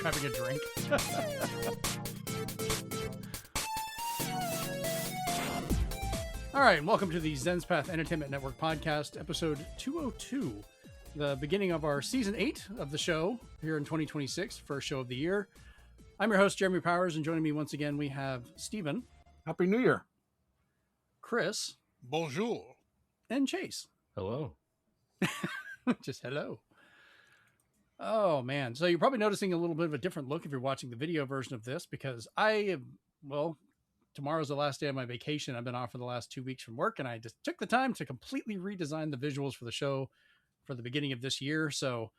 having a drink. All right, and welcome to the Zenspath Entertainment Network podcast, episode 202, the beginning of our season 8 of the show here in 2026, first show of the year. I'm your host, Jeremy Powers, and joining me once again, we have Steven. Happy New Year. Chris. Bonjour. And Chase. Hello. Just hello. Oh, man. So you're probably noticing a little bit of a different look if you're watching the video version of this, because tomorrow's the last day of my vacation. I've been off for the last 2 weeks from work, and I just took the time to completely redesign the visuals for the show for the beginning of this year. So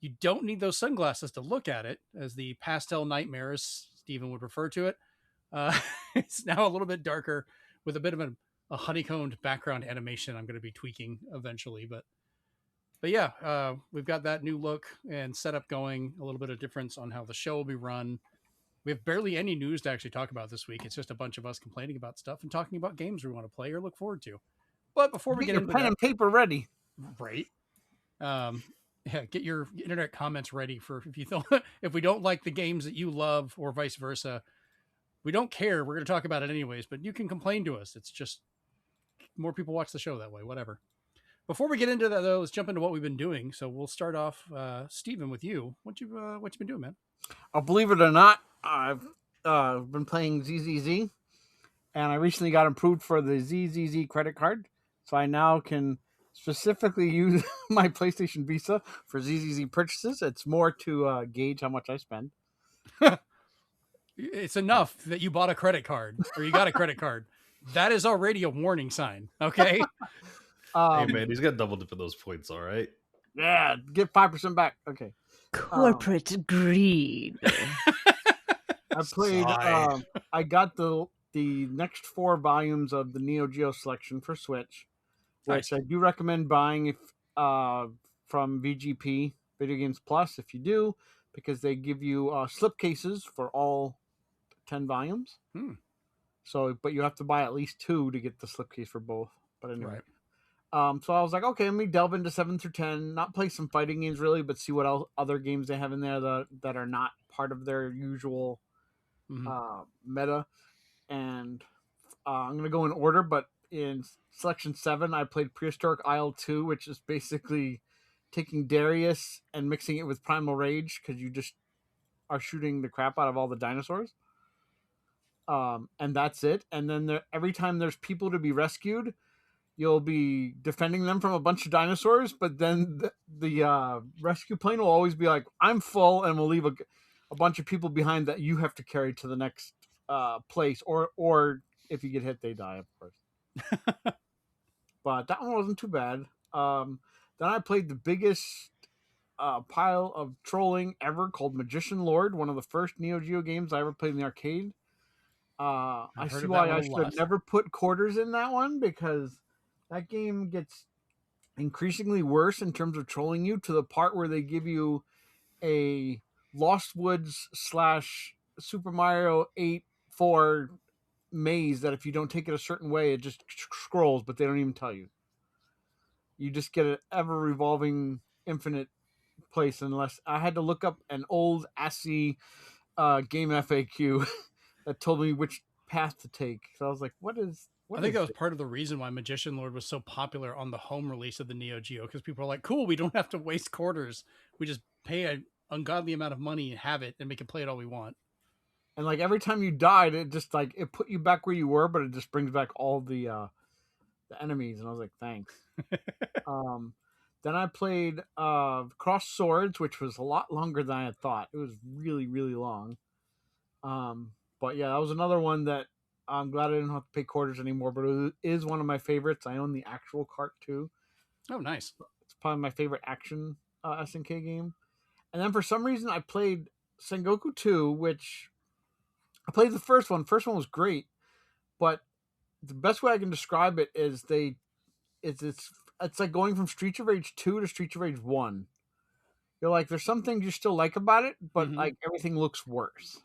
you don't need those sunglasses to look at it, as the pastel nightmare, as Steven would refer to it. It's now a little bit darker with a bit of a honeycombed background animation I'm going to be tweaking eventually. But yeah, we've got that new look and setup going, a little bit of difference on how the show will be run. We have barely any news to actually talk about this week. It's just a bunch of us complaining about stuff and talking about games we want to play or look forward to. But before we get into pen and paper ready, right? Yeah, get your internet comments ready for if we don't like the games that you love or vice versa. We don't care. We're going to talk about it anyways, but you can complain to us. It's just more people watch the show that way, whatever. Before we get into that, though, let's jump into what we've been doing. So we'll start off, Steven, with you. What you been doing, man? Believe it or not, I've been playing ZZZ, and I recently got approved for the ZZZ credit card, so I now can specifically use my PlayStation Visa for ZZZ purchases. It's more to gauge how much I spend. It's enough that you bought a credit card, or you got a credit card. That is already a warning sign, okay? Hey, man, he's got double dip for those points, all right? Yeah, get 5% back. Okay. Corporate greed. I played. I got the next 4 volumes of the Neo Geo Selection for Switch, which I do recommend buying if from VGP Video Games Plus if you do, because they give you slipcases for all 10 volumes. So, but you have to buy at least 2 to get the slipcase for both. But anyway. Right. So I was like, okay, let me delve into 7 through 10, not play some fighting games really, but see what other games they have in there that are not part of their usual meta. And I'm going to go in order, but in Selection 7, I played Prehistoric Isle 2, which is basically taking Darius and mixing it with Primal Rage, because you just are shooting the crap out of all the dinosaurs. And that's it. And then every time there's people to be rescued, you'll be defending them from a bunch of dinosaurs, but then the rescue plane will always be like, I'm full, and we'll leave a bunch of people behind that you have to carry to the next place, or if you get hit, they die, of course. But that one wasn't too bad. Then I played the biggest pile of trolling ever called Magician Lord, one of the first Neo Geo games I ever played in the arcade. I see why I should have never put quarters in that one, because that game gets increasingly worse in terms of trolling you, to the part where they give you a Lost Woods / Super Mario 8-4 maze that if you don't take it a certain way, it just scrolls, but they don't even tell you. You just get an ever-revolving infinite place, unless I had to look up an old ASCII game FAQ that told me which path to take. So I was like, I think that was part of the reason why Magician Lord was so popular on the home release of the Neo Geo, because people are like, cool, we don't have to waste quarters. We just pay an ungodly amount of money and have it, and we can play it all we want. And like every time you died, it just like it put you back where you were, but it just brings back all the enemies. And I was like, thanks. Then I played Cross Swords, which was a lot longer than I had thought. It was really, really long. But yeah, that was another one that I'm glad I didn't have to pay quarters anymore, but it is one of my favorites. I own the actual cart too. Oh, nice. It's probably my favorite action SNK game. And then for some reason I played Sengoku 2, which I played the first one. First one was great, but the best way I can describe it is it's like going from Streets of Rage 2 to Streets of Rage 1. You're like, there's some things you still like about it, but like everything looks worse.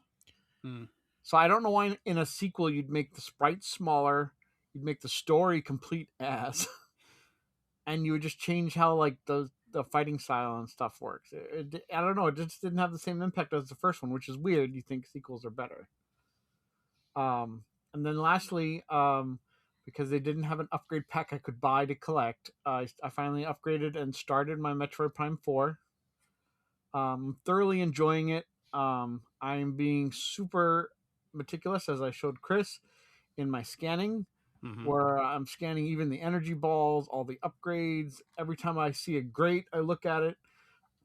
So I don't know why in a sequel you'd make the sprites smaller, you'd make the story complete ass, and you would just change how like the the fighting style and stuff works. I don't know. It just didn't have the same impact as the first one, which is weird. You think sequels are better. And then lastly, because they didn't have an upgrade pack I could buy to collect, I finally upgraded and started my Metroid Prime 4. Thoroughly enjoying it. I'm being super meticulous, as I showed Chris, in my scanning, where I'm scanning even the energy balls, all the upgrades. Every time I see a grate, I look at it,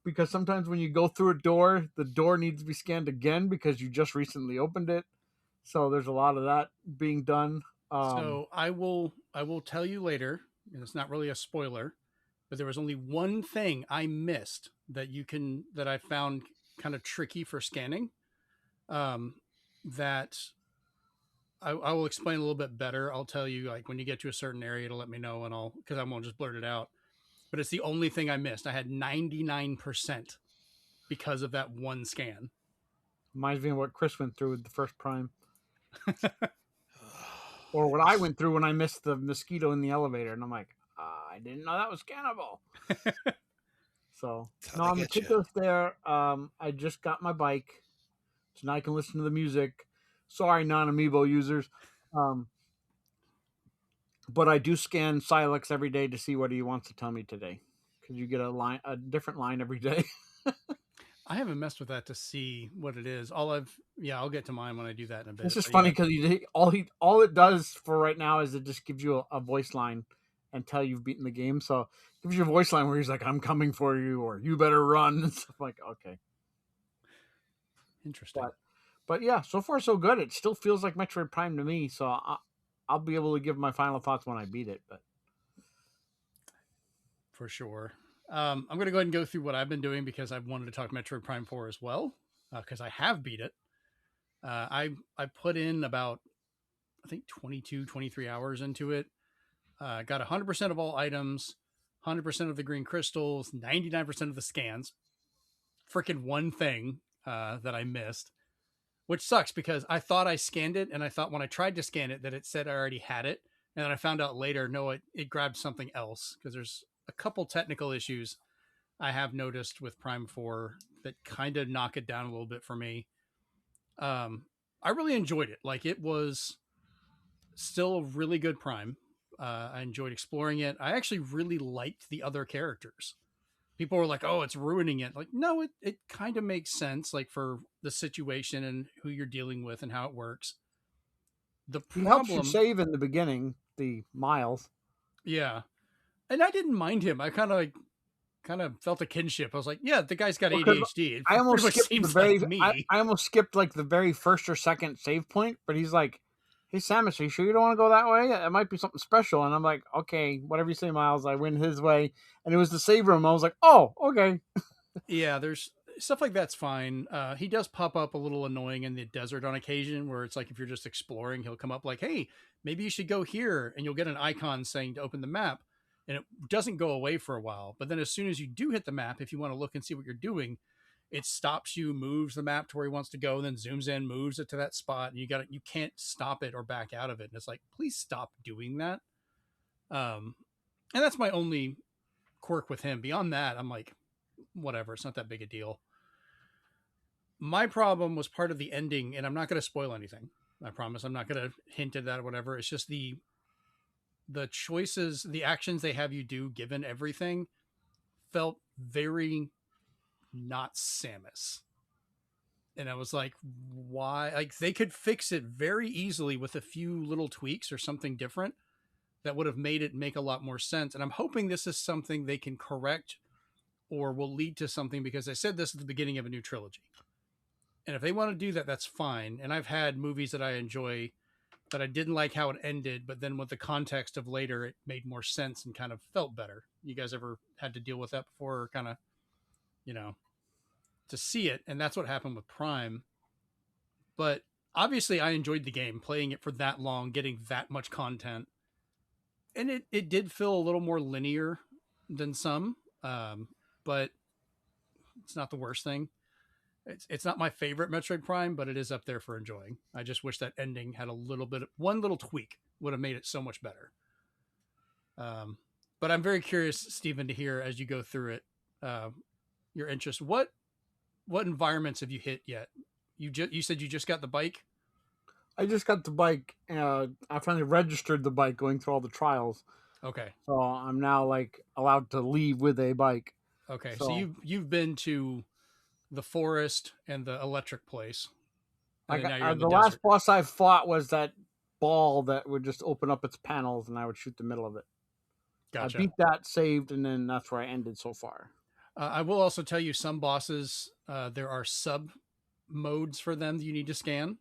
because sometimes when you go through a door, the door needs to be scanned again because you just recently opened it. So there's a lot of that being done. So I will tell you later, and it's not really a spoiler, but there was only one thing I missed that I found kind of tricky for scanning. That I will explain a little bit better. I'll tell you, like, when you get to a certain area, it'll let me know, and because I won't just blurt it out. But it's the only thing I missed. I had 99% because of that one scan. Reminds me of what Chris went through with the first Prime. Or what I went through when I missed the mosquito in the elevator, and I'm like, I didn't know that was scannable. So no, I'm meticulous there. I just got my bike, so now I can listen to the music. Sorry, non-Amiibo users, but I do scan Silex every day to see what he wants to tell me today, because you get a different line every day. I haven't messed with that to see what it is. I'll get to mine when I do that in a bit. It's just funny because all it does for right now is it just gives you a voice line until you've beaten the game. So it gives you a voice line where he's like, "I'm coming for you," or "You better run," and stuff like. Okay, interesting. But yeah, so far so good. It still feels like Metroid Prime to me. So I'll be able to give my final thoughts when I beat it. But for sure. I'm going to go ahead and go through what I've been doing, because I wanted to talk Metroid Prime 4 as well, because I have beat it. I put in about, I think, 22, 23 hours into it. Got 100% of all items, 100% of the green crystals, 99% of the scans. Freaking one thing that I missed, which sucks, because I thought I scanned it, and I thought when I tried to scan it that it said I already had it. And then I found out later, no, it grabbed something else, because there's a couple technical issues I have noticed with Prime 4 that kind of knock it down a little bit for me. I really enjoyed it. Like, it was still a really good Prime. I enjoyed exploring it. I actually really liked the other characters. People were like, "Oh, it's ruining it." Like, no, it kind of makes sense, like, for the situation and who you're dealing with and how it works. He helps you save in the beginning, the Miles. Yeah. And I didn't mind him. I kind of felt a kinship. I was like, yeah, the guy's got ADHD. I almost skipped like the very first or second save point, but he's like, "Hey, Samus, are you sure you don't want to go that way? It might be something special." And I'm like, "Okay, whatever you say, Miles." I went his way, and it was the save room. I was like, "Oh, okay." Yeah, there's stuff like that's fine. He does pop up a little annoying in the desert on occasion, where it's like, if you're just exploring, he'll come up like, "Hey, maybe you should go here," and you'll get an icon saying to open the map. And it doesn't go away for a while. But then as soon as you do hit the map, if you want to look and see what you're doing, it stops you, moves the map to where he wants to go, and then zooms in, moves it to that spot, and you can't stop it or back out of it. And it's like, please stop doing that. And that's my only quirk with him. Beyond that, I'm like, whatever, it's not that big a deal. My problem was part of the ending, and I'm not going to spoil anything. I promise I'm not going to hint at that or whatever. It's just the choices, the actions they have you do, given everything, felt very not Samus. And I was like, why? Like, they could fix it very easily with a few little tweaks or something different that would have made it make a lot more sense. And I'm hoping this is something they can correct or will lead to something, because I said this at the beginning of a new trilogy. And if they want to do that, that's fine. And I've had movies that I enjoy that I didn't like how it ended, but then with the context of later, it made more sense and kind of felt better. You guys ever had to deal with that before, or kind of, to see it? And that's what happened with Prime. But obviously I enjoyed the game, playing it for that long, getting that much content. And it did feel a little more linear than some, but it's not the worst thing. It's not my favorite Metroid Prime, but it is up there for enjoying. I just wish that ending had one little tweak would have made it so much better. But I'm very curious, Stephen, to hear as you go through it, your interest. What environments have you hit yet? You said you just got the bike. I just got the bike. I finally registered the bike, going through all the trials. Okay. So I'm now like allowed to leave with a bike. Okay. So you've been to the forest and the electric place. And now you're in the last boss I fought was that ball that would just open up its panels, and I would shoot the middle of it. Gotcha. I beat that, saved, and then that's where I ended so far. I will also tell you some bosses, there are sub modes for them that you need to scan.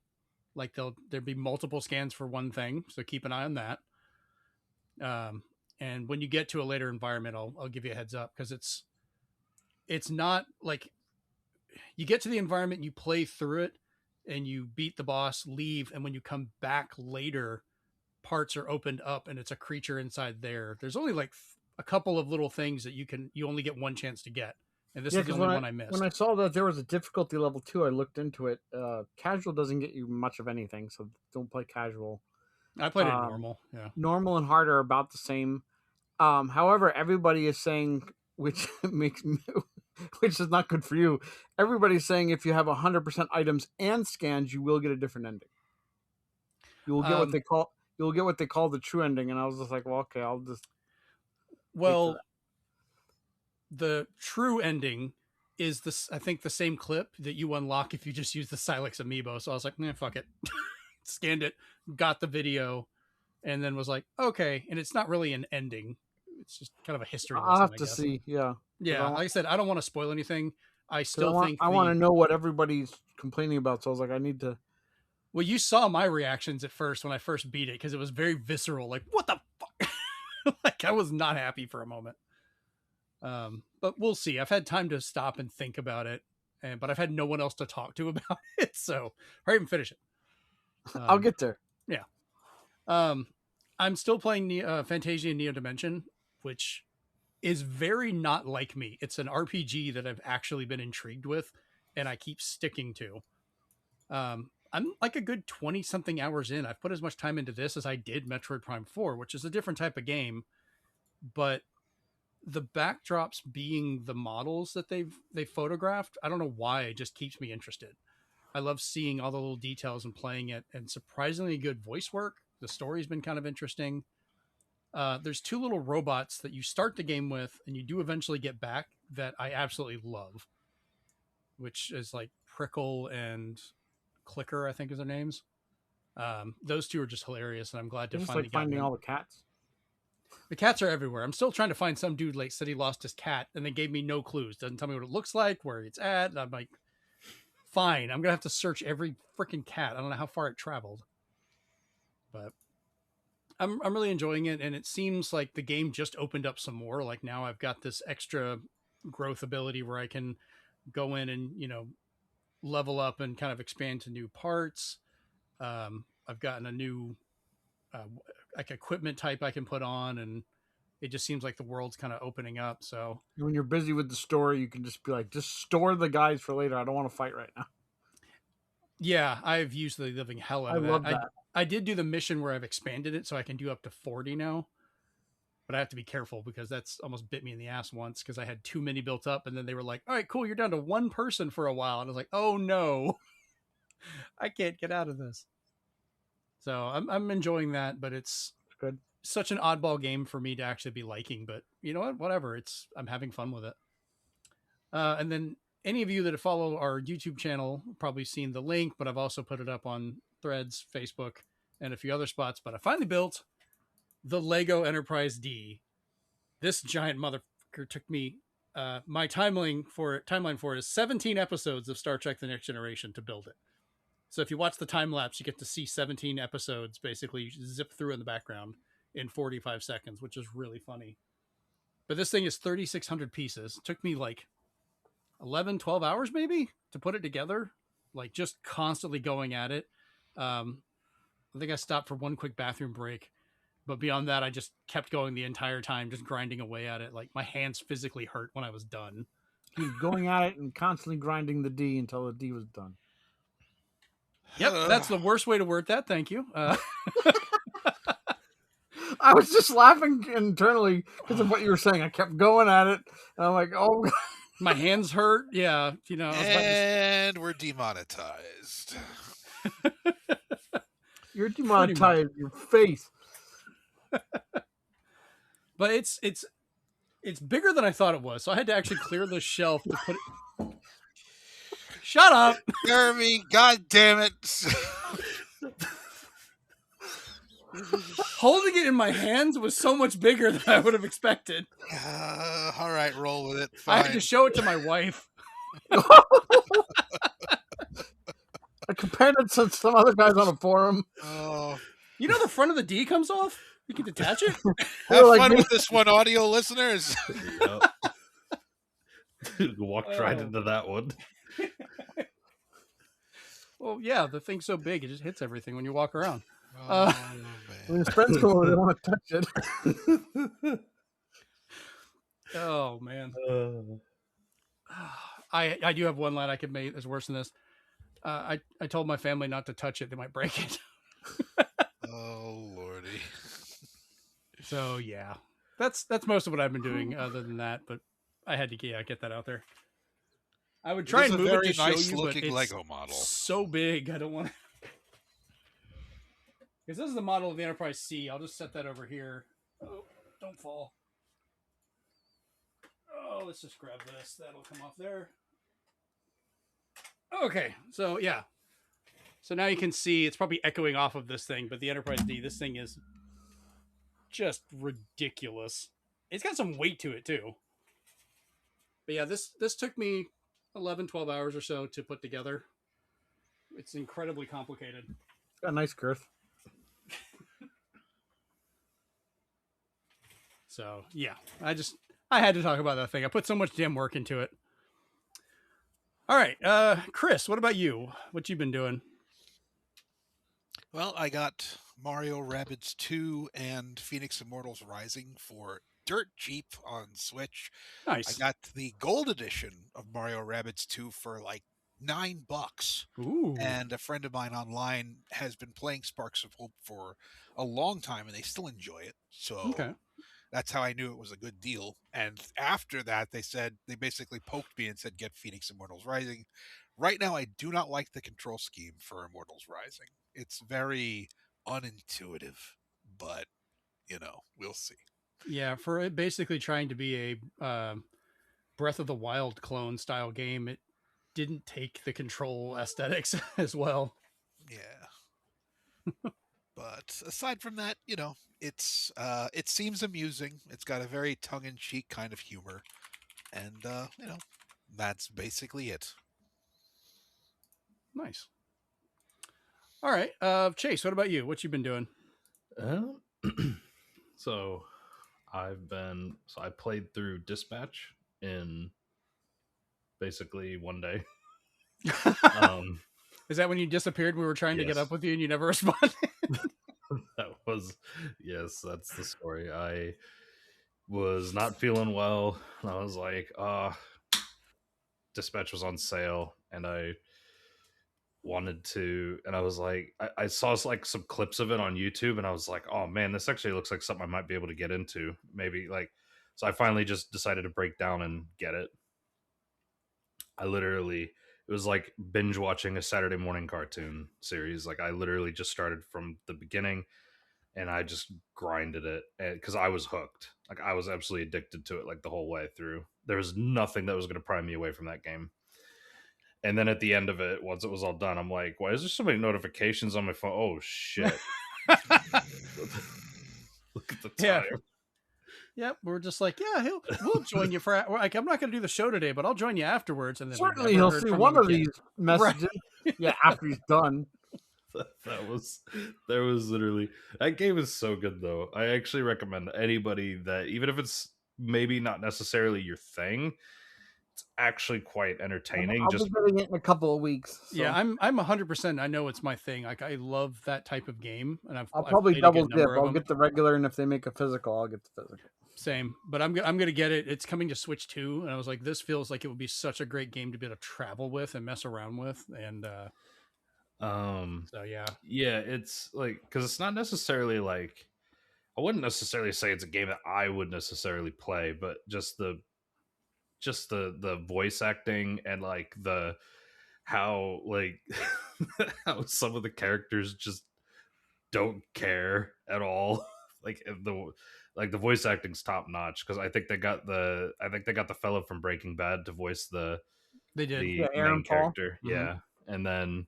Like there'll be multiple scans for one thing, so keep an eye on that. And when you get to a later environment, I'll give you a heads up, because it's not like you get to the environment, you play through it, and you beat the boss, leave, and when you come back later, parts are opened up, and it's a creature inside there. There's only like a couple of little things that you only get one chance to get, and this is the only one I missed. When I saw that there was a difficulty level 2, I looked into it. Casual doesn't get you much of anything, so don't play casual. I played it normal. Yeah, normal and hard are about the same. However, everybody is saying, which makes me, which is not good for you. Everybody's saying if you have 100% items and scans, you will get a different ending. You will get what they call the true ending, and I was just like, well, okay, I'll just. Well, the true ending is this. I think the same clip that you unlock if you just use the Silex amiibo. So I was like, nah, fuck it. Scanned it, got the video, and then was like, okay. And it's not really an ending. It's just kind of a history lesson. I'll have to see. Yeah. Yeah. Like I said, I don't want to spoil anything. I want to know what everybody's complaining about. So I was like, I need to. Well, you saw my reactions at first when I first beat it, because it was very visceral. Like, what the fuck? Like, I was not happy for a moment. But we'll see. I've had time to stop and think about it, but I've had no one else to talk to about it. So hurry up and finish it. I'll get there. Yeah. I'm still playing Fantasia Neo Dimension, which is very not like me. It's an RPG that I've actually been intrigued with, and I keep sticking to. I'm like a good 20 something hours in. I've put as much time into this as I did Metroid Prime 4, which is a different type of game, but the backdrops being the models that they photographed, I don't know why, it just keeps me interested. I love seeing all the little details and playing it, and surprisingly good voice work. The story's been kind of interesting. There's two little robots that you start the game with, and you do eventually get back, that I absolutely love, which is like Prickle and Clicker, I think is their names. Those two are just hilarious, and I'm glad to finally finding all the cats. The cats are everywhere. I'm still trying to find some dude like said he lost his cat, and they gave me no clues. Doesn't tell me what it looks like, where it's at. And I'm like, fine, I'm gonna have to search every freaking cat. I don't know how far it traveled, but I'm really enjoying it, and it seems like the game just opened up some more. Like now I've got this extra growth ability where I can go in and, level up and kind of expand to new parts. I've gotten a new like equipment type I can put on, and it just seems like the world's kind of opening up. So when you're busy with the story, you can just be like, just store the guys for later. I don't want to fight right now. Yeah, I've used the living hell out of that. I love that. I did do the mission where I've expanded it so I can do up to 40 now, but I have to be careful because that's almost bit me in the ass once, because I had too many built up, and then they were like, all right, cool, you're down to one person for a while. And I was like, oh no, I can't get out of this. So I'm enjoying that, but it's good. Such an oddball game for me to actually be liking, but you know what, whatever, I'm having fun with it. And then any of you that follow our YouTube channel probably seen the link, but I've also put it up on Threads, Facebook, and a few other spots. But I finally built the Lego Enterprise D. This giant motherfucker took me, my timeline for it is 17 episodes of Star Trek The Next Generation to build it. So if you watch the time lapse, you get to see 17 episodes basically zip through in the background in 45 seconds, which is really funny. But this thing is 3,600 pieces. It took me like 11, 12 hours maybe to put it together, like just constantly going at it. I think I stopped for one quick bathroom break, but beyond that, I just kept going the entire time, just grinding away at it. Like my hands physically hurt when I was done. He was going at it and constantly grinding the D until the D was done. Yep, that's the worst way to word that. Thank you. I was just laughing internally because of what you were saying. I kept going at it, and I'm like, oh. My hands hurt. Yeah, you know. And we're demonetized. You're demonetized. Your face. But it's bigger than I thought it was, so I had to actually clear the shelf to put it. Shut up, Jeremy! God damn it! Holding it in my hands was so much bigger than I would have expected. All right, roll with it. Fine. I had to show it to my wife. I compared it to some other guys on a forum. Oh. You know the front of the D comes off? You can detach it? Have fun with this one, audio listeners. Walked right into that one. Well, yeah, the thing's so big, it just hits everything when you walk around. When his friends come over, they want to touch it. Oh, man. I do have one line I could make that's worse than this. I told my family not to touch it. They might break it. Oh, Lordy. So, yeah. That's most of what I've been doing other than that, but I had to get that out there. I would try and move it to show you, but it's Lego model. So big, I don't want to. Because this is the model of the Enterprise C. I'll just set that over here. Oh, don't fall. Oh, let's just grab this. That'll come off there. Okay, so yeah. So now you can see it's probably echoing off of this thing, but the Enterprise D, this thing is just ridiculous. It's got some weight to it too. But yeah, this took me 11, 12 hours or so to put together. It's incredibly complicated. It's got a nice girth. So yeah, I had to talk about that thing. I put so much damn work into it. All right, Chris, what about you? What you been doing? Well, I got Mario Rabbids 2 and Phoenix Immortals Rising for dirt cheap on Switch. Nice. I got the gold edition of Mario Rabbids 2 for like $9. Ooh. And a friend of mine online has been playing Sparks of Hope for a long time, and they still enjoy it. So okay. That's how I knew it was a good deal. And after that, they basically poked me and said, get Phoenix Immortals Rising. Right now, I do not like the control scheme for Immortals Rising. It's very unintuitive, but, we'll see. Yeah, for it basically trying to be a Breath of the Wild clone style game, it didn't take the control aesthetics as well. Yeah. But aside from that, it seems amusing. It's got a very tongue-in-cheek kind of humor. And, that's basically it. Nice. All right. Chase, what about you? What you been doing? So I played through Dispatch in basically one day. Is that when you disappeared? We were trying to get up with you and you never responded. Yes, that's the story. I was not feeling well. And I was like, Dispatch was on sale and I wanted to, and I was like, I saw like some clips of it on YouTube and I was like, oh man, this actually looks like something I might be able to get into. Maybe so I finally just decided to break down and get it. It was like binge watching a Saturday morning cartoon series. Like I literally just started from the beginning and I just grinded it because I was hooked. Like I was absolutely addicted to it like the whole way through. There was nothing that was going to pry me away from that game. And then at the end of it, once it was all done, I'm like, why is there so many notifications on my phone? Oh shit. Look at the time. Yeah. Yep, we're just like, yeah, we'll join you for. Like, I'm not going to do the show today, but I'll join you afterwards. And then certainly he'll see one of these messages. Right. Yeah, after he's done. There was literally, that game is so good though. I actually recommend anybody that, even if it's maybe not necessarily your thing, it's actually quite entertaining. I'll be getting it in a couple of weeks. So. Yeah, I'm 100%. I know it's my thing. Like I love that type of game, and I'll probably double dip. I'll get the regular, and if they make a physical, I'll get the physical. Same, but I'm gonna get it. It's coming to Switch 2, and I was like, this feels like it would be such a great game to be able to travel with and mess around with, and so yeah, it's like, because it's not necessarily like, I wouldn't necessarily say it's a game that I would necessarily play, but just the voice acting and like the how like how some of the characters just don't care at all. like the voice acting's top notch because I think they got the fellow from Breaking Bad to voice the They did. Yeah, Aaron main Paul. character. Mhm. Yeah, and then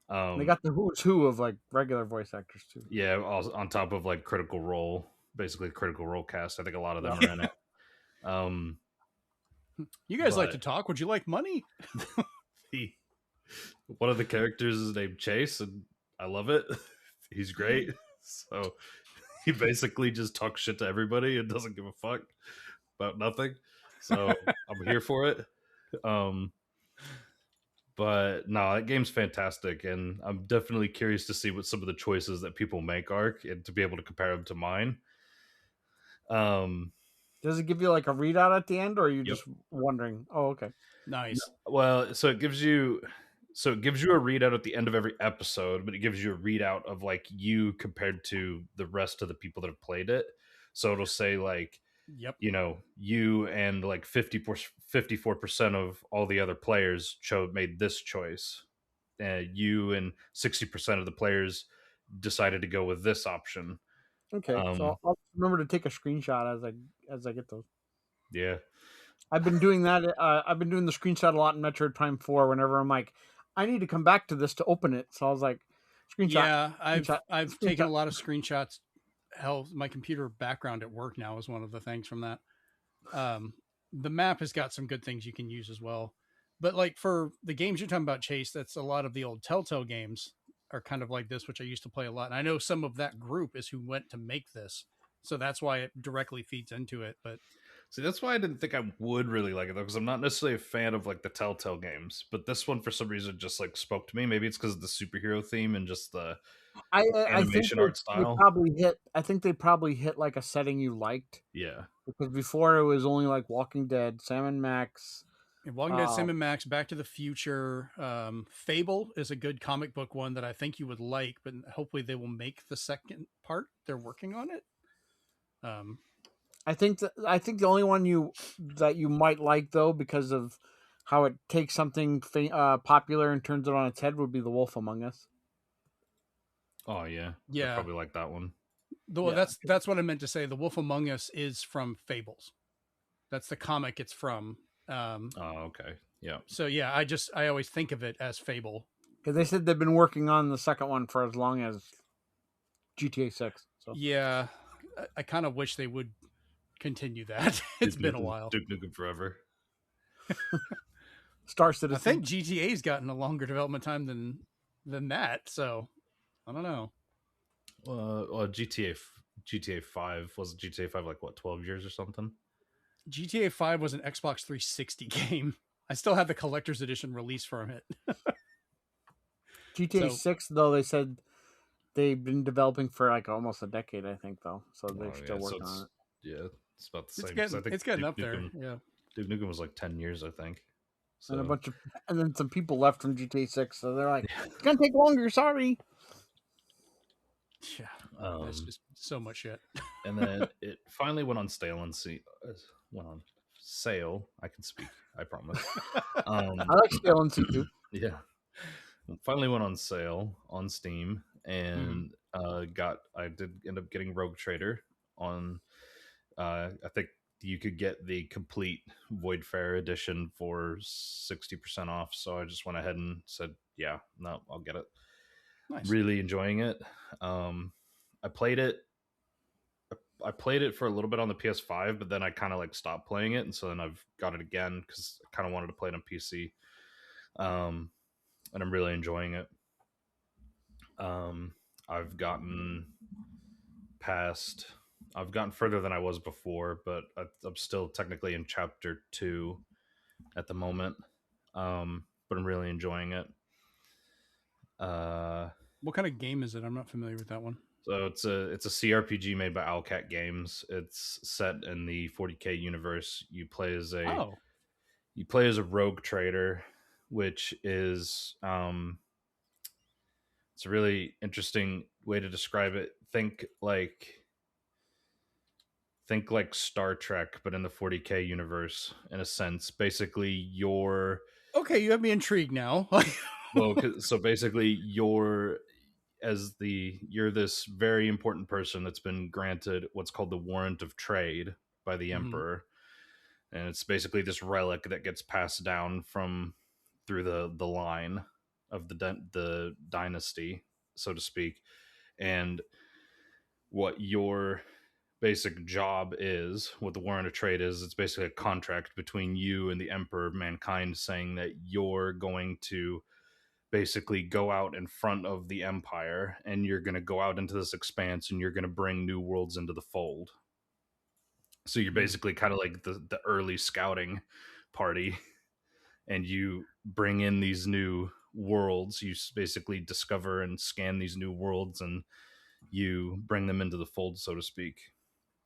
They got the who's who of like regular voice actors too. yeah, also on top of like Critical Role, basically Critical Role cast. I think a lot of them are in it. You guys like but- to talk. Would you like money? One of the characters is named Chase, and I love it. He's great. So he basically just talks shit to everybody and doesn't give a fuck about nothing. So I'm here for it. But no, that game's fantastic, and I'm definitely curious to see what some of the choices that people make are, and to be able to compare them to mine. Does it give you like a readout at the end, or are you Yep. just wondering? Oh, okay. Nice. Well, so it gives you a readout at the end of every episode, but it gives you a readout of like you compared to the rest of the people that have played it. So it'll say like, Yep. you know, you and like 54% of all the other players made this choice. You and 60% of the players decided to go with this option. Okay, so I'll remember to take a screenshot as I get those. Yeah. I've been doing that. I've been doing the screenshot a lot in Metroid Prime 4. Whenever I'm like, I need to come back to this to open it, so I was like, screenshot. Yeah, screenshot, I've taken a lot of screenshots. Hell, my computer background at work now is one of the things from that. The map has got some good things you can use as well. But like for the games you're talking about, Chase, that's a lot of the old Telltale games are kind of like this, which I used to play a lot. And I know some of that group is who went to make this. So that's why it directly feeds into it. But see, that's why I didn't think I would really like it though, because I'm not necessarily a fan of like the Telltale games. But this one, for some reason, just like spoke to me. Maybe it's because of the superhero theme and just the animation art style. I think they probably hit like a setting you liked. Yeah, because before it was only like Walking Dead, Sam and Max. Walking Dead, Sam and Max, Back to the Future, Fable is a good comic book one that I think you would like, but hopefully they will make the second part. They're working on it. I think the only one that you might like though, because of how it takes something popular and turns it on its head, would be The Wolf Among Us. Oh yeah, yeah, I probably like that one. That's what I meant to say. The Wolf Among Us is from Fables. That's the comic it's from. Okay, yeah. So yeah, I always think of it as Fable because they said they've been working on the second one for as long as GTA 6. So yeah, I kind of wish they would continue that. It's been a while. Duke Nukem Forever. Star Citizen. I think GTA's gotten a longer development time than that. So I don't know. Well, GTA 5 was GTA 5 like what 12 years or something. GTA 5 was an Xbox 360 game. I still have the collector's edition release from it. GTA 6 though, they said they've been developing for like almost a decade, I think though. So they're still working on it. Yeah, it's about the same. It's getting up there. Yeah. Duke Nukem was like 10 years, I think. So. And then some people left from GTA 6, so they're like, it's gonna take longer, sorry. Yeah. That's just so much shit. And then it finally went on sale. I can speak, I promise. I like Stale and C too. Yeah. Finally went on sale on Steam, and I did end up getting Rogue Trader on I think you could get the complete Void Fair edition for 60% off. So I just went ahead and said, yeah, no, I'll get it. Nice. Really enjoying it. I played it for a little bit on the PS5, but then I kind of like stopped playing it, and so then I've got it again because I kind of wanted to play it on PC. And I'm really enjoying it. I've gotten further than I was before, but I'm still technically in chapter 2 at the moment. But I'm really enjoying it. What kind of game is it? I'm not familiar with that one. So it's a CRPG made by Owlcat Games. It's set in the 40K universe. You play as a rogue trader, which is it's a really interesting way to describe it. Think like think like Star Trek, but in the 40K universe, in a sense. Basically, you're Okay, you have me intrigued now. well, so basically, you're this very important person that's been granted what's called the warrant of trade by the Emperor, and it's basically this relic that gets passed down from through the line of the dynasty, so to speak. And what your basic job is, what the warrant of trade is, it's basically a contract between you and the Emperor of Mankind, saying that you're going to basically go out in front of the Empire, and you're going to go out into this expanse, and you're going to bring new worlds into the fold. So you're basically kind of like the early scouting party, and you bring in these new worlds. You basically discover and scan these new worlds, and you bring them into the fold, so to speak.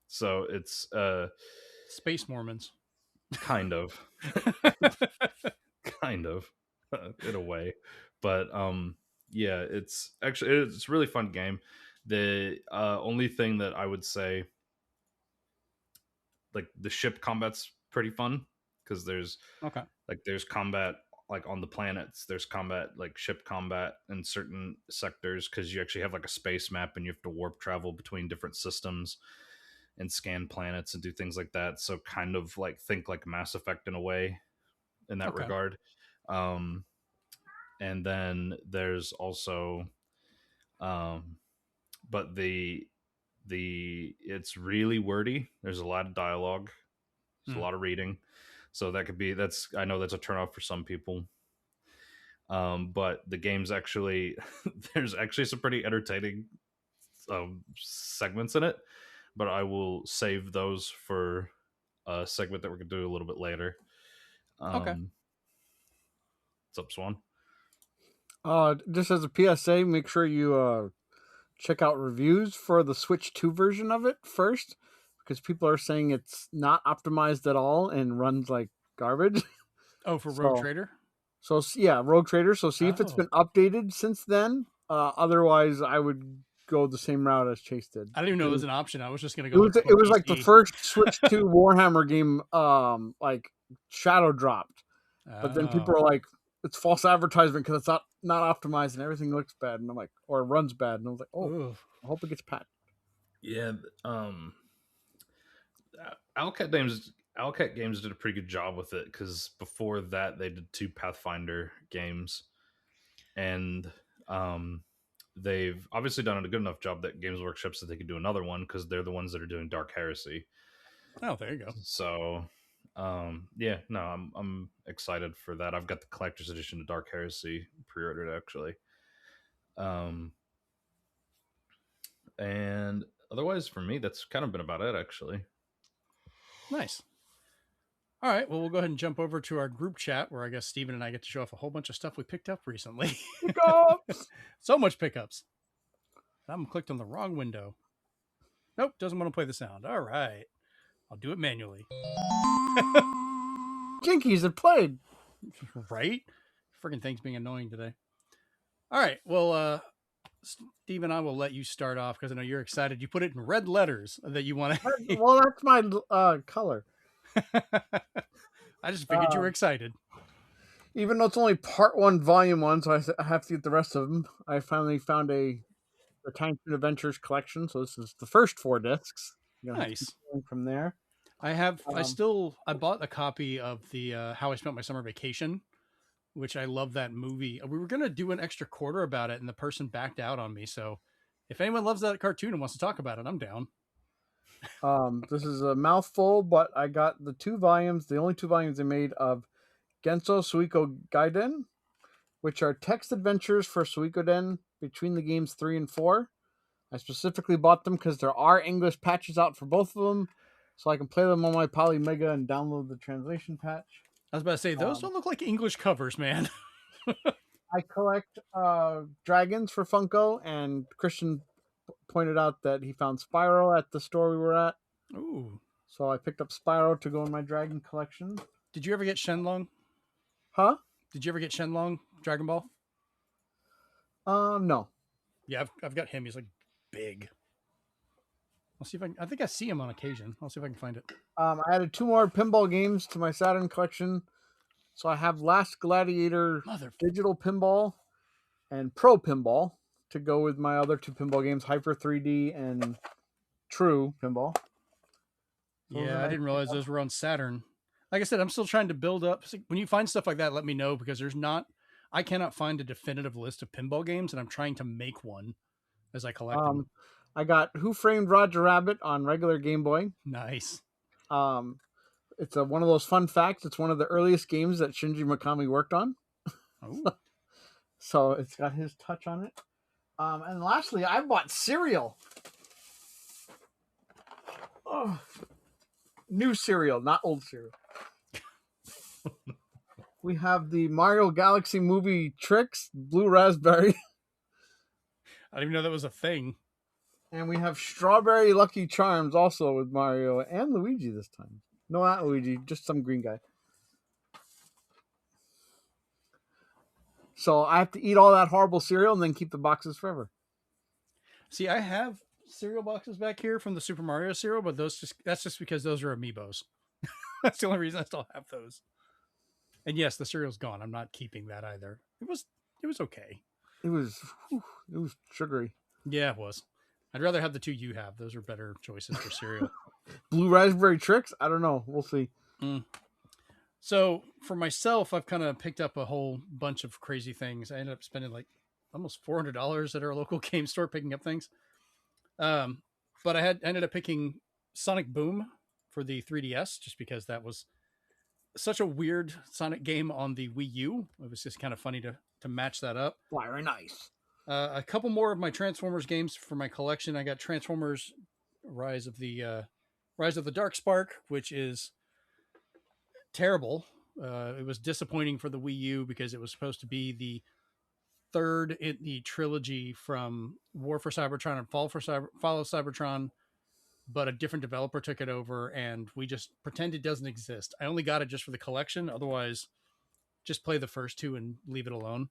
So it's Space Mormons. kind of kind of in a way, but yeah, it's a really fun game. The only thing that I would say, like, the ship combat's pretty fun, because there's combat like on the planets, there's combat, like ship combat in certain sectors, because you actually have like a space map and you have to warp travel between different systems and scan planets and do things like that. So kind of like think like Mass Effect in a way, in that regard. And then there's also but the it's really wordy. There's a lot of dialogue, there's a lot of reading, so I know that's a turnoff for some people. But the game's actually there's actually some pretty entertaining segments in it, but I will save those for a segment that we're gonna do a little bit later. What's up, Swan? Just as a PSA, make sure you check out reviews for the Switch 2 version of it first, because people are saying it's not optimized at all and runs like garbage. Oh, for Rogue Trader? So yeah, Rogue Trader. So see if it's been updated since then. Otherwise, I would go the same route as Chase did. I didn't even know it was an option. I was just going to go. It was like the first Switch 2 Warhammer game, like shadow dropped, but then people are like, it's false advertisement because it's not optimized and everything looks bad, and I'm like, or runs bad, and I was like, oh, I hope it gets patched. Yeah, Owlcat Games did a pretty good job with it, because before that they did 2 Pathfinder games, and they've obviously done a good enough job that Games Workshop said they could do another one, because they're the ones that are doing Dark Heresy. Oh, there you go. So yeah, no, I'm excited for that. I've got the collector's edition of Dark Heresy pre-ordered, actually. And otherwise for me, that's kind of been about it, actually. Nice. All right, well, we'll go ahead and jump over to our group chat, where I guess Steven and I get to show off a whole bunch of stuff we picked up recently. Pickups! So much pickups. I'm clicked on the wrong window. Nope, doesn't want to play the sound. All right, I'll do it manually. Jinkies have played. Right? Freaking thing's being annoying today. All right, well, Steven, I will let you start off, because I know you're excited. You put it in red letters that you want to... Well, that's my color. I just figured you were excited. Even though it's only part 1, volume 1, so I have to get the rest of them. I finally found the Time Toon Adventures collection, so this is the first 4 discs. Nice. From there, I bought a copy of the How I Spent My Summer Vacation, which I love that movie. We were gonna do an extra quarter about it, and the person backed out on me. So, if anyone loves that cartoon and wants to talk about it, I'm down. This is a mouthful, but I got the 2 volumes, the only 2 volumes they made, of Genso Suiko Gaiden, which are text adventures for Suikoden between the games 3 and 4. I specifically bought them because there are English patches out for both of them, so I can play them on my Polymega and download the translation patch. I was about to say, those don't look like English covers, man. I collect dragons for Funko, and Christian pointed out that he found Spyro at the store we were at. Ooh. So I picked up Spyro to go in my dragon collection. Did you ever get Shenlong? Huh? Did you ever get Shenlong Dragon Ball? No. Yeah, I've got him. He's like big. I'll see if I think I see them on occasion. I'll see if I can find it. I added 2 more pinball games to my Saturn collection. So I have Last Gladiator Digital Pinball and Pro Pinball to go with my other 2 pinball games, Hyper 3D and True Pinball. Yeah, I didn't realize those were on Saturn. Like I said, I'm still trying to build up. When you find stuff like that, let me know, because I cannot find a definitive list of pinball games, and I'm trying to make one as I collect them. I got Who Framed Roger Rabbit on regular Game Boy. Nice. It's one of those fun facts. It's one of the earliest games that Shinji Mikami worked on. Oh. So it's got his touch on it. And lastly, I bought cereal. Oh. New cereal, not old cereal. We have the Mario Galaxy Movie Tricks, Blue Raspberry. I didn't even know that was a thing. And we have Strawberry Lucky Charms also with Mario and Luigi this time. No, not Luigi, just some green guy. So I have to eat all that horrible cereal and then keep the boxes forever. See, I have cereal boxes back here from the Super Mario cereal, but that's just because those are amiibos. That's the only reason I still have those. And yes, the cereal's gone. I'm not keeping that either. It was okay. It was sugary. Yeah, it was. I'd rather have the 2 you have. Those are better choices for cereal. Blue Raspberry Tricks? I don't know. We'll see. So for myself, I've kind of picked up a whole bunch of crazy things. I ended up spending like almost $400 at our local game store picking up things. But I ended up picking Sonic Boom for the 3DS, just because that was such a weird Sonic game on the Wii U. It was just kind of funny to match that up. Very nice. A couple more of my Transformers games for my collection. I got Transformers Rise of the Dark Spark, which is terrible. It was disappointing for the Wii U because it was supposed to be the third in the trilogy from War for Cybertron and Follow Cybertron, but a different developer took it over, and we just pretend it doesn't exist. I only got it just for the collection. Otherwise, just play the first 2 and leave it alone.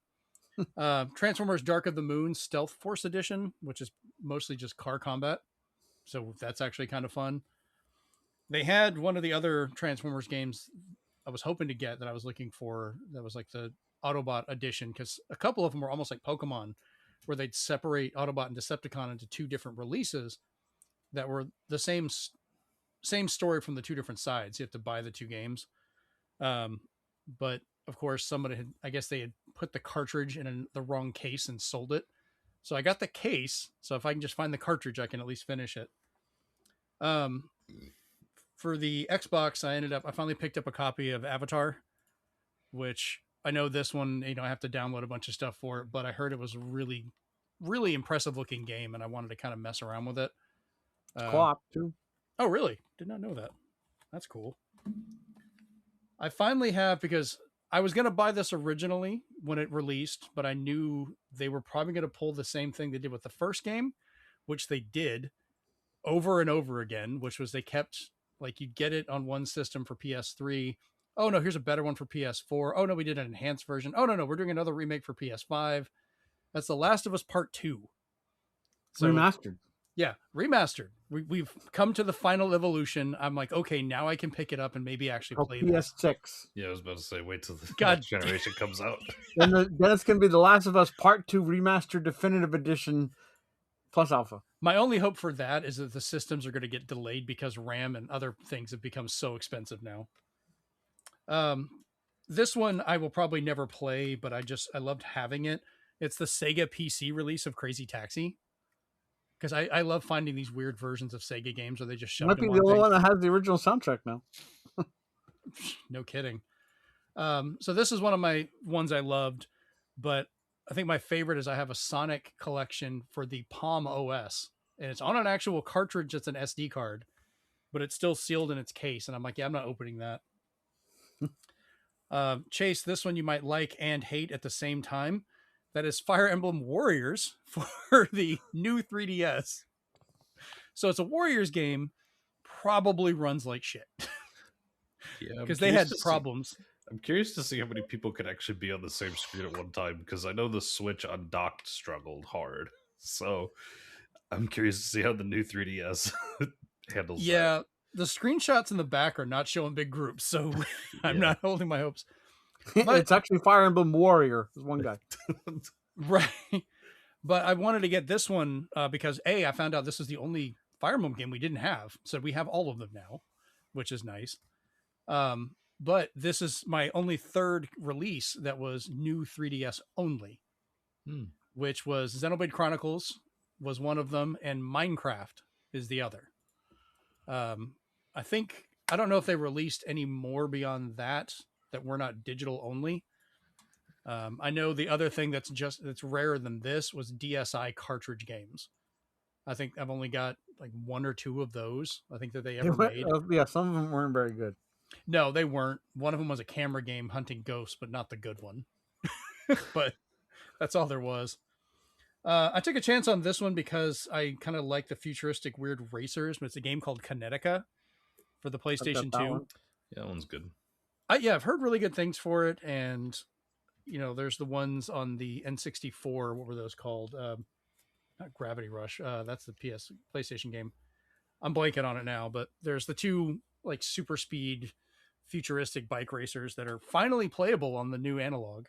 Transformers Dark of the Moon Stealth Force Edition, which is mostly just car combat. So that's actually kind of fun. They had one of the other Transformers games I was hoping to get that I was looking for. That was like the Autobot edition, because a couple of them were almost like Pokemon, where they'd separate Autobot and Decepticon into 2 different releases that were the same story from the 2 different sides. You have to buy the 2 games. But of course, I guess they had put the cartridge in the wrong case and sold it. So I got the case. So if I can just find the cartridge, I can at least finish it. For the Xbox, I finally picked up a copy of Avatar, which I know this one, I have to download a bunch of stuff for it, but I heard it was a really, really impressive looking game, and I wanted to kind of mess around with it. Co-op too. Oh, really? Did not know that. That's cool. I finally have, because I was going to buy this originally when it released, but I knew they were probably going to pull the same thing they did with the first game, which they did over and over again, which was they kept, like, you'd get it on one system for PS3. Oh, no, here's a better one for PS4. Oh, no, we did an enhanced version. Oh, no, we're doing another remake for PS5. That's The Last of Us Part 2. So, remastered. Yeah, remastered. We've come to the final evolution. I'm like, okay, now I can pick it up and maybe actually play this. PS6. Yeah, I was about to say, wait till the God. next generation comes out. Then it's going to be The Last of Us Part 2 Remastered Definitive Edition plus Alpha. My only hope for that is that the systems are going to get delayed because RAM and other things have become so expensive now. This one I will probably never play, but I loved having it. It's the Sega PC release of Crazy Taxi. Because I love finding these weird versions of Sega games where they just shove them on. Might be the only one that has the original soundtrack now. No kidding. So this is one of my ones I loved, but I think my favorite is I have a Sonic collection for the Palm OS, and it's on an actual cartridge that's an SD card, but it's still sealed in its case. And I'm like, yeah, I'm not opening that. Chase, this one you might like and hate at the same time. That is Fire Emblem Warriors for the new 3DS. So it's a Warriors game, probably runs like shit. Yeah, because they had problems. I'm curious to see how many people could actually be on the same screen at one time, because I know the Switch undocked struggled hard. So I'm curious to see how the new 3DS handles that. Yeah, the screenshots in the back are not showing big groups, so I'm Yeah. not holding my hopes. It's actually Fire Emblem Warrior. There's one guy. Right. But I wanted to get this one because I found out this was the only Fire Emblem game we didn't have. So we have all of them now, which is nice. But this is my only third release that was new 3DS only, which was Xenoblade Chronicles was one of them, and Minecraft is the other. I don't know if they released any more beyond that were not digital only. I know the other thing that's rarer than this was DSi cartridge games. I think I've only got like one or two of those. I think that they ever made. Yeah, some of them weren't very good. No, they weren't. One of them was a camera game hunting ghosts, but not the good one. But that's all there was. I took a chance on this one because I kind of like the futuristic weird racers. But it's a game called Kinetica for the PlayStation 2. Yeah, that one's good. I've heard really good things for it, and there's the ones on the N64. What were those called? Not Gravity Rush. That's the PlayStation game. I'm blanking on it now, but there's the two like super speed futuristic bike racers that are finally playable on the new analog.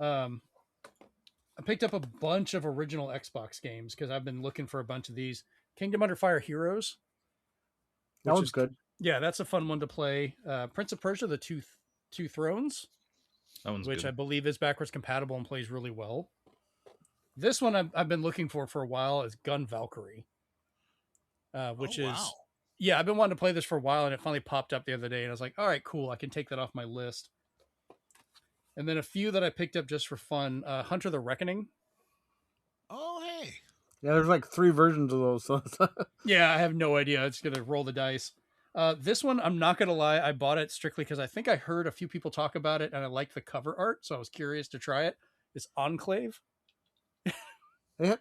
I picked up a bunch of original Xbox games because I've been looking for a bunch of these. Kingdom Under Fire Heroes. That one's good. Yeah, that's a fun one to play. Prince of Persia: The Two Thrones, which good. I believe is backwards compatible and plays really well. This one I've been looking for a while is Gun Valkyrie, which is I've been wanting to play this for a while, and it finally popped up the other day, and I was like, all right, cool, I can take that off my list. And then a few that I picked up just for fun, Hunter the Reckoning. Oh, hey. Yeah, there's like 3 versions of those. So yeah, I have no idea. It's going to roll the dice. This one, I'm not going to lie, I bought it strictly because I think I heard a few people talk about it, and I liked the cover art, so I was curious to try it. It's Enclave.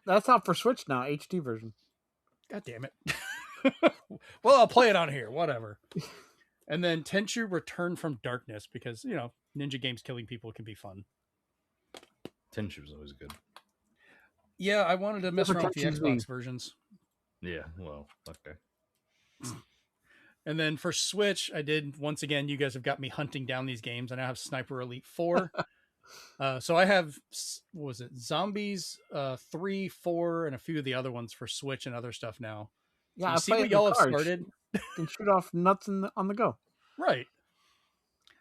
That's out for Switch now, HD version. God damn it. Well, I'll play it on here, whatever. And then Tenchu Return from Darkness, because, ninja games killing people can be fun. Tenchu's always good. Yeah, I wanted to mess around with the Xbox versions. Yeah, well, okay. And then for Switch, I did, once again, you guys have got me hunting down these games. I now have Sniper Elite 4. So I have, what was it, Zombies 3, 4, and a few of the other ones for Switch and other stuff now. So yeah, you see what y'all have started? And shoot off nuts on the go. Right.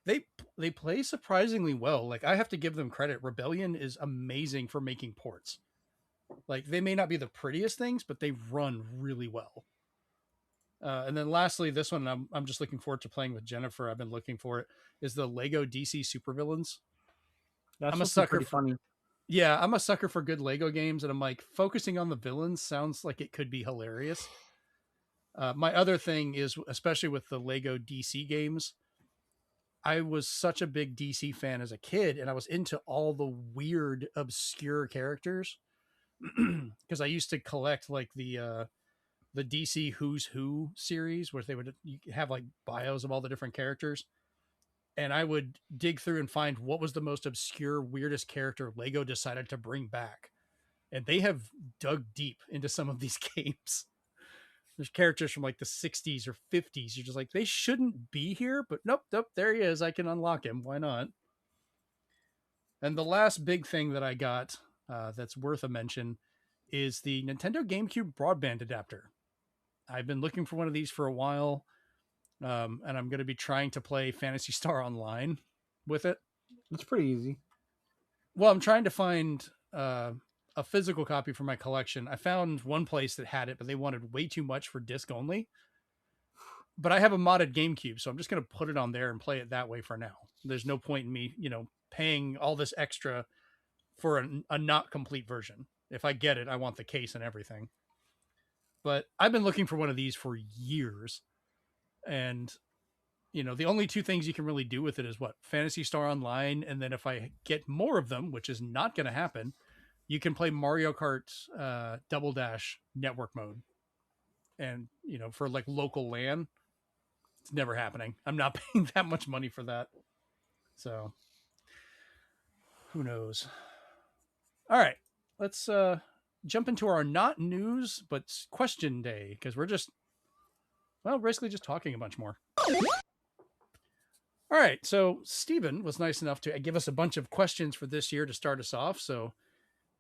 They play surprisingly well. Like, I have to give them credit. Rebellion is amazing for making ports. Like, they may not be the prettiest things, but they run really well. And then lastly, this one I'm just looking forward to playing with Jennifer. I've been looking for it. Is the Lego DC Supervillains. I'm a sucker for funny. Yeah, I'm a sucker for good Lego games, and I'm like, focusing on the villains sounds like it could be hilarious. My other thing is, especially with the Lego DC games, I was such a big DC fan as a kid, and I was into all the weird, obscure characters because I used to collect like the DC Who's Who series, where they would have like bios of all the different characters. And I would dig through and find what was the most obscure, weirdest character Lego decided to bring back. And they have dug deep into some of these games. There's characters from like the 60s or 50s. You're just like, they shouldn't be here, but nope, there he is. I can unlock him. Why not? And the last big thing that I got that's worth a mention is the Nintendo GameCube broadband adapter. I've been looking for one of these for a while. And I'm going to be trying to play Phantasy Star Online with it. It's pretty easy. Well, I'm trying to find a physical copy for my collection. I found one place that had it, but they wanted way too much for disc only. But I have a modded GameCube, so I'm just going to put it on there and play it that way for now. There's no point in me, paying all this extra for a not complete version. If I get it, I want the case and everything. But I've been looking for one of these for years. And, the only two things you can really do with it is what? Phantasy Star Online. And then if I get more of them, which is not going to happen, you can play Mario Kart Double Dash network mode. And, for like local LAN, it's never happening. I'm not paying that much money for that. So who knows? All right, let's jump into our not news but question day, because we're basically just talking a bunch more. All right, so Stephen was nice enough to give us a bunch of questions for this year to start us off. So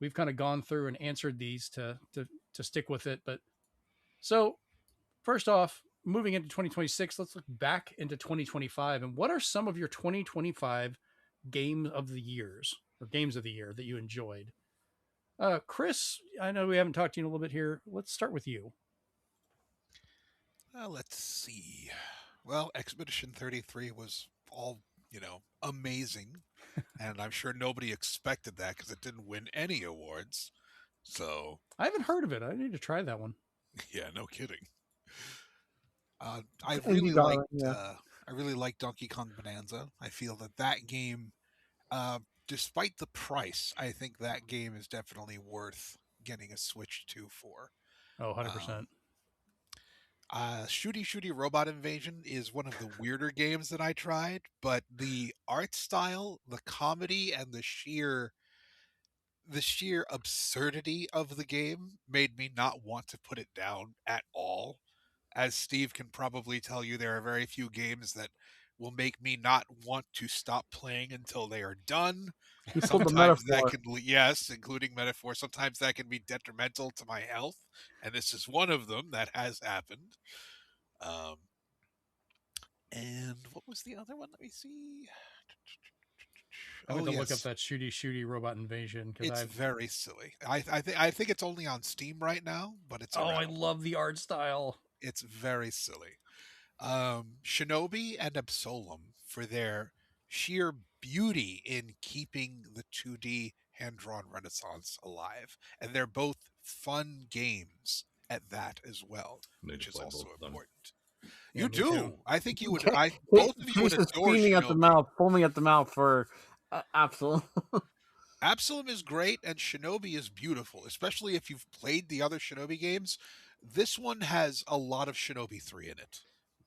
we've kind of gone through and answered these to stick with it. But so first off, moving into 2026, let's look back into 2025 and what are some of your 2025 games of the year that you enjoyed? Chris, I know we haven't talked to you in a little bit here. Let's start with you. Let's see. Well, Expedition 33 was all, amazing. And I'm sure nobody expected that because it didn't win any awards. So I haven't heard of it. I need to try that one. yeah, no kidding. I really liked Donkey Kong Bonanza. I feel that game, despite the price, I think that game is definitely worth getting a Switch 2 for. Oh, 100%. Shooty Robot Invasion is one of the weirder games that I tried, but the art style, the comedy, and the sheer absurdity of the game made me not want to put it down at all. As Steve can probably tell you, there are very few games that will make me not want to stop playing until they are done. Sometimes that can, yes, including metaphor. Sometimes that can be detrimental to my health, and this is one of them that has happened. And what was the other one? Let me see. I'm going to look up that Shooty Robot Invasion because it's very silly. I think it's only on Steam right now, but it's around. I love the art style. It's very silly. Shinobi and Absolem, for their sheer beauty in keeping the 2D hand-drawn renaissance alive, and they're both fun games at that as well, which is also important. Yeah, you do. Too. I think you would. Both of you would adore Shinobi. At the mouth, foaming at the mouth for Absolem. Absolem is great, and Shinobi is beautiful, especially if you've played the other Shinobi games. This one has a lot of Shinobi 3 in it.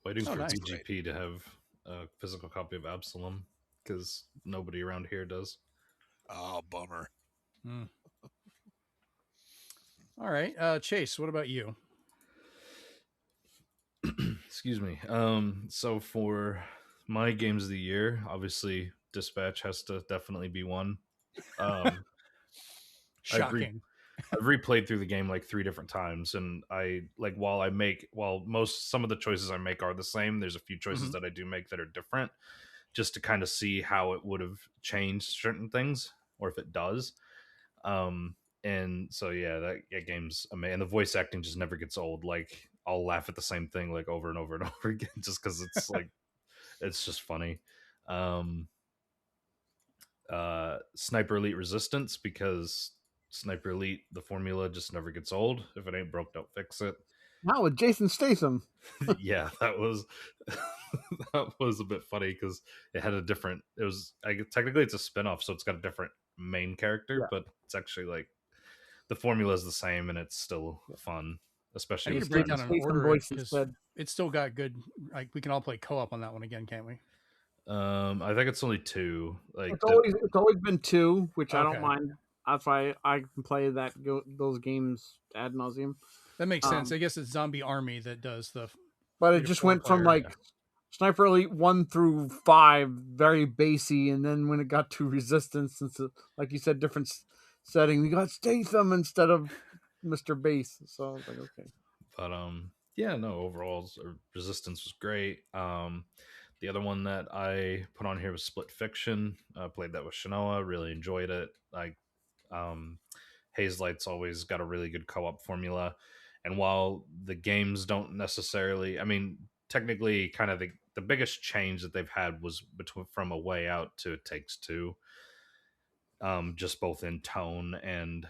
Waiting for BGP to have a physical copy of Absolem, because nobody around here does. Oh, bummer. All right. Chase, what about you? Excuse me. So for my games of the year, obviously Dispatch has to definitely be one. Shocking. I've replayed through the game like 3 different times, and some of the choices I make are the same, there's a few choices that I do make that are different, just to kind of see how it would have changed certain things, or if it does. And so yeah, that game's amazing, and the voice acting just never gets old. Like, I'll laugh at the same thing like over and over and over again, just because it's like it's just funny. Sniper Elite Resistance, because Sniper Elite, the formula just never gets old. If it ain't broke, don't fix it. Not with Jason Statham. Yeah, that was a bit funny because it had a different. It was technically it's a spinoff, so it's got a different main character, but it's actually like the formula is the same, and it's still fun. Especially I need to break down an order because it's still got good. Like, we can all play co-op on that one again, can't we? I think it's only 2. Like, it's always been 2, which I don't mind. That's why I can play those games ad nauseum. That makes sense. I guess it's Zombie Army that does the. But it just went from Sniper Elite 1 through 5, very basey, and then when it got to Resistance, since like you said, different setting, we got Statham instead of Mr. Base. So I was like, okay. But yeah, no. Overall, Resistance was great. The other one that I put on here was Split Fiction. I played that with Shanoa. Really enjoyed it. Hazelight's always got a really good co-op formula. And while the games don't necessarily, I mean, technically kind of the biggest change that they've had was from A Way Out to It Takes Two. Just both in tone and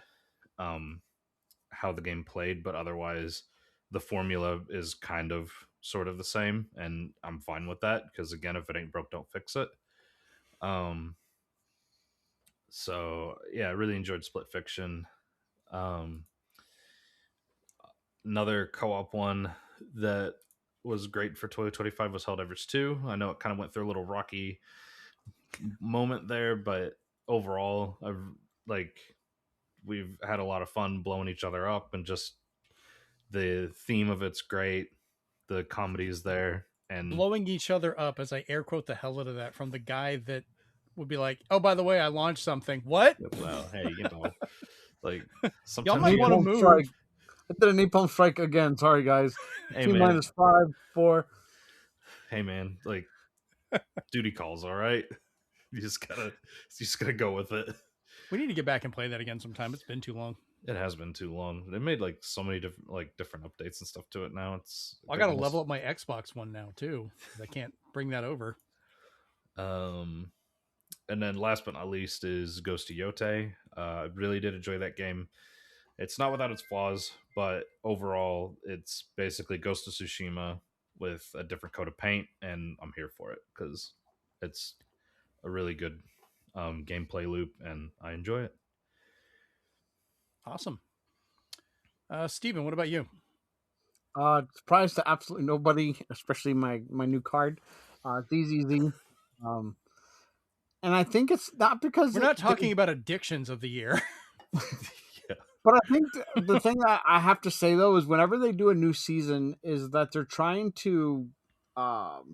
how the game played. But otherwise, the formula is kind of sort of the same, and I'm fine with that because, again, if it ain't broke, don't fix it. So yeah, I really enjoyed Split Fiction. Another co-op one that was great for 2025 was Helldivers 2. I know it kind of went through a little rocky moment there, but overall, I've we've had a lot of fun blowing each other up, and just the theme of it's great. The comedy is there, and blowing each other up, as I air quote the hell out of that, from the guy that would be like, "Oh, by the way, I launched something." What? well, hey, you know, like Y'all sometimes might you want to Napalm move. strike. I did a napalm strike again. Sorry, guys. Hey, T man. minus 5, 4. Hey, man, like duty calls, all right. You just gotta go with it. We need to get back and play that again sometime. It's been too long. It has been too long. They made like so many different updates and stuff to it now. It's I got to level up my Xbox One now too, because I can't bring that over. And then last but not least is Ghost of Yote. I really did enjoy that game. It's not without its flaws, but overall, it's basically Ghost of Tsushima with a different coat of paint, and I'm here for it because it's a really good gameplay loop, and I enjoy it. Awesome. Steven, what about you? Surprise to absolutely nobody, especially my new card. DZZ. And I think it's not because we're not talking about addictions of the year. Yeah. But I think the thing that I have to say though is whenever they do a new season, is that they're trying to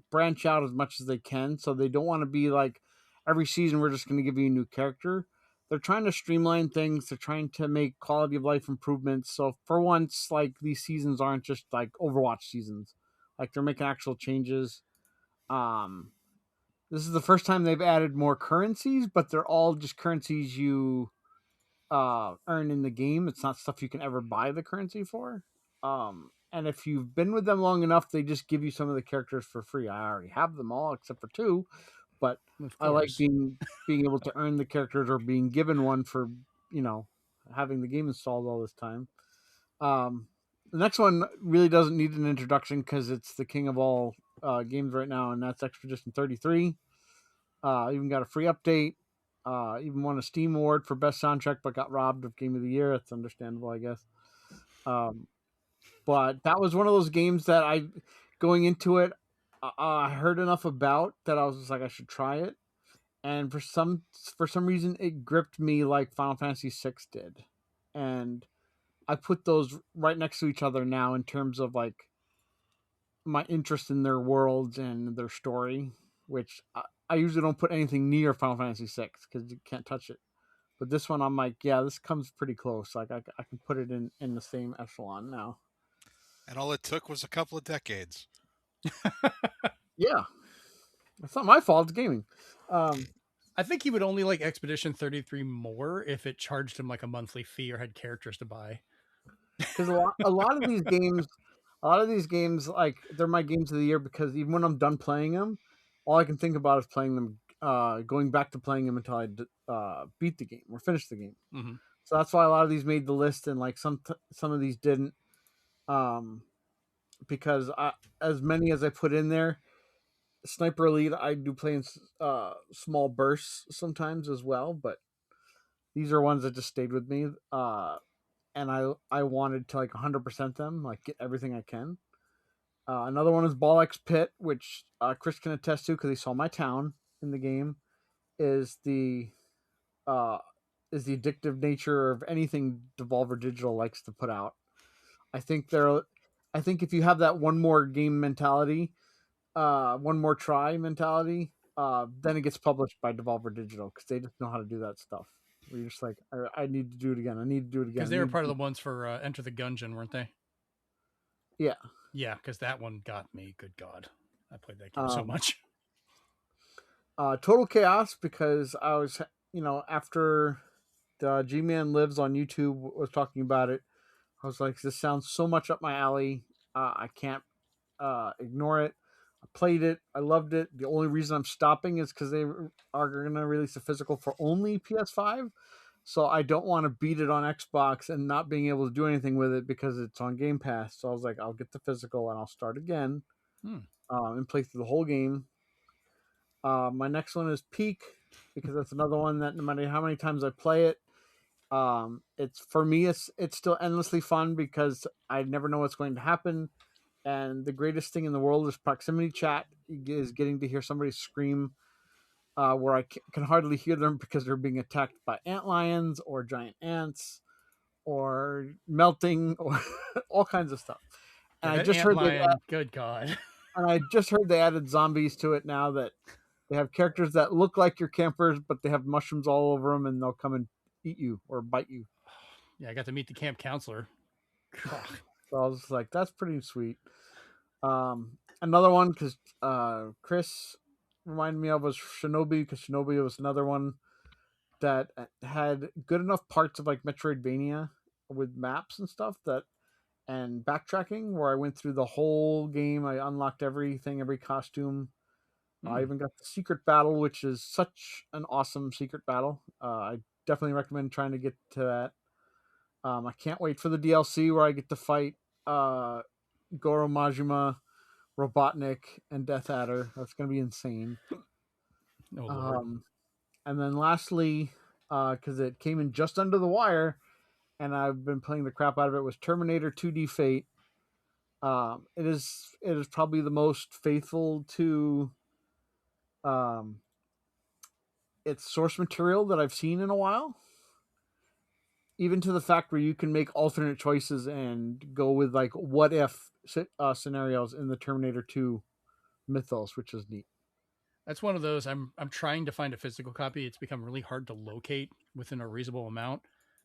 branch out as much as they can. So they don't want to be like every season we're just going to give you a new character. They're trying to streamline things. They're trying to make quality of life improvements. So for once, like these seasons aren't just like Overwatch seasons. Like they're making actual changes. This is the first time they've added more currencies, but they're all just currencies you earn in the game. It's not stuff you can ever buy the currency for. And if you've been with them long enough, they just give you some of the characters for free. I already have them all except for 2, but I like being able to earn the characters or being given one for, having the game installed all this time. The next one really doesn't need an introduction because it's the king of all games right now, and that's Expedition 33. Even got a free update. Even won a Steam Award for Best Soundtrack, but got robbed of Game of the Year. That's understandable, I guess. But that was one of those games that going into it, I heard enough about that I was just like, I should try it. And for some reason, it gripped me like Final Fantasy VI did. And I put those right next to each other now in terms of like my interest in their worlds and their story, which I usually don't put anything near Final Fantasy VI because you can't touch it. But this one, I'm like, yeah, this comes pretty close. Like I can put it in the same echelon now. And all it took was a couple of decades. Yeah. It's not my fault. It's gaming. I think he would only like Expedition 33 more if it charged him like a monthly fee or had characters to buy. Because a lot of these games, like they're my games of the year because even when I'm done playing them, all I can think about is playing them, going back to playing them until I beat the game or finish the game. Mm-hmm. So that's why a lot of these made the list, and like some of these didn't, because as many as I put in there, Sniper Elite I do play in small bursts sometimes as well, but these are ones that just stayed with me. And I wanted to like 100% them, like get everything I can. Another one is Ball X Pit, which Chris can attest to because he saw my town in the game. Is the addictive nature of anything Devolver Digital likes to put out. I think if you have that one more game mentality, one more try mentality, then it gets published by Devolver Digital because they just know how to do that stuff. Where you're just like, I need to do it again. I need to do it again. Because they were part of the ones for Enter the Gungeon, weren't they? Yeah. Yeah, because that one got me. Good God. I played that game so much. Total Chaos, because I was, after the G-Man Lives on YouTube was talking about it, I was like, this sounds so much up my alley. I can't ignore it. I played it. I loved it. The only reason I'm stopping is because they are going to release a physical for only PS5. So I don't want to beat it on Xbox and not being able to do anything with it because it's on Game Pass. So I was like, I'll get the physical and I'll start again and play through the whole game. My next one is Peak, because that's another one that no matter how many times I play it, it's for me, it's still endlessly fun because I never know what's going to happen. And the greatest thing in the world is proximity chat, is getting to hear somebody scream where I can hardly hear them because they're being attacked by antlions or giant ants or melting or all kinds of stuff. And Yeah, I that just heard antlion, good God. they added zombies to it now that they have characters that look like your campers, but they have mushrooms all over them, and they'll come and eat you or bite you. Yeah, I got to meet the camp counselor. So I was like, that's pretty sweet. Another one, because Chris reminded me of, was Shinobi, because Shinobi was another one that had good enough parts of like Metroidvania with maps and stuff and backtracking, where I went through the whole game. I unlocked everything, every costume. I even got the secret battle, which is such an awesome secret battle. I definitely recommend trying to get to that. I can't wait for the DLC where I get to fight Goro Majima, Robotnik, and Death Adder. That's going to be insane. Oh, Lord. And then lastly, because it came in just under the wire, and I've been playing the crap out of it, was Terminator 2D Fate. It is probably the most faithful to its source material that I've seen in a while. Even to the fact where you can make alternate choices and go with like what if scenarios in the Terminator 2 mythos, which is neat. That's one of those. I'm trying to find a physical copy. It's become really hard to locate within a reasonable amount.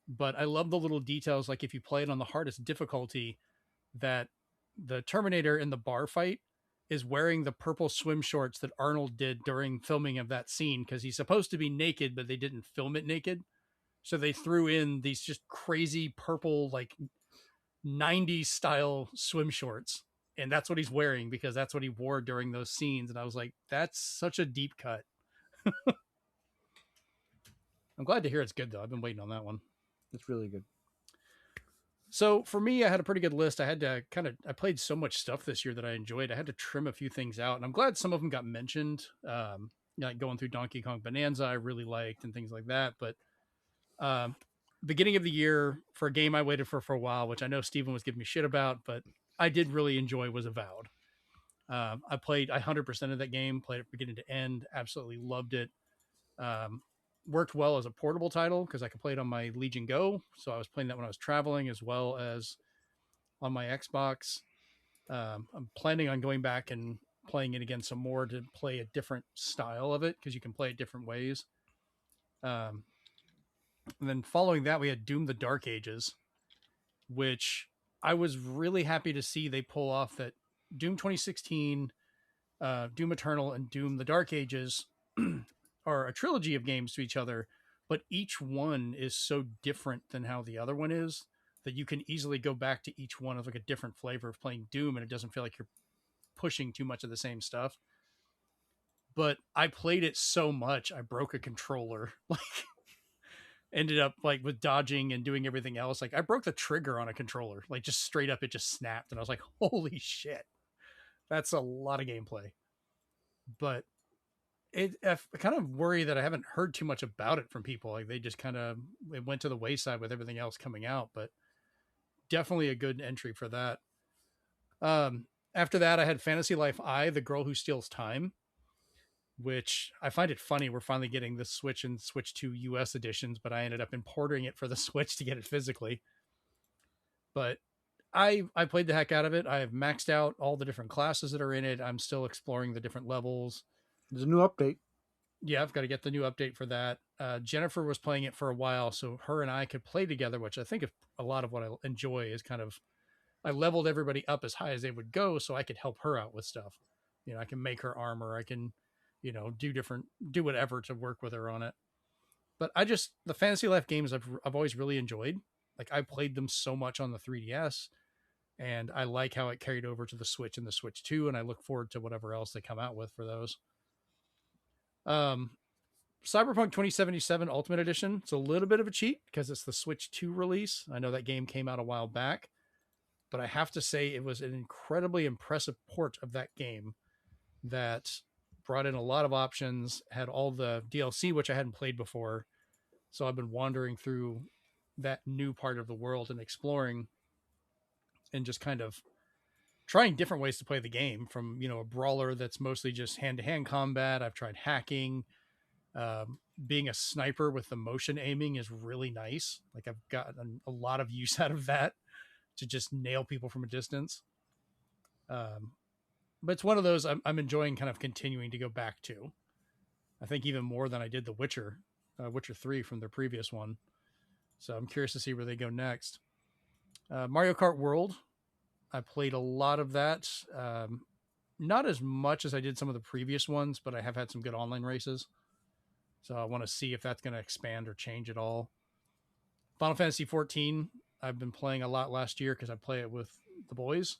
But I love the little details, like if you play it on the hardest difficulty, that the Terminator in the bar fight is wearing the purple swim shorts that Arnold did during filming of that scene, because he's supposed to be naked, but they didn't film it naked. So they threw in these just crazy purple, like 90s style swim shorts. And that's what he's wearing because that's what he wore during those scenes. And I was like, that's such a deep cut. I'm glad to hear it's good, though. I've been waiting on that one. It's really good. So for me, I had a pretty good list. I had to I played so much stuff this year that I enjoyed. I had to trim a few things out, and I'm glad some of them got mentioned. Like going through Donkey Kong Bonanza, I really liked, and things like that. But beginning of the year, for a game I waited for a while, which I know Steven was giving me shit about, but I did really enjoy, was Avowed. I played 100% of that game, played it beginning to end, absolutely loved it. Worked well as a portable title because I could play it on my Legion Go. So I was playing that when I was traveling as well as on my Xbox. I'm planning on going back and playing it again some more to play a different style of it because you can play it different ways. And then following that, we had Doom: The Dark Ages, which I was really happy to see they pull off that Doom 2016, Doom Eternal, and Doom: The Dark Ages are a trilogy of games to each other, but each one is so different than how the other one is that you can easily go back to each one of like a different flavor of playing Doom, and it doesn't feel like you're pushing too much of the same stuff. But I played it so much, I broke a controller. Like, ended up like with dodging and doing everything else. Like I broke the trigger on a controller, like just straight up, it just snapped. And I was like, holy shit, that's a lot of gameplay. But I kind of worry that I haven't heard too much about it from people. Like they just it went to the wayside with everything else coming out, but definitely a good entry for that. After that, I had Fantasy Life I, The Girl Who Steals Time, which I find it funny. We're finally getting the Switch and Switch 2 US editions, but I ended up importing it for the Switch to get it physically. But I played the heck out of it. I've maxed out all the different classes that are in it. I'm still exploring the different levels. There's a new update. Yeah, I've got to get the new update for that. Jennifer was playing it for a while, so her and I could play together, which I think a lot of what I enjoy is I leveled everybody up as high as they would go so I could help her out with stuff. You know, I can make her armor. I can, do whatever to work with her on it. But the Fantasy Life games I've always really enjoyed. Like I played them so much on the 3DS, and I like how it carried over to the Switch and the Switch 2, and I look forward to whatever else they come out with for those. Cyberpunk 2077 Ultimate Edition. It's a little bit of a cheat because it's the Switch 2 release. I know that game came out a while back, but I have to say it was an incredibly impressive port of that game that brought in a lot of options, had all the DLC, which I hadn't played before. So I've been wandering through that new part of the world and exploring and just kind of trying different ways to play the game, from, a brawler that's mostly just hand-to-hand combat. I've tried hacking. Being a sniper with the motion aiming is really nice. Like I've gotten a lot of use out of that to just nail people from a distance. But it's one of those I'm enjoying kind of continuing to go back to. I think even more than I did The Witcher, Witcher 3 from their previous one. So I'm curious to see where they go next. Mario Kart World, I played a lot of that. Not as much as I did some of the previous ones, but I have had some good online races. So I want to see if that's going to expand or change at all. Final Fantasy 14, I've been playing a lot last year because I play it with the boys.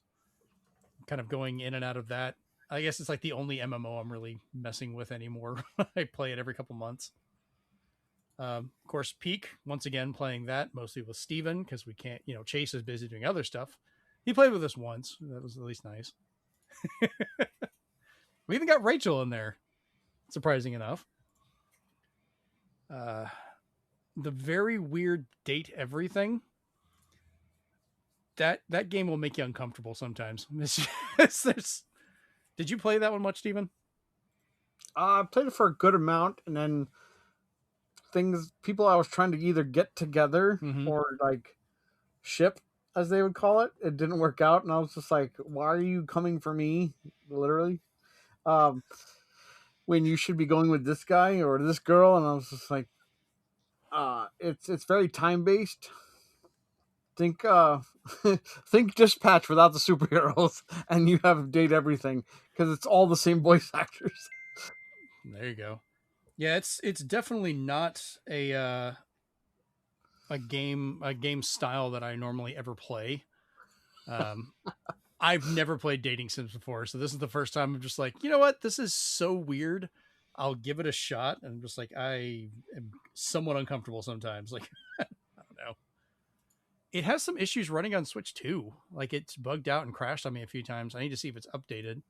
Kind of going in and out of that. I guess it's like the only MMO I'm really messing with anymore. I play it every couple months. Of course, Peak, once again, playing that mostly with Steven because we can't, Chase is busy doing other stuff. He played with us once. That was at least nice. We even got Rachel in there, surprising enough. The very weird Date Everything. That game will make you uncomfortable sometimes. Did you play that one much, Steven? I played it for a good amount, and then people I was trying to either get together or like ship, as they would call it, it didn't work out, and I was just like, why are you coming for me? Literally. When you should be going with this guy or this girl, and I was just like, it's very time based. Think think Dispatch without the superheroes, and you have Date Everything because it's all the same voice actors. There you go. Yeah, it's definitely not a game style that I normally ever play. I've never played dating sims before, so this is the first time I'm just like, you know what? This is so weird. I'll give it a shot. And I'm just like, I am somewhat uncomfortable sometimes. Like, I don't know. It has some issues running on Switch too. Like it's bugged out and crashed on me a few times. I need to see if it's updated.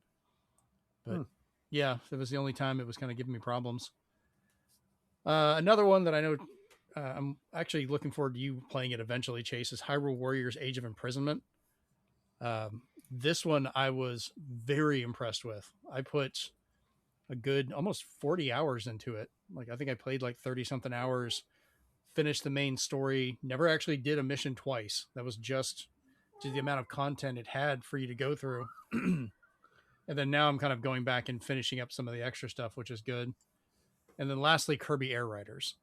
But yeah, that was the only time it was kind of giving me problems. Another one that I know I'm actually looking forward to you playing it eventually, Chase, is Hyrule Warriors Age of Imprisonment. This one I was very impressed with. I put a good almost 40 hours into it. Like I think I played like 30 something hours, finished the main story, never actually did a mission twice. That was just the amount of content it had for you to go through. And then now I'm kind of going back and finishing up some of the extra stuff, which is good. And then lastly, Kirby Air Riders.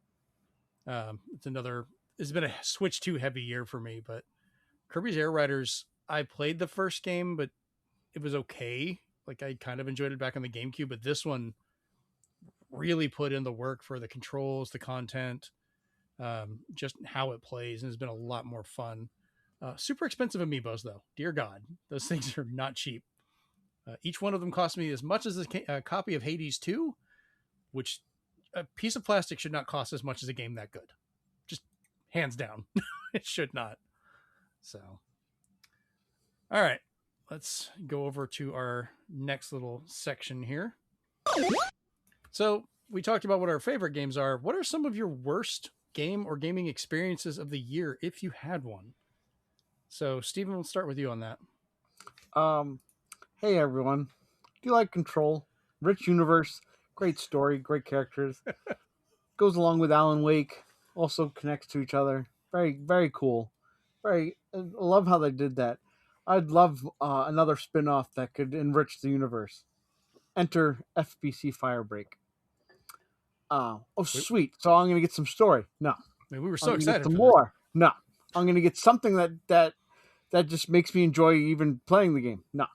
It's been a Switch 2 heavy year for me, but Kirby's Air Riders, I played the first game, but it was okay. Like I kind of enjoyed it back on the GameCube, but this one really put in the work for the controls, the content, just how it plays, and it's been a lot more fun. Super expensive amiibos though. Dear God, those things are not cheap. Each one of them cost me as much as a copy of Hades 2, which a piece of plastic should not cost as much as a game that good. Just hands down. It should not. So, all right, let's go over to our next little section here. So we talked about what our favorite games are. What are some of your worst game or gaming experiences of the year, if you had one? So Steven, we'll start with you on that. Hey everyone. Do you like Control? Rich universe, great story, great characters. Goes along with Alan Wake, also connects to each other. Very, very cool. I love how they did that. I'd love another spin-off that could enrich the universe. Enter FBC Firebreak. Sweet. So I'm going to get some story. No. I mean, we were so excited for more. No. I'm going to get something that just makes me enjoy even playing the game. No.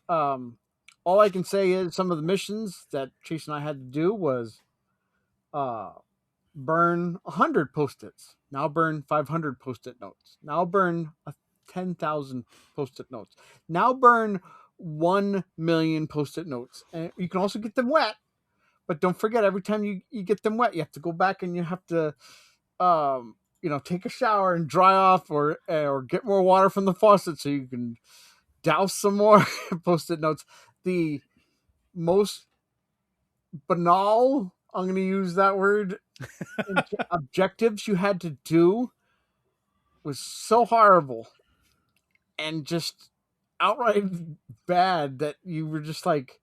All I can say is some of the missions that Chase and I had to do was burn 100 Post-its. Now burn 500 Post-it notes. Now burn 10,000 Post-it notes. Now burn 1 million Post-it notes. And you can also get them wet. But don't forget, every time you get them wet, you have to go back and you have to, take a shower and dry off or get more water from the faucet so you can douse some more Post-it notes. The most banal, I'm going to use that word, objectives you had to do was so horrible and just outright bad that you were just like,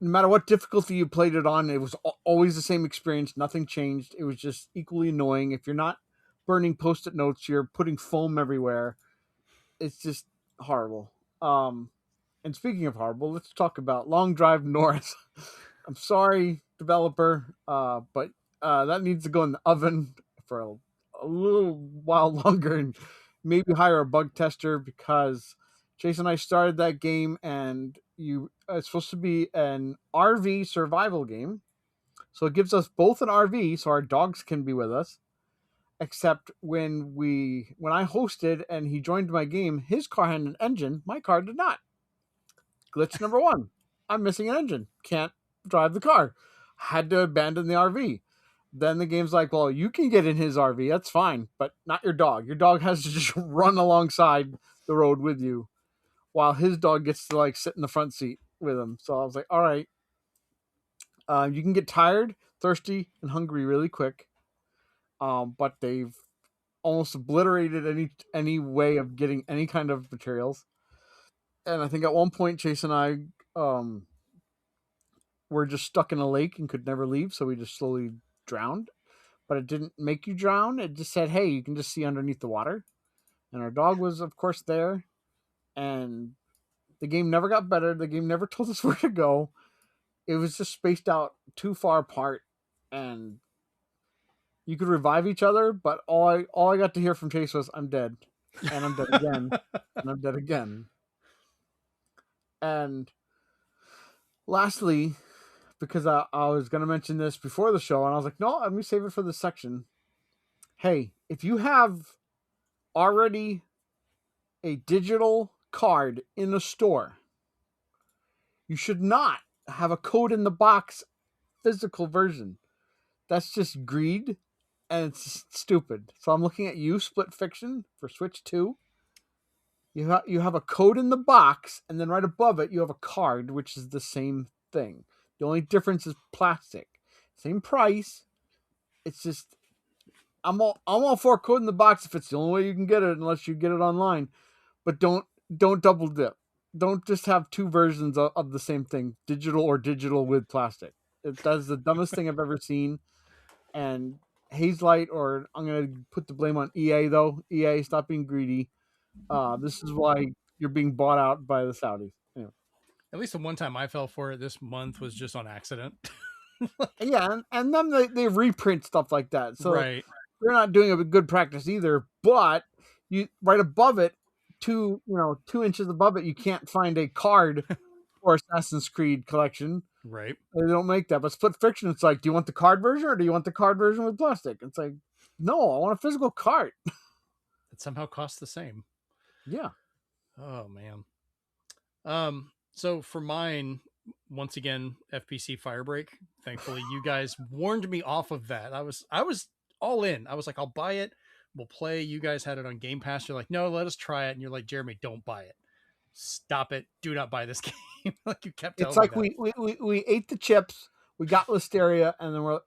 no matter what difficulty you played it on, it was always the same experience. Nothing changed. It was just equally annoying. If you're not burning Post-it notes, you're putting foam everywhere. It's just horrible. And speaking of horrible, let's talk about Long Drive North. I'm sorry, developer, but that needs to go in the oven for a little while longer and maybe hire a bug tester, because Chase and I started that game, and it's supposed to be an RV survival game. So it gives us both an RV so our dogs can be with us. Except when I hosted and he joined my game, his car had an engine, my car did not. Glitch number 1. I'm missing an engine. Can't drive the car. Had to abandon the RV. Then the game's like, well, you can get in his RV. That's fine, but not your dog. Your dog has to just run alongside the road with you, while his dog gets to like sit in the front seat with him. So I was like, all right. You can get tired, thirsty, and hungry really quick. But they've almost obliterated any way of getting any kind of materials. And I think at one point Chase and I were just stuck in a lake and could never leave, so we just slowly drowned. But it didn't make you drown. It just said, hey, you can just see underneath the water. And our dog was, of course, there. And the game never got better. The game never told us where to go. It was just spaced out too far apart. And you could revive each other, but all I got to hear from Chase was, I'm dead. And I'm dead again. And I'm dead again. And lastly, because I was going to mention this before the show, and I was like, no, let me save it for this section. Hey, if you have already a digital card in a store, you should not have a code in the box physical version. That's just greed, and it's stupid. So I'm looking at you, Split Fiction, for Switch 2. You have a code in the box, and then right above it, you have a card, which is the same thing. The only difference is plastic. Same price. It's just, I'm all for a code in the box if it's the only way you can get it, unless you get it online. But don't double dip. Don't just have two versions of the same thing, digital or digital with plastic. That's the dumbest thing I've ever seen. And Hazelight, or I'm going to put the blame on EA, though. EA, stop being greedy. This is why you're being bought out by the Saudis. Anyway. At least the one time I fell for it this month was just on accident. Yeah, and then they reprint stuff like that. So right. They're not doing a good practice either. But you right above it, 2 inches above it, you can't find a card for Assassin's Creed collection. Right. They don't make that. But Split Fiction, it's like, do you want the card version or do you want the card version with plastic? It's like, no, I want a physical card. It somehow costs the same. Yeah. Oh man. So for mine, once again, FPC Firebreak. Thankfully, you guys warned me off of that. I was all in. I was like, I'll buy it. We'll play. You guys had it on Game Pass. You're like, no, let us try it. And you're like, Jeremy, don't buy it. Stop it. Do not buy this game. Like you kept telling me that. we ate the chips. We got Listeria,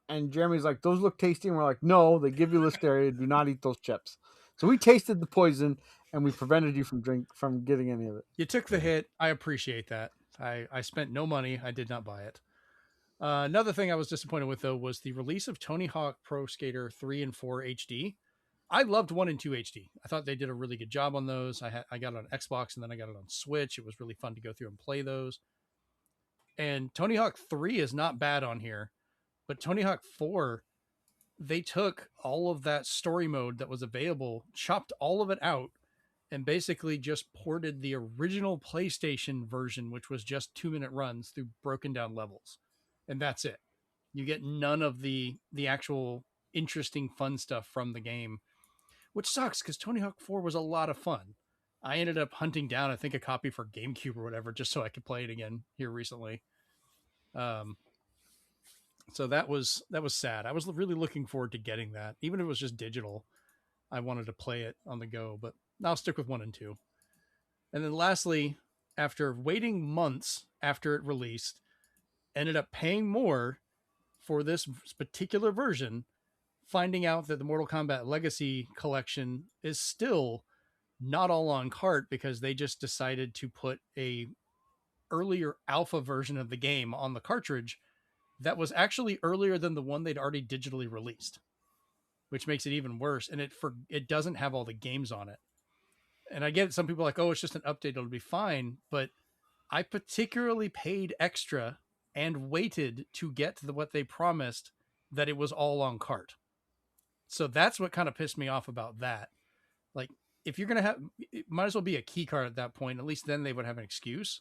and Jeremy's like, those look tasty. And we're like, no, they give you Listeria. Do not eat those chips. So we tasted the poison, and we prevented you from getting any of it. You took the hit. I appreciate that. I spent no money. I did not buy it. Another thing I was disappointed with, though, was the release of Tony Hawk Pro Skater 3 and 4 HD. I loved 1 and 2 HD. I thought they did a really good job on those. I got it on Xbox, and then I got it on Switch. It was really fun to go through and play those. And Tony Hawk 3 is not bad on here, but Tony Hawk 4, they took all of that story mode that was available, chopped all of it out, and basically just ported the original PlayStation version, which was just 2-minute runs through broken down levels. And that's it. You get none of the actual interesting, fun stuff from the game, which sucks because Tony Hawk 4 was a lot of fun. I ended up hunting down, I think, a copy for GameCube or whatever, just so I could play it again here recently. So that was sad. I was really looking forward to getting that. Even if it was just digital, I wanted to play it on the go, but I'll stick with 1 and 2. And then lastly, after waiting months after it released, ended up paying more for this particular version, finding out that the Mortal Kombat Legacy collection is still not all on cart because they just decided to put a earlier alpha version of the game on the cartridge that was actually earlier than the one they'd already digitally released, which makes it even worse. And it doesn't have all the games on it. And I get it, some people are like, oh, it's just an update, it'll be fine. But I particularly paid extra and waited to get to what they promised, that it was all on cart. So that's what kind of pissed me off about that. Like, if you're going to have, it might as well be a key card at that point. At least then they would have an excuse.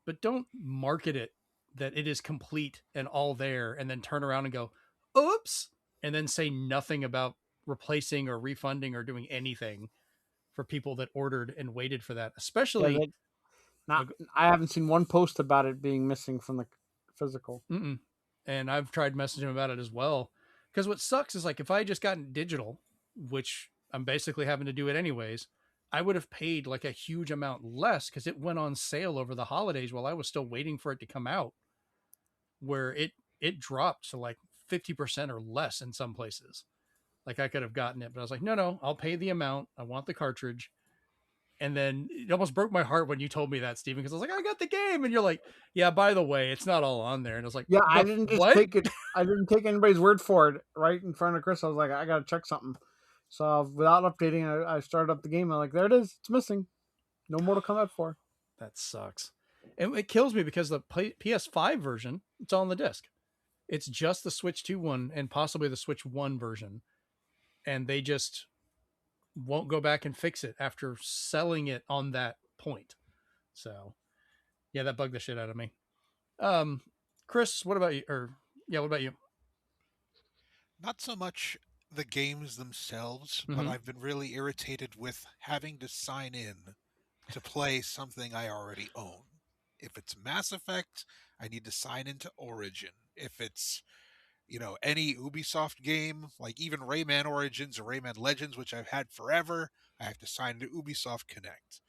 But don't market it that it is complete and all there, and then turn around and go, oops, and then say nothing about replacing or refunding or doing anything for people that ordered and waited for that. Especially, I haven't seen one post about it being missing from the physical. And I've tried messaging about it as well. Because what sucks is, like, if I had just gotten digital, which I'm basically having to do it anyways, I would have paid like a huge amount less because it went on sale over the holidays while I was still waiting for it to come out, where it dropped to like 50% or less in some places. Like, I could have gotten it, but I was like, no, I'll pay the amount. I want the cartridge. And then it almost broke my heart when you told me that, Steven, because I was like, I got the game. And you're like, yeah, by the way, it's not all on there. And I was like, yeah, I didn't just take it. I didn't take anybody's word for it right in front of Chris. I was like, I got to check something. So without updating, I started up the game. I'm like, there it is. It's missing. No Mortal Kombat 4. That sucks. And it kills me because the PS5 version, it's all on the disc. It's just the Switch 2 one and possibly the Switch 1 version. And they just won't go back and fix it after selling it on that point. So, yeah, that bugged the shit out of me. Chris, what about you? What about you? Not so much the games themselves, but I've been really irritated with having to sign in to play something I already own. If it's Mass Effect, I need to sign into Origin. If it's, any Ubisoft game, like even Rayman Origins or Rayman Legends, which I've had forever, I have to sign into Ubisoft Connect.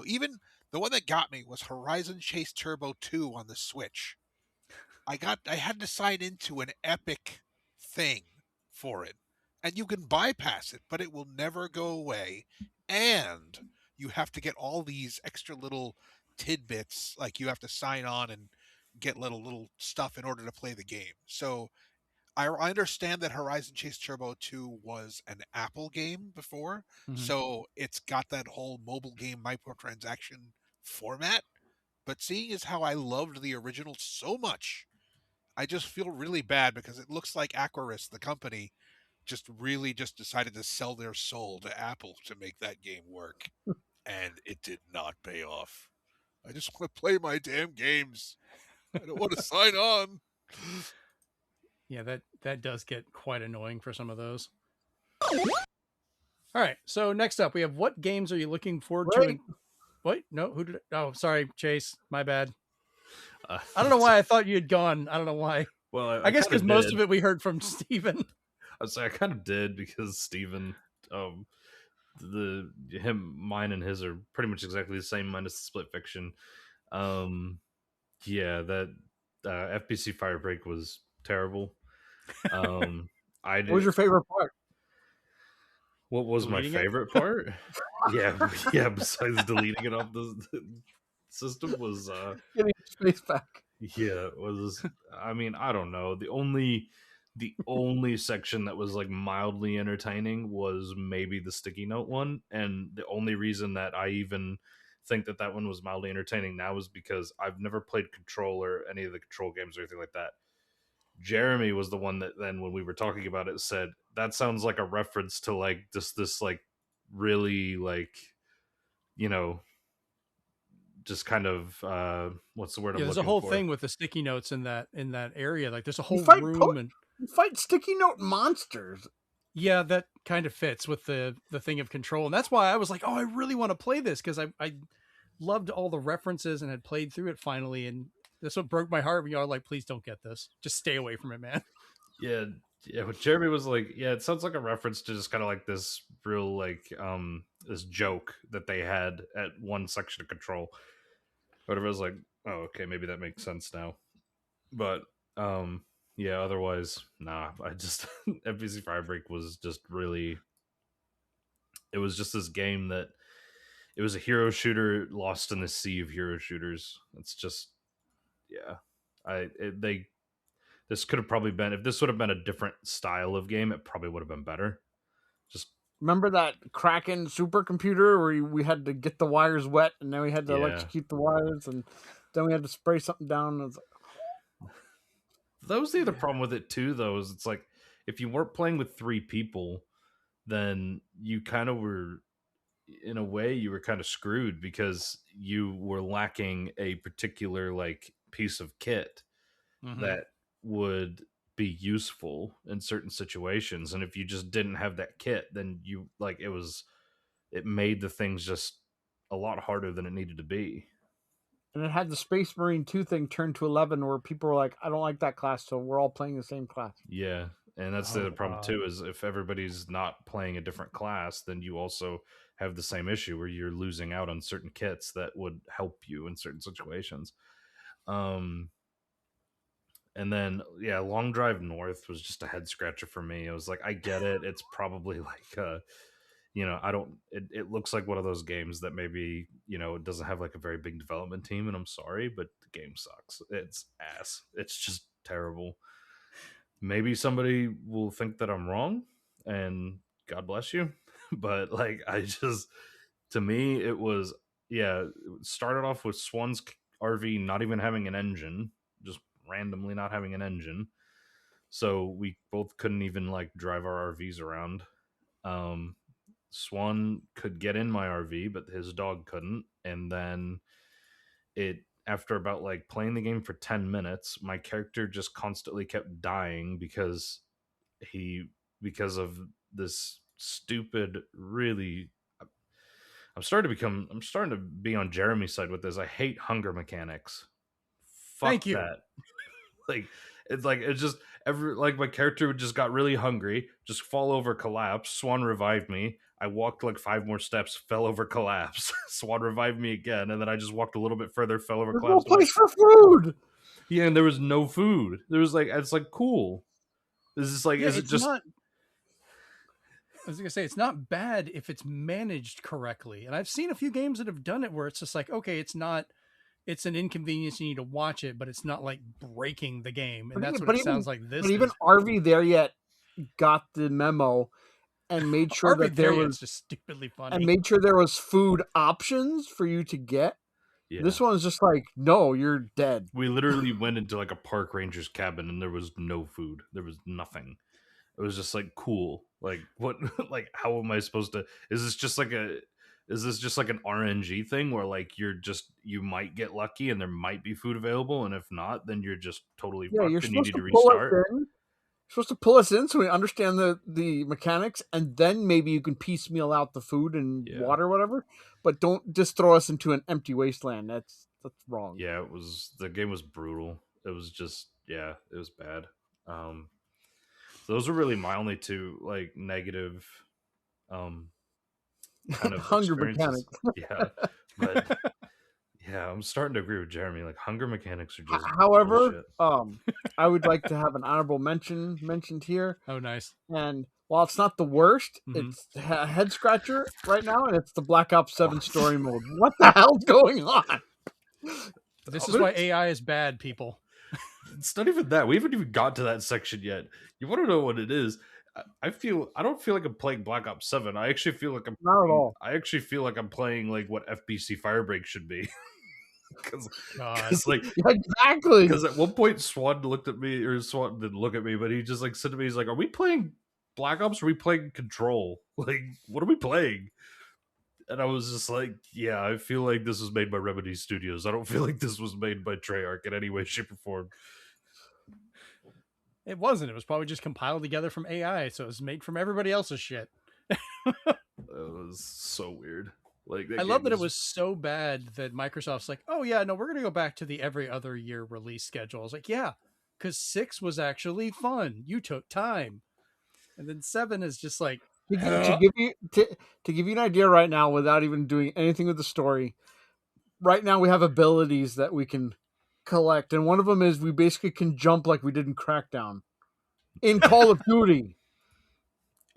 Even the one that got me was Horizon Chase Turbo 2 on the Switch. I had to sign into an Epic thing for it. And you can bypass it, but it will never go away. And you have to get all these extra little tidbits, like you have to sign on and get little stuff in order to play the game. So I understand that Horizon Chase Turbo 2 was an Apple game before, so it's got that whole mobile game microtransaction format. But seeing as how I loved the original so much, I just feel really bad because it looks like Aquaris, the company, just decided to sell their soul to Apple to make that game work. And it did not pay off. I just want to play my damn games. I don't want to sign on. Yeah, that does get quite annoying for some of those. All right, so next up we have, what games are you looking forward to? What? No, who did it? Oh, sorry, Chase. My bad. I don't know why I thought you had gone. I don't know why. Well, I guess because most of it we heard from Steven. I was like, I kind of did because Steven, mine and his are pretty much exactly the same minus the split fiction. Yeah, that FBC Firebreak was terrible. What was your favorite part? What was deleting my favorite part? yeah. Besides deleting it off the system was getting space back. Yeah, it was. I mean, I don't know. The only section that was like mildly entertaining was maybe the sticky note one, and the only reason that I even think that one was mildly entertaining now is because I've never played Control or any of the Control games or anything like that. Jeremy was the one that then, when we were talking about it, said that sounds like a reference to like this like really like, just kind of what's the word? Yeah, I'm there's a looking whole for? thing with the sticky notes in that area. Like, there's a whole room and you fight sticky note monsters. Yeah, that kind of fits with the thing of Control, and that's why I was like, oh, I really want to play this because I loved all the references and had played through it finally, and that's what broke my heart when y'all like, please don't get this. Just stay away from it, man. Yeah. But Jeremy was like, yeah, it sounds like a reference to just kind of like this real like this joke that they had at one section of Control. Whatever. I was like, oh, okay, maybe that makes sense now. But yeah, otherwise, nah. I just FBC Firebreak was just really, it was just this game that it was a hero shooter lost in the sea of hero shooters. It's just, yeah. This could have probably been, if this would have been a different style of game, it probably would have been better. Just remember that Kraken supercomputer where we had to get the wires wet, and then we had to electrocute the wires, and then we had to spray something down. And that was the other problem with it too, though, is it's like if you weren't playing with 3 people, then you kind of were, in a way, you were kind of screwed because you were lacking a particular like piece of kit that would be useful in certain situations. And if you just didn't have that kit, then you like it made the things just a lot harder than it needed to be. And it had the Space Marine 2 thing turned to 11 where people were like, I don't like that class, so we're all playing the same class. Yeah. And that's the problem too, is if everybody's not playing a different class, then you also have the same issue where you're losing out on certain kits that would help you in certain situations. And then, yeah, Long Drive North was just a head scratcher for me. I was like, I get it. It's probably like, it looks like one of those games that maybe, it doesn't have like a very big development team, and I'm sorry, but the game sucks. It's ass. It's just terrible. Maybe somebody will think that I'm wrong, and God bless you. But like, to me, it was, it started off with Swan's RV not even having an engine, just randomly not having an engine, so we both couldn't even like drive our RVs around. Swan could get in my RV, but his dog couldn't. And then after about like playing the game for 10 minutes, my character just constantly kept dying because of this stupid, really, I'm starting to be on Jeremy's side with this. I hate hunger mechanics. Fuck Thank you. That. It's just my character just got really hungry, just fall over, collapse. Swan revived me. I walked like 5 more steps, fell over, collapse. Swan revived me again, and then I just walked a little bit further, fell over, collapse. There's no place for food. Yeah, and there was no food. There was it's like cool. Is this like? Yeah, is it just? Not, I was gonna say it's not bad if it's managed correctly, and I've seen a few games that have done it where it's just like, okay, it's an inconvenience, you need to watch it, but it's not like breaking the game, and that's what it sounds like. This, but even RV There Yet got the memo and made sure that there was just stupidly funny, and made sure there was food options for you to get. Yeah. This one is just like, no, you're dead. We literally went into like a park ranger's cabin, and there was no food. There was nothing. It was just like, cool. Like, what? Like, how am I supposed to? Is this just like an RNG thing where like you might get lucky and there might be food available, and if not, then you're just totally fucked and you need to restart? You're supposed to pull us in so we understand the mechanics, and then maybe you can piecemeal out the food and water or whatever, but don't just throw us into an empty wasteland. That's wrong. Yeah, the game was brutal. It was just, it was bad. Those were really my only 2 like negative kind of hunger mechanics. Yeah, but I'm starting to agree with Jeremy. Like, hunger mechanics are just however bullshit. I would like to have an honorable mentioned here. Oh, nice. And while it's not the worst, it's a head scratcher right now, and it's the Black Ops 7 story mode. What the hell's going on? This is why AI is bad, people. It's not even that. We haven't even got to that section yet. You want to know what it is? I don't feel like I'm playing Black Ops 7. I actually feel like not at all. I actually feel like I'm playing like what FBC Firebreak should be. Because like exactly. Because at one point Swan looked at me, or Swan didn't look at me, but he just like said to me, he's like, "Are we playing Black Ops? Or are we playing Control? Like, what are we playing?" And I was just like, "Yeah, I feel like this was made by Remedy Studios. I don't feel like this was made by Treyarch in any way, shape, or form." It wasn't. It was probably just compiled together from AI, so it was made from everybody else's shit. It was so weird. Like, I love that it was so bad that Microsoft's like, "Oh yeah, no, we're gonna go back to the every other year release schedule." I was like, "Yeah, because 6 was actually fun. You took time," and then 7 is just like to give you an idea right now, without even doing anything with the story. Right now, we have abilities that we can collect, and one of them is we basically can jump like we did in Crackdown in Call of Duty.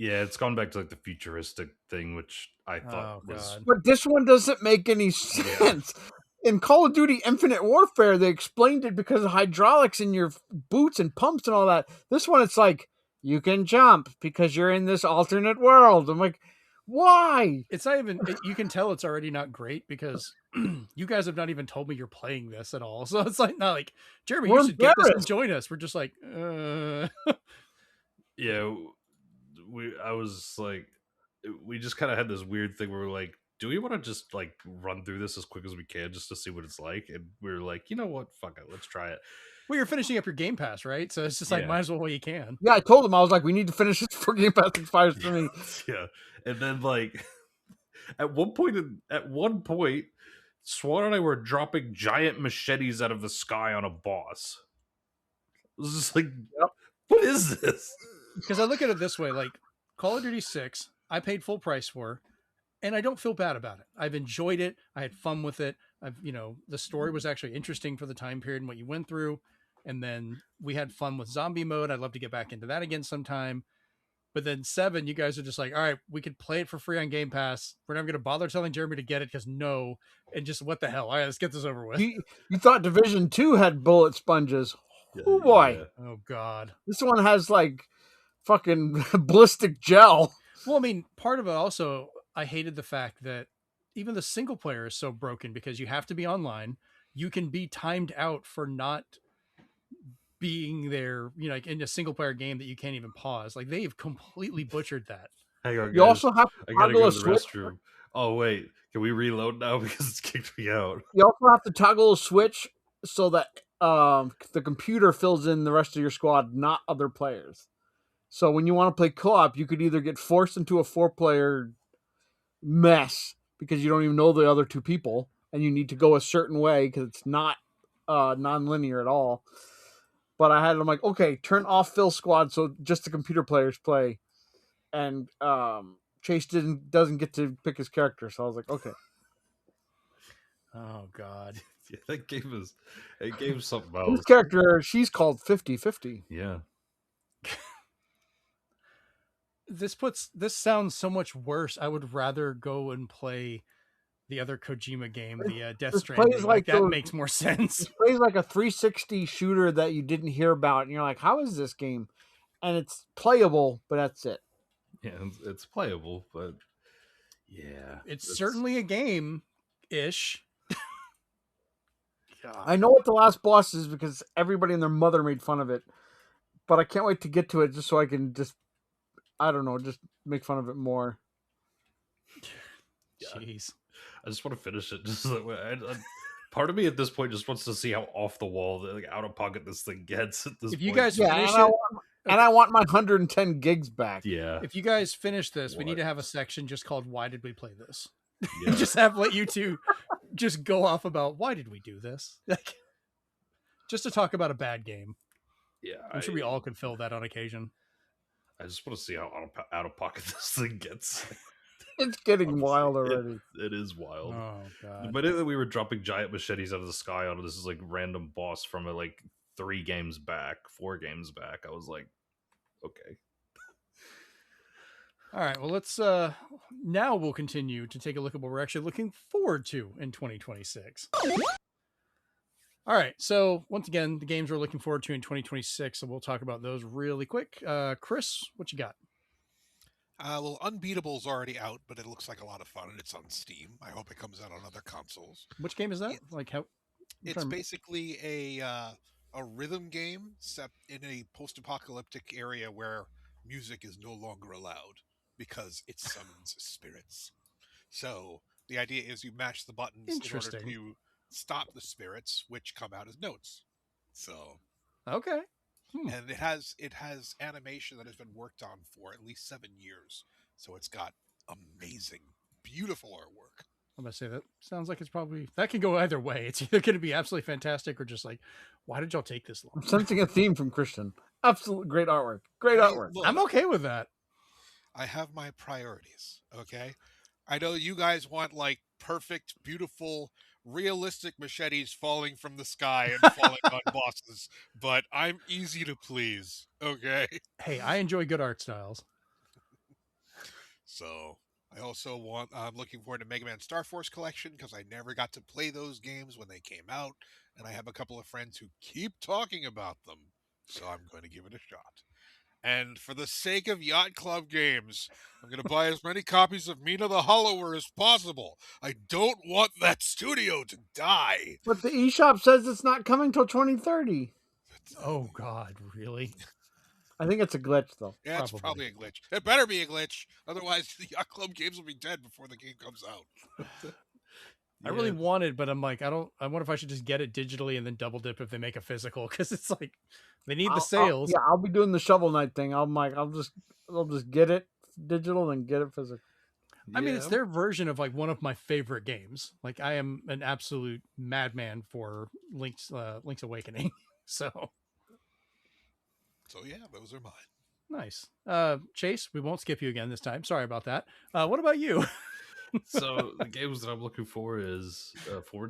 Yeah, it's gone back to like the futuristic thing, which I thought was. God. But this one doesn't make any sense. In Call of Duty Infinite Warfare, they explained it because of hydraulics in your boots and pumps and all that. This one, it's like, you can jump because you're in this alternate world. I'm like, why? It's not even, you can tell it's already not great because you guys have not even told me you're playing this at all. So it's like, not like, Jeremy, We're you should get this and embarrassed. join us. We're just like, Yeah, I was like, we just kind of had this weird thing where we're like, do we want to just like run through this as quick as we can just to see what it's like? And we were like, you know what? Fuck it. Let's try it. well, you're finishing up your Game Pass, right? So it's just like, Yeah. might as well while you can. Yeah, I told them, I was like, we need to finish this before Game Pass expires for me. Yeah. And then like at one point, Swan and I were dropping giant machetes out of the sky on a boss. It was just like, what is this? Because I look at it this way, like Call of Duty 6, I paid full price for, and I don't feel bad about it. I've enjoyed it. I had fun with it. The story was actually interesting for the time period and what you went through. And then we had fun with zombie mode. I'd love to get back into that again sometime. But then 7, you guys are just like, all right, we could play it for free on Game Pass. We're not going to bother telling Jeremy to get it because no. And just what the hell? All right, let's get this over with. You thought Division 2 had bullet sponges. Oh boy. Yeah. Oh God. This one has like fucking ballistic gel. Well, I mean, part of it also, I hated the fact that even the single player is so broken because you have to be online. You can be timed out for not being there, like in a single player game that you can't even pause. Like they've completely butchered that. Hang on, You guys. also have to I gotta toggle go a to the switch. restroom. Oh wait, can we reload now because it's kicked me out? You also have to toggle a switch so that the computer fills in the rest of your squad, not other players. So when you want to play co-op, you could either get forced into a 4-player mess because you don't even know the other 2 people, and you need to go a certain way because it's not non-linear at all. But I'm like, okay, turn off fill squad so just the computer players play, and Chase doesn't get to pick his character. So I was like, okay. Oh God. Yeah, that game is something else. His character, she's called 50-50. Yeah. This sounds so much worse. I would rather go and play the other Kojima game, the Death This Stranding. plays Like like that those- makes more sense. It plays like a 360 shooter that you didn't hear about, and you're like, how is this game? And it's playable, but that's it. Yeah, it's playable, but yeah. It's certainly a game-ish. I know what the last boss is because everybody and their mother made fun of it, but I can't wait to get to it just so I can just make fun of it more. Jeez. I just want to finish it. Just that way. Part of me at this point just wants to see how off the wall, like out of pocket this thing gets at this If point. you guys Yeah, finish and I want my 110 gigs back. Yeah. If you guys finish this, we What? need to have a section just called "Why did we play this?" Yeah. Just let you two just go off about why did we do this, like just to talk about a bad game. Yeah. I'm sure we all could fill that on occasion. I just want to see how out of pocket this thing gets. It's getting Honestly, wild already. It is wild. Oh God. But that we were dropping giant machetes out of the sky on this is like random boss from like 4 games back, I was like, okay. All right. Well, let's now we'll continue to take a look at what we're actually looking forward to in 2026. All right. So once again, the games we're looking forward to in 2026, so we'll talk about those really quick. Chris, what you got? Well, Unbeatable's already out, but it looks like a lot of fun, and it's on Steam. I hope it comes out on other consoles. Which game is that? Like how? It's basically a rhythm game set in a post-apocalyptic area where music is no longer allowed because it summons spirits. So the idea is you mash the buttons in order Interesting. to stop the spirits, which come out as notes. So Okay. and it has animation that has been worked on for at least 7 years. So it's got amazing, beautiful artwork. I'm gonna say that sounds like it's probably that can go either way. It's either going to be absolutely fantastic or just like, why did y'all take this long? I'm sensing a theme from Christian. Absolute great artwork. Great Hey, artwork. look, I'm okay with that. I have my priorities, okay? I know you guys want like perfect, beautiful, realistic machetes falling from the sky and falling on bosses, but I'm easy to please, okay? Hey, I enjoy good art styles. So I'm looking forward to Mega Man Star Force Collection because I never got to play those games when they came out, and I have a couple of friends who keep talking about them, so I'm going to give it a shot. And for the sake of Yacht Club games, I'm going to buy as many copies of Mina the Hollower as possible. I don't want that studio to die. But the eShop says it's not coming till 2030. Oh God, really? I think it's a glitch, though. Yeah, it's probably a glitch. It better be a glitch. Otherwise, the Yacht Club games will be dead before the game comes out. I really want it, but I'm like, I wonder if I should just get it digitally and then double dip if they make a physical, because it's like they need the sales. I'll be doing the Shovel Knight thing. I'll just get it digital and get it physical. I mean, it's their version of like one of my favorite games. Like I am an absolute madman for Link's Awakening. So yeah, those are mine. Nice. Chase, we won't skip you again this time. Sorry about that. What about you? So the games that I'm looking forward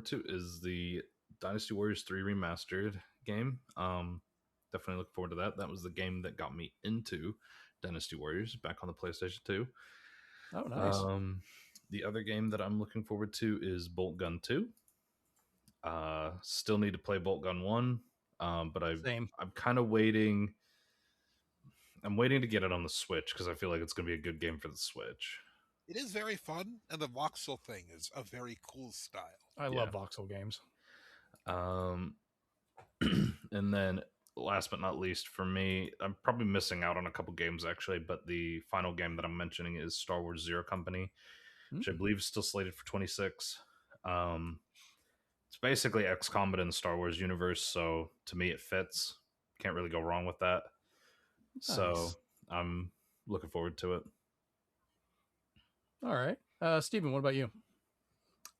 to is the Dynasty Warriors 3 remastered game. Definitely look forward to that. That was the game that got me into Dynasty Warriors back on the PlayStation 2. Oh, nice. The other game that I'm looking forward to is Bolt Gun 2. Still need to play Bolt Gun 1, but I'm kind of waiting. I'm waiting to get it on the Switch because I feel like it's going to be a good game for the Switch. It is very fun, and the voxel thing is a very cool style. I love voxel games. And then last but not least for me, I'm probably missing out on a couple games actually, but the final game that I'm mentioning is Star Wars Zero Company, which I believe is still slated for 26. It's basically XCOM but in the Star Wars universe, so to me it fits. Can't really go wrong with that. Nice. So I'm looking forward to it. All right. Steven, what about you?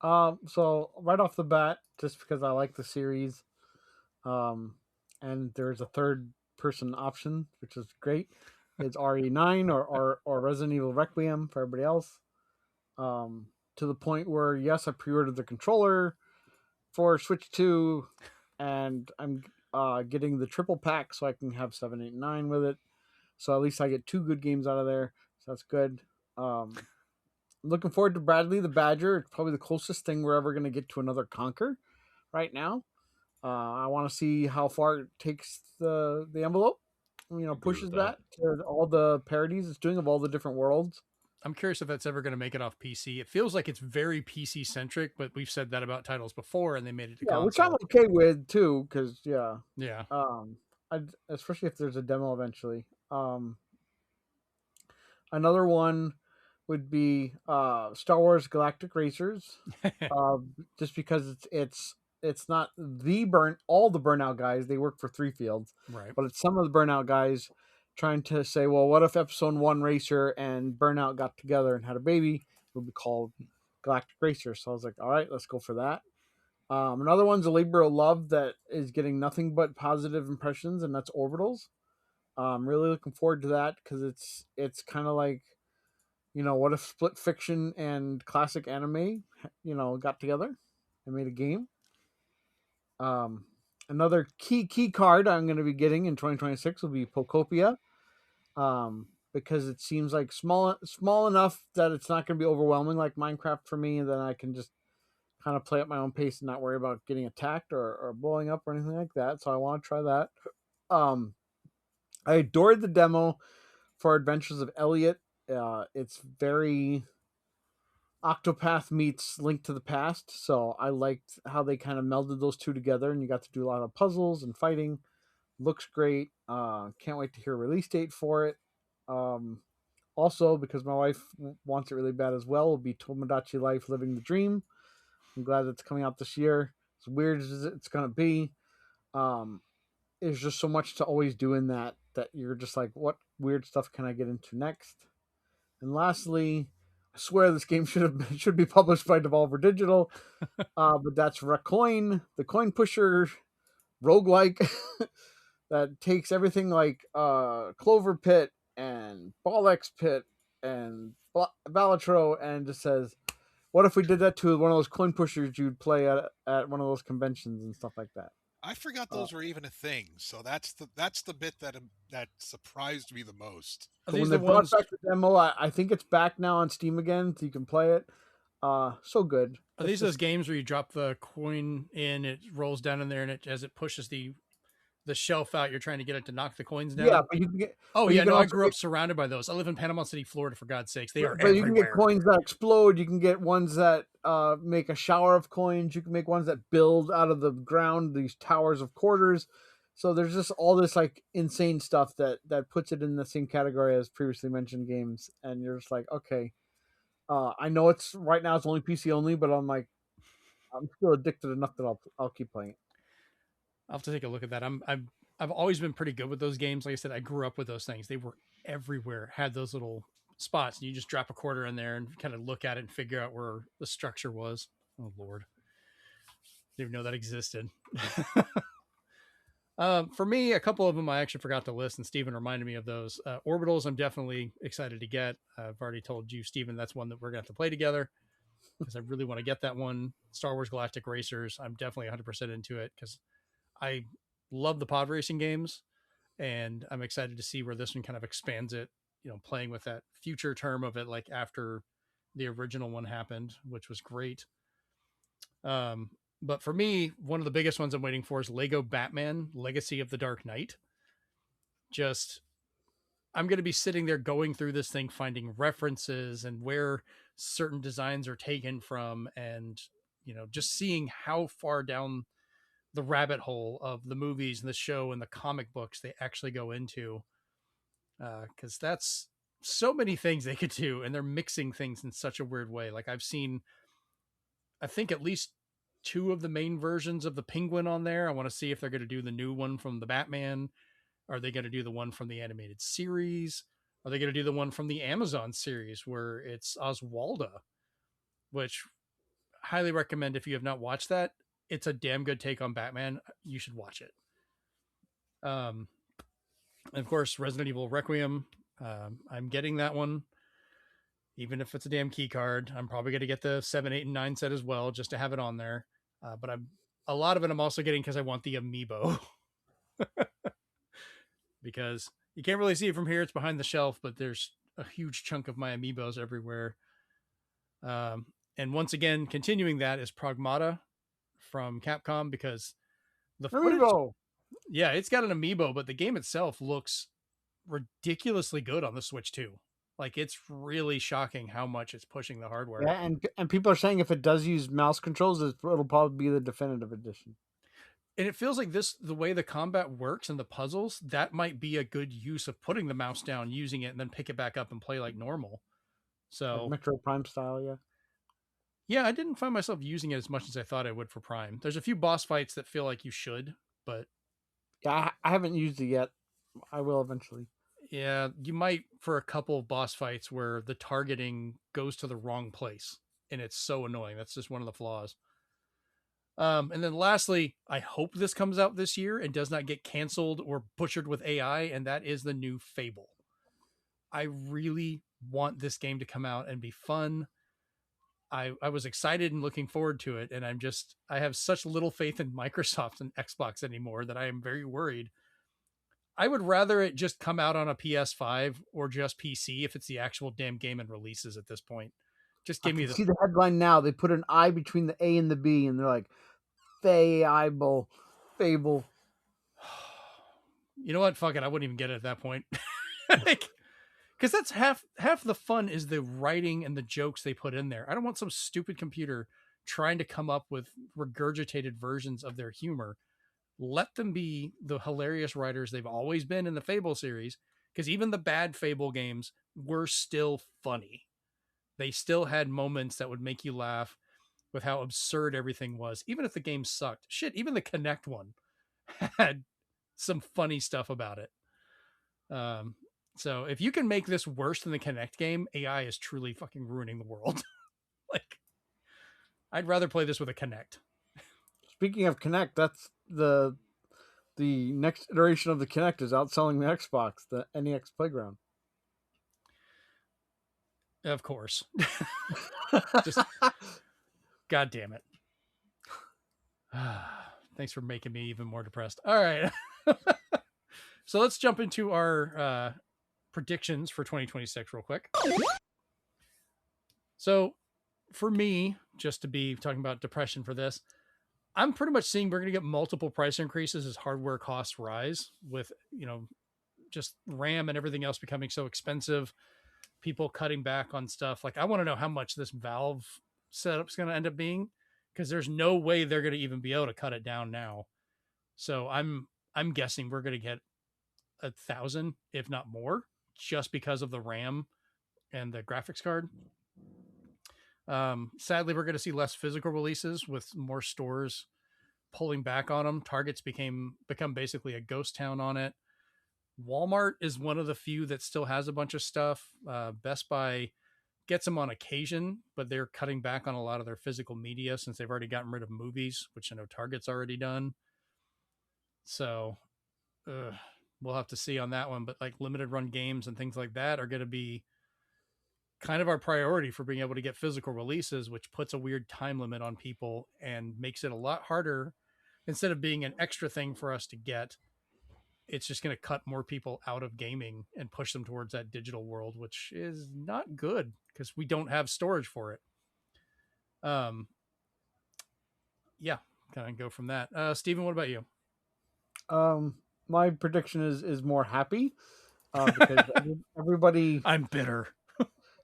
So right off the bat, just because I like the series, and there's a third person option, which is great. It's RE9 or Resident Evil Requiem for everybody else. To the point where, yes, I pre-ordered the controller for Switch 2, and I'm getting the triple pack so I can have 7, 8, 9 with it. So at least I get 2 good games out of there. So that's good. Looking forward to Bradley the Badger. It's probably the closest thing we're ever going to get to another Conquer right now. I want to see how far it takes the envelope. Pushes that to all the parodies it's doing of all the different worlds. I'm curious if that's ever going to make it off PC. It feels like it's very PC centric, but we've said that about titles before, and they made it to console. Which I'm okay with too, because yeah. Especially if there's a demo eventually. Another one would be Star Wars Galactic Racers, just because it's not all the Burnout guys. They work for 3 Fields, right? But it's some of the Burnout guys trying to say, well, what if Episode 1 Racer and Burnout got together and had a baby? It would be called Galactic Racer. So I was like, all right, let's go for that. Another one's a labor of love that is getting nothing but positive impressions, and that's Orbitals. I'm really looking forward to that because it's kind of like, what if Split Fiction and classic anime, got together and made a game. Another key card I'm going to be getting in 2026 will be Pocopia, because it seems like small enough that it's not going to be overwhelming like Minecraft for me, and then I can just kind of play at my own pace and not worry about getting attacked or blowing up or anything like that. So I want to try that. I adored the demo for Adventures of Elliot. It's very Octopath meets Link to the Past, so I liked how they kind of melded those two together, and you got to do a lot of puzzles and fighting. Looks great. Can't wait to hear a release date for it. Also, because my wife wants it really bad as well, will be Tomodachi Life Living the Dream. I'm glad it's coming out this year. As weird as it's going to be, there's just so much to always do in that you're just like, what weird stuff can I get into next? And lastly, I swear this game should be published by Devolver Digital, but that's Recoin, the coin pusher roguelike that takes everything like Clover Pit and Ball-X Pit and Balatro and just says, what if we did that to one of those coin pushers you'd play at one of those conventions and stuff like that? I forgot those were even a thing. So that's the bit that surprised me the most. Are So these when they the brought ones? back the demo, I think it's back now on Steam again, so you can play it. So good. Are these those games where you drop the coin in, it rolls down in there, and as it pushes the shelf out, you're trying to get it to knock the coins down? Yeah, but you can get. Oh but yeah, you can no, I also grew up get, surrounded by those. I live in Panama City, Florida, for God's sakes. They are but you can get everywhere. coins that explode. You can get ones that make a shower of coins. You can make ones that build out of the ground these towers of quarters. So there's just all this like insane stuff that puts it in the same category as previously mentioned games, and you're just like, okay, I know it's right now it's only PC only, but I'm like, I'm still addicted enough that I'll keep playing it. I'll have to take a look at that. I've always been pretty good with those games. Like I said, I grew up with those things. They were everywhere. Had those little spots, and you just drop a quarter in there and kind of look at it and figure out where the structure was. Oh Lord, didn't even know that existed. For me, a couple of them I actually forgot to list, and Steven reminded me of those. Orbitals, I'm definitely excited to get. I've already told you, Steven, that's one that we're going to have to play together because I really want to get that one. Star Wars Galactic Racers, I'm definitely 100% into it because I love the pod racing games, and I'm excited to see where this one kind of expands it, playing with that future term of it, like after the original one happened, which was great. But for me, one of the biggest ones I'm waiting for is Lego Batman Legacy of the Dark Knight. I'm going to be sitting there going through this thing, finding references and where certain designs are taken from, and, just seeing how far down the rabbit hole of the movies and the show and the comic books they actually go into. Because that's so many things they could do, and they're mixing things in such a weird way. Like I've seen, I think at least 2 of the main versions of the Penguin on there. I want to see if they're going to do the new one from the Batman. Are they going to do the one from the animated series? Are they going to do the one from the Amazon series where it's Oswalda, which highly recommend if you have not watched that. It's a damn good take on Batman. You should watch it. And of course, Resident Evil Requiem. I'm getting that one. Even if it's a damn key card, I'm probably going to get the 7, 8, and 9 set as well, just to have it on there. But a lot of it I'm also getting because I want the amiibo. Because you can't really see it from here. It's behind the shelf, but there's a huge chunk of my amiibos everywhere. And once again, continuing that is Pragmata from Capcom, because the footage, Amiibo. yeah, it's got an amiibo, but the game itself looks ridiculously good on the Switch too. Like it's really shocking how much it's pushing the hardware. Yeah, and people are saying if it does use mouse controls, it'll probably be the definitive edition. And it feels like the way the combat works and the puzzles, that might be a good use of putting the mouse down, using it, and then pick it back up and play like normal. So like Metro Prime style, yeah. Yeah, I didn't find myself using it as much as I thought I would for Prime. There's a few boss fights that feel like you should, but yeah, I haven't used it yet. I will eventually. Yeah, you might for a couple of boss fights where the targeting goes to the wrong place, and it's so annoying. That's just one of the flaws. And then lastly, I hope this comes out this year and does not get canceled or butchered with AI, and that is the new Fable. I really want this game to come out and be fun. I was excited and looking forward to it, and I have such little faith in Microsoft and Xbox anymore that I am very worried. I would rather it just come out on a PS5 or just PC if it's the actual damn game and releases at this point. Just give me See the headline now. They put an I between the A and the B, and they're like, Fable. You know what? Fuck it. I wouldn't even get it at that point. Because that's half the fun is the writing and the jokes they put in there. I don't want some stupid computer trying to come up with regurgitated versions of their humor. Let them be the hilarious writers they've always been in the Fable series, because even the bad Fable games were still funny. They still had moments that would make you laugh with how absurd everything was, even if the game sucked. Shit, even the Kinect one had some funny stuff about it. So if you can make this worse than the Kinect game, AI is truly fucking ruining the world. Like, I'd rather play this with a Kinect. Speaking of Kinect, that's the next iteration of the Kinect is outselling the Xbox, the NEX Playground. Of course. Just, God damn it. Thanks for making me even more depressed. All right. So let's jump into our predictions for 2026 real quick. So for me, just to be talking about depression for this, I'm pretty much seeing we're going to get multiple price increases as hardware costs rise with, just RAM and everything else becoming so expensive, people cutting back on stuff. Like, I want to know how much this Valve setup's going to end up being, because there's no way they're going to even be able to cut it down now. So I'm guessing we're going to get 1,000, if not more, just because of the RAM and the graphics card. Sadly, we're going to see less physical releases with more stores pulling back on them. Target's become basically a ghost town on it. Walmart is one of the few that still has a bunch of stuff. Best Buy gets them on occasion, but they're cutting back on a lot of their physical media since they've already gotten rid of movies, which I know Target's already done. So we'll have to see on that one. But like limited run games and things like that are going to be kind of our priority for being able to get physical releases, which puts a weird time limit on people and makes it a lot harder. Instead of being an extra thing for us to get, it's just going to cut more people out of gaming and push them towards that digital world, which is not good because we don't have storage for it. Yeah, kind of go from that. Steven, what about you? My prediction is more happy because everybody. I'm bitter.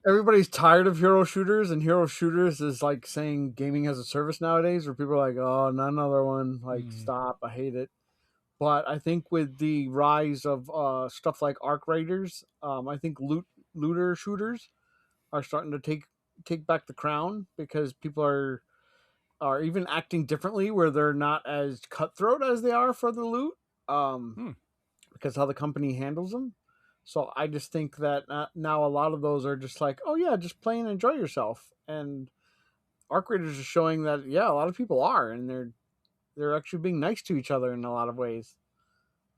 Everybody's tired of hero shooters, and hero shooters is like saying gaming as a service nowadays, where people are like, "Oh, not another one! Like, stop! I hate it." But I think with the rise of stuff like Arc Raiders, I think looter shooters are starting to take back the crown because people are even acting differently, where they're not as cutthroat as they are for the loot, because how the company handles them. So I just think that now a lot of those are just like, oh yeah, just play and enjoy yourself. And Arc Raiders is showing that a lot of people are, and they're actually being nice to each other in a lot of ways.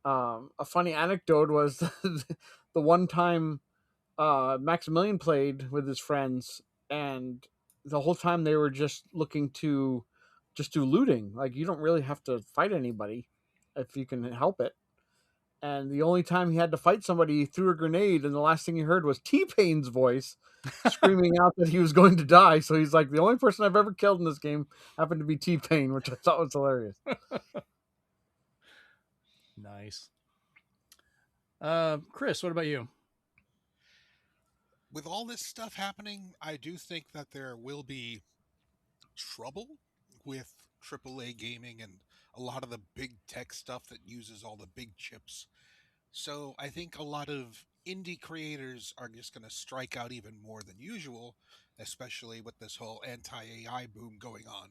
A funny anecdote was the one time Maximilian played with his friends, and the whole time they were just looking to just do looting. Like, you don't really have to fight anybody if you can help it. And the only time he had to fight somebody, he threw a grenade, and the last thing he heard was T-Pain's voice screaming out that he was going to die. So he's like, the only person I've ever killed in this game happened to be T-Pain, which I thought was hilarious. Nice. Chris, what about you? With all this stuff happening, I do think that there will be trouble with AAA gaming and a lot of the big tech stuff that uses all the big chips. So I think a lot of indie creators are just going to strike out even more than usual, especially with this whole anti-AI boom going on.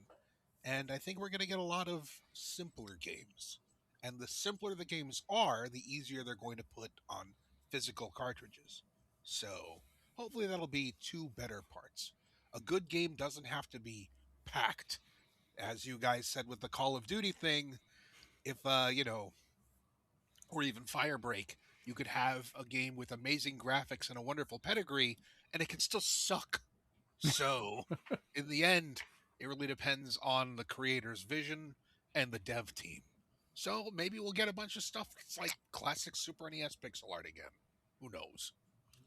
And I think we're going to get a lot of simpler games. And the simpler the games are, the easier they're going to put on physical cartridges. So hopefully that'll be two better parts. A good game doesn't have to be packed. As you guys said with the Call of Duty thing, if, or even Firebreak, you could have a game with amazing graphics and a wonderful pedigree, and it can still suck. So, in the end, it really depends on the creator's vision and the dev team. So, maybe we'll get a bunch of stuff that's like classic Super NES pixel art again. Who knows?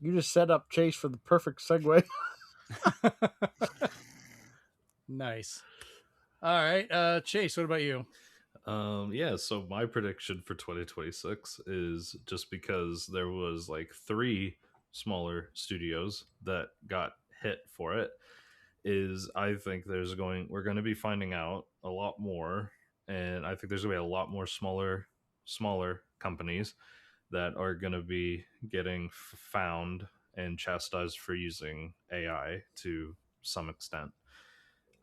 You just set up Chase for the perfect segue. Nice. All right, Chase, what about you? So my prediction for 2026 is, just because there was like 3 smaller studios that got hit for it, is I think we're going to be finding out a lot more, and I think there's going to be a lot more smaller companies that are going to be getting found and chastised for using AI to some extent.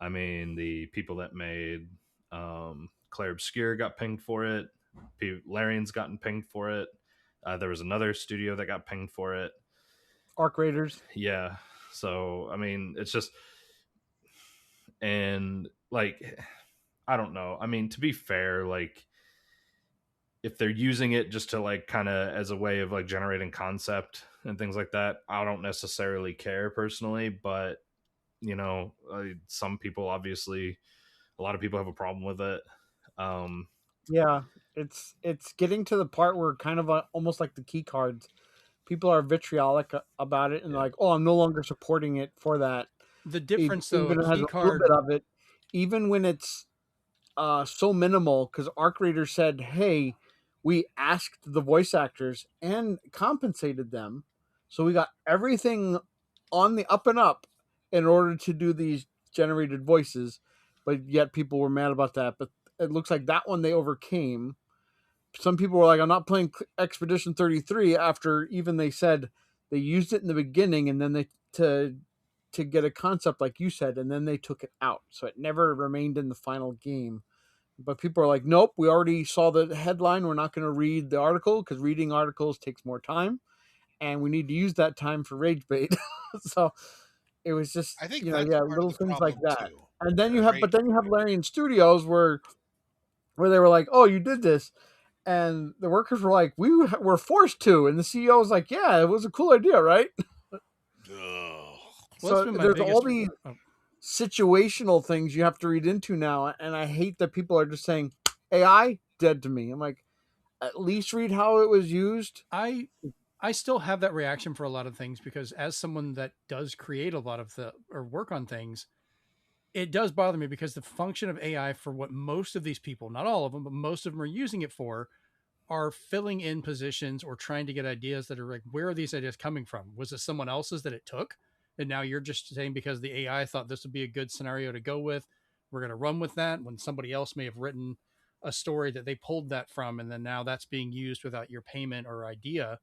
I mean, the people that made Claire Obscure got pinged for it. Larian's gotten pinged for it. There was another studio that got pinged for it. Arc Raiders. Yeah. So, I mean, it's just... And, like, I don't know. I mean, to be fair, like, if they're using it just to, like, kind of as a way of, like, generating concept and things like that, I don't necessarily care personally, but some people, obviously, a lot of people have a problem with it. Yeah, it's getting to the part where kind of almost like the key cards, people are vitriolic about it and Yeah. like, oh, I'm no longer supporting it for that. The difference, though, Even a it has key a little card. bit of it, even when it's so minimal, because Arc Raiders said, hey, we asked the voice actors and compensated them, so we got everything on the up and up in order to do these generated voices, but yet people were mad about that. But it looks like that one they overcame. Some people were like, I'm not playing Expedition 33 after even they said they used it in the beginning and then they to get a concept like you said, and then they took it out, so it never remained in the final game. But people are like, nope, we already saw the headline, we're not going to read the article because reading articles takes more time and we need to use that time for rage bait. So it was just, I think yeah, that's part of little the things like problem that. too. And then you The have, but rage then you have Larian Studios where they were like, oh, you did this, and the workers were like, we were forced to, and the CEO was like, yeah, it was a cool idea, right? Ugh. Well, that's So been my there's all biggest. these Oh, situational things you have to read into now, and I hate that people are just saying AI dead to me. I'm like, at least read how it was used. I still have that reaction for a lot of things because as someone that does create a lot of the or work on things, it does bother me because the function of AI for what most of these people, not all of them, but most of them are using it for, are filling in positions or trying to get ideas that are like, where are these ideas coming from? Was it someone else's that it took? And now you're just saying because the AI thought this would be a good scenario to go with, we're going to run with that when somebody else may have written a story that they pulled that from. And then now that's being used without your payment or idea.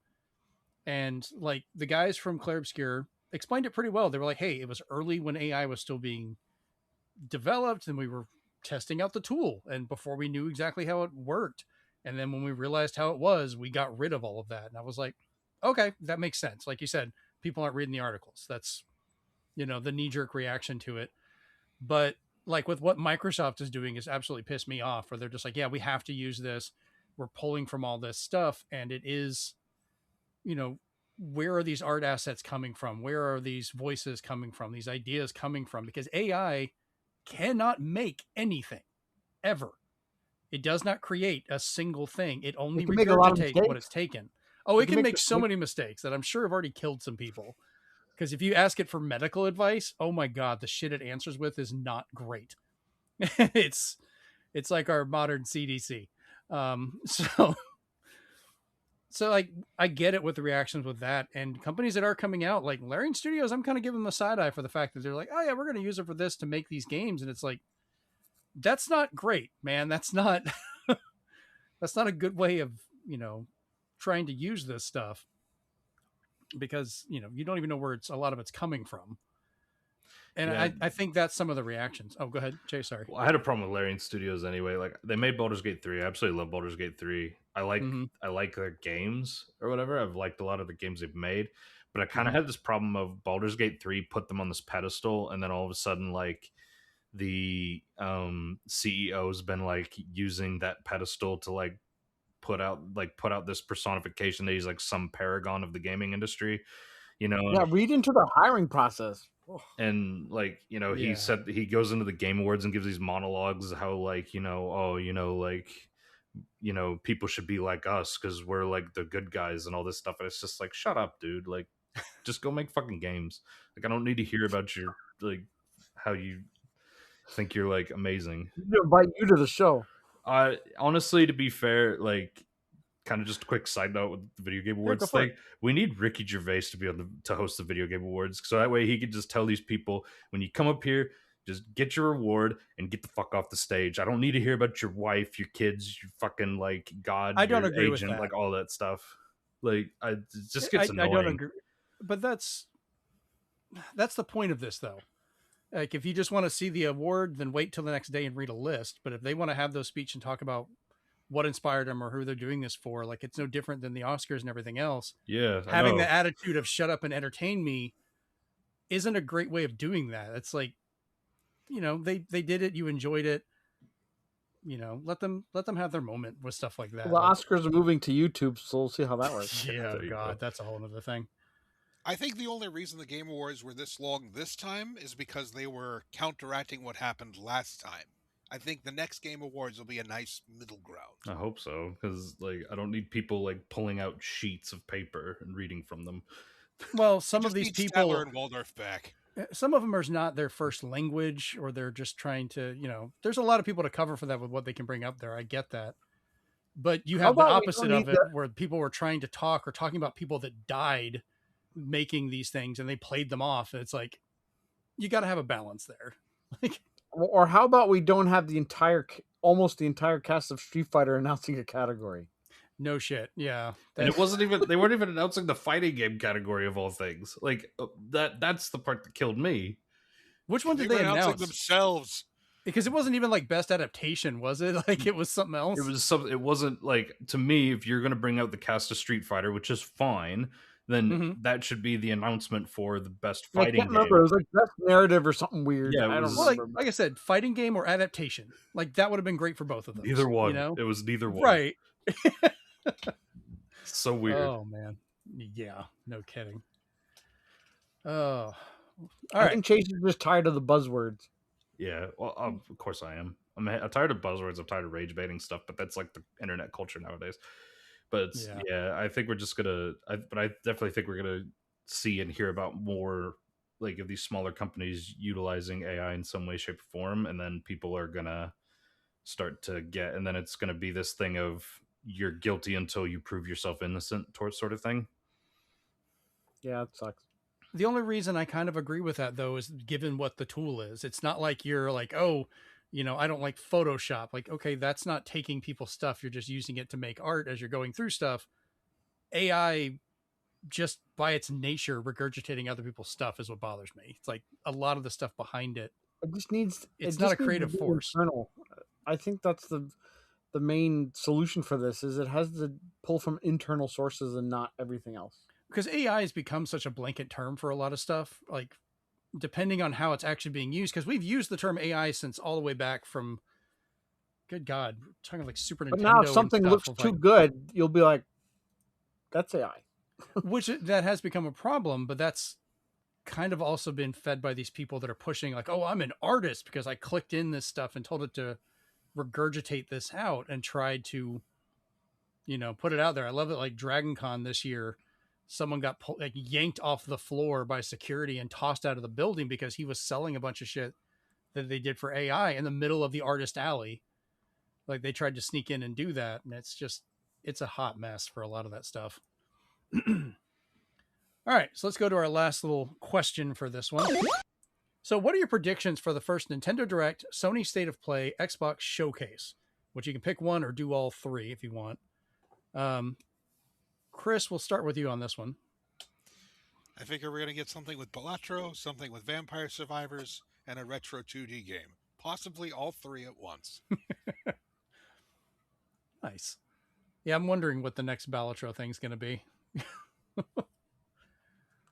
And like the guys from Clair Obscure explained it pretty well. They were like, hey, it was early when AI was still being developed and we were testing out the tool and before we knew exactly how it worked. And then when we realized how it was, we got rid of all of that. And I was like, okay, that makes sense. Like you said, people aren't reading the articles. That's, the knee jerk reaction to it. But like with what Microsoft is doing is absolutely pissed me off where they're just like, yeah, we have to use this. We're pulling from all this stuff. And it is, where are these art assets coming from? Where are these voices coming from? These ideas coming from? Because AI cannot make anything ever. It does not create a single thing. It only It can make a lot of regurgitates what it's mistakes. taken. Oh, it can make so many mistakes that I'm sure have already killed some people. Because if you ask it for medical advice, oh my God, the shit it answers with is not great. it's like our modern CDC. So like I get it with the reactions with that, and companies that are coming out like Larian Studios, I'm kind of giving them a side eye for the fact that they're like, oh yeah, we're going to use it for this to make these games, and it's like, that's not great, man. That's not that's not a good way of trying to use this stuff because you don't even know where a lot of it's coming from. And Yeah. I think that's some of the reactions. Oh, go ahead, Jay. Sorry. Well, I had a problem with Larian Studios anyway. Like they made Baldur's Gate 3. I absolutely love Baldur's Gate 3. I like their games or whatever. I've liked a lot of the games they've made, but I kind of had this problem of Baldur's Gate 3 put them on this pedestal, and then all of a sudden, like the CEO's been like using that pedestal to like put out this personification that he's like some paragon of the gaming industry, Yeah, read into the hiring process. and like he said he goes into the Game Awards and gives these monologues how like people should be like us because we're like the good guys and all this stuff, and it's just like, shut up, dude. Like just go make fucking games. Like I don't need to hear about your like how you think you're like amazing. To invite you to the show. Honestly, to be fair, like kind of just a quick side note with the Video Game Awards thing. We need Ricky Gervais to be to host the Video Game Awards, so that way he could just tell these people, when you come up here, just get your reward and get the fuck off the stage. I don't need to hear about your wife, your kids, your fucking like God. I don't your agree agent, with that. like all that stuff. Like it just gets annoying. I don't agree, but that's the point of this though. Like if you just want to see the award, then wait till the next day and read a list. But if they want to have those speech and talk about what inspired them or who they're doing this for, like it's no different than the Oscars and everything else. Yeah, having the attitude of shut up and entertain me isn't a great way of doing that. It's like, they did it, you enjoyed it, let them have their moment with stuff like that. Well, the Oscars are moving to YouTube, so we'll see how that works. Yeah, God, that's a whole other thing. I think the only reason the Game Awards were this long this time is because they were counteracting what happened last time I think the next Game Awards will be a nice middle ground. I hope so, because like I don't need people like pulling out sheets of paper and reading from them. Well, You some of just these need people, Statler and Waldorf back. some of them are not their first language, or they're just trying to, there's a lot of people to cover for that with what they can bring up there. I get that. But you How have the about we opposite don't of need it, the- where people were trying to talk or talking about people that died making these things, and they played them off. And it's like, you got to have a balance there. Like, Or how about we don't have almost the entire cast of Street Fighter announcing a category? no shit. Yeah. And it wasn't even, they weren't even announcing the fighting game category of all things. Like that's the part that killed me. Which one did were they announcing announce? themselves. Because it wasn't even like best adaptation, was it? Like it was something else. It wasn't like, to me, if you're going to bring out the cast of Street Fighter, which is fine, then that should be the announcement for the best I fighting can't game. remember. It was like best narrative or something weird. Yeah, I it don't was- Well, remember. like I said, fighting game or adaptation. Like that would have been great for both of them. Neither one. You know? It was neither one. Right. So weird. Oh man. Yeah. No kidding. Oh. All I right. think Chase is just tired of the buzzwords. Yeah, well, of course I am. I'm tired of buzzwords. I'm tired of rage baiting stuff, but that's like the internet culture nowadays. But yeah, I think we're just gonna. But I definitely think we're gonna see and hear about more like of these smaller companies utilizing AI in some way, shape, or form, and then people are gonna start to get, and then it's gonna be this thing of you're guilty until you prove yourself innocent, sort of thing. Yeah, it sucks. The only reason I kind of agree with that, though, is given what the tool is. It's not like you're like, oh, I don't like Photoshop. Like, okay, that's not taking people's stuff. You're just using it to make art as you're going through stuff. AI, just by its nature, regurgitating other people's stuff is what bothers me. It's like a lot of the stuff behind it. It just needs. It's it not just a needs creative to be force. Internal. I think that's the main solution for this. Is it has to pull from internal sources and not everything else. Because AI has become such a blanket term for a lot of stuff, like depending on how it's actually being used. Because we've used the term AI since all the way back from, good God, we're talking like Super Nintendo. But now, if something and looks stuff, too like, good, you'll be like, "That's AI." which that has become a problem. But that's kind of also been fed by these people that are pushing like, oh, I'm an artist because I clicked in this stuff and told it to regurgitate this out and tried to, put it out there. I love it. Like Dragon Con this year, someone got yanked off the floor by security and tossed out of the building because he was selling a bunch of shit that they did for AI in the middle of the artist alley. Like they tried to sneak in and do that. And it's a hot mess for a lot of that stuff. All right. So let's go to our last little question for this one. So what are your predictions for the first Nintendo Direct, Sony State of Play, Xbox Showcase, which you can pick one or do all three if you want. Chris, we'll start with you on this one. I figure we're going to get something with Balatro, something with Vampire Survivors, and a retro 2D game. Possibly all three at once. Nice. Yeah, I'm wondering what the next Balatro thing's going to be.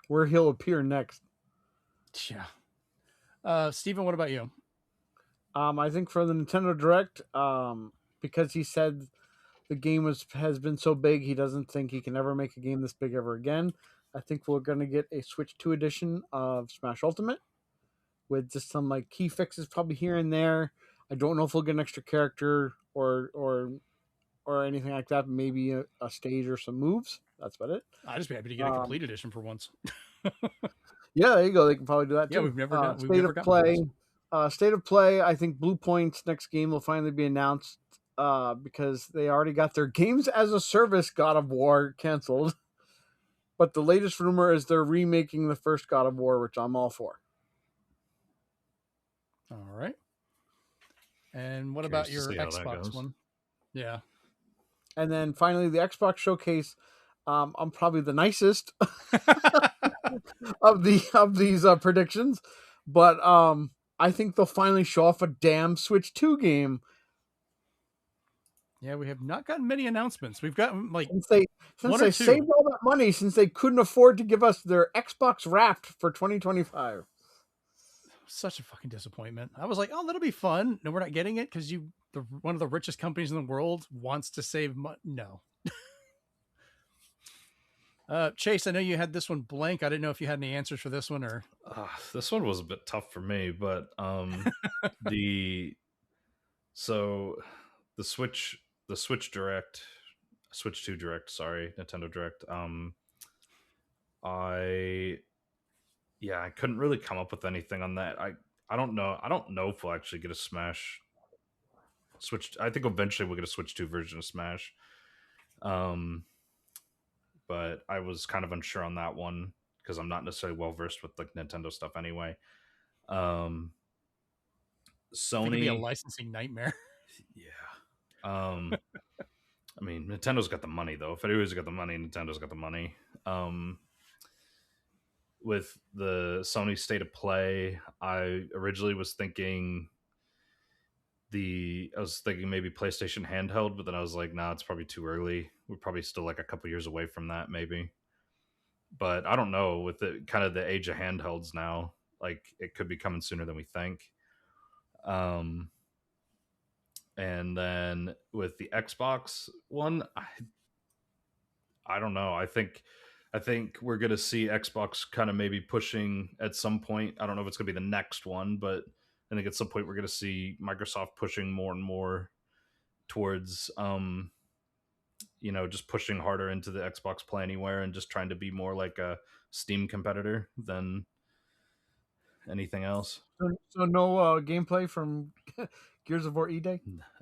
Where he'll appear next. Yeah. Steven, what about you? I think for the Nintendo Direct, because he said the game has been so big, he doesn't think he can ever make a game this big ever again. I think we're going to get a Switch 2 edition of Smash Ultimate with just some like key fixes probably here and there. I don't know if we'll get an extra character or anything like that. Maybe a stage or some moves. That's about it. I'd just be happy to get a complete edition for once. Yeah, there you go. They can probably do that too. Yeah, we've never done State of Play. State of Play. I think Blue Point's next game will finally be announced because they already got their games as a service God of War canceled. But the latest rumor is they're remaking the first God of War, which I'm all for. All right. And what about your Xbox one? Yeah. And then finally, the Xbox Showcase. I'm probably the nicest of these predictions, but I think they'll finally show off a damn Switch 2 game. Yeah, we have not gotten many announcements. We've gotten like since they saved all that money, since they couldn't afford to give us their Xbox Wrapped for 2025. Such a fucking disappointment. I was like, oh, that'll be fun. No, we're not getting it because one of the richest companies in the world wants to save money. No. Chase, I know you had this one blank. I didn't know if you had any answers for this one or. This one was a bit tough for me, but the So the Switch Direct, Switch 2 Direct, sorry, Nintendo Direct. I couldn't really come up with anything on that. I don't know. I don't know if we'll actually get a Smash Switch. I think eventually we'll get a Switch 2 version of Smash. But I was kind of unsure on that one because I'm not necessarily well versed with like Nintendo stuff anyway. Sony, it could be a licensing nightmare. Yeah. I mean, Nintendo's got the money though. If anybody's got the money, Nintendo's got the money. With the Sony State of Play, I originally was thinking maybe PlayStation handheld, but then I was like, nah, it's probably too early. We're probably still like a couple years away from that, maybe. But I don't know, with the kind of the age of handhelds now, like it could be coming sooner than we think. And then with the Xbox One, I don't know. I think we're going to see Xbox kind of maybe pushing at some point. I don't know if it's going to be the next one, but I think at some point we're going to see Microsoft pushing more and more towards, just pushing harder into the Xbox Play Anywhere and just trying to be more like a Steam competitor than anything else. So no gameplay from Gears of War E-Day?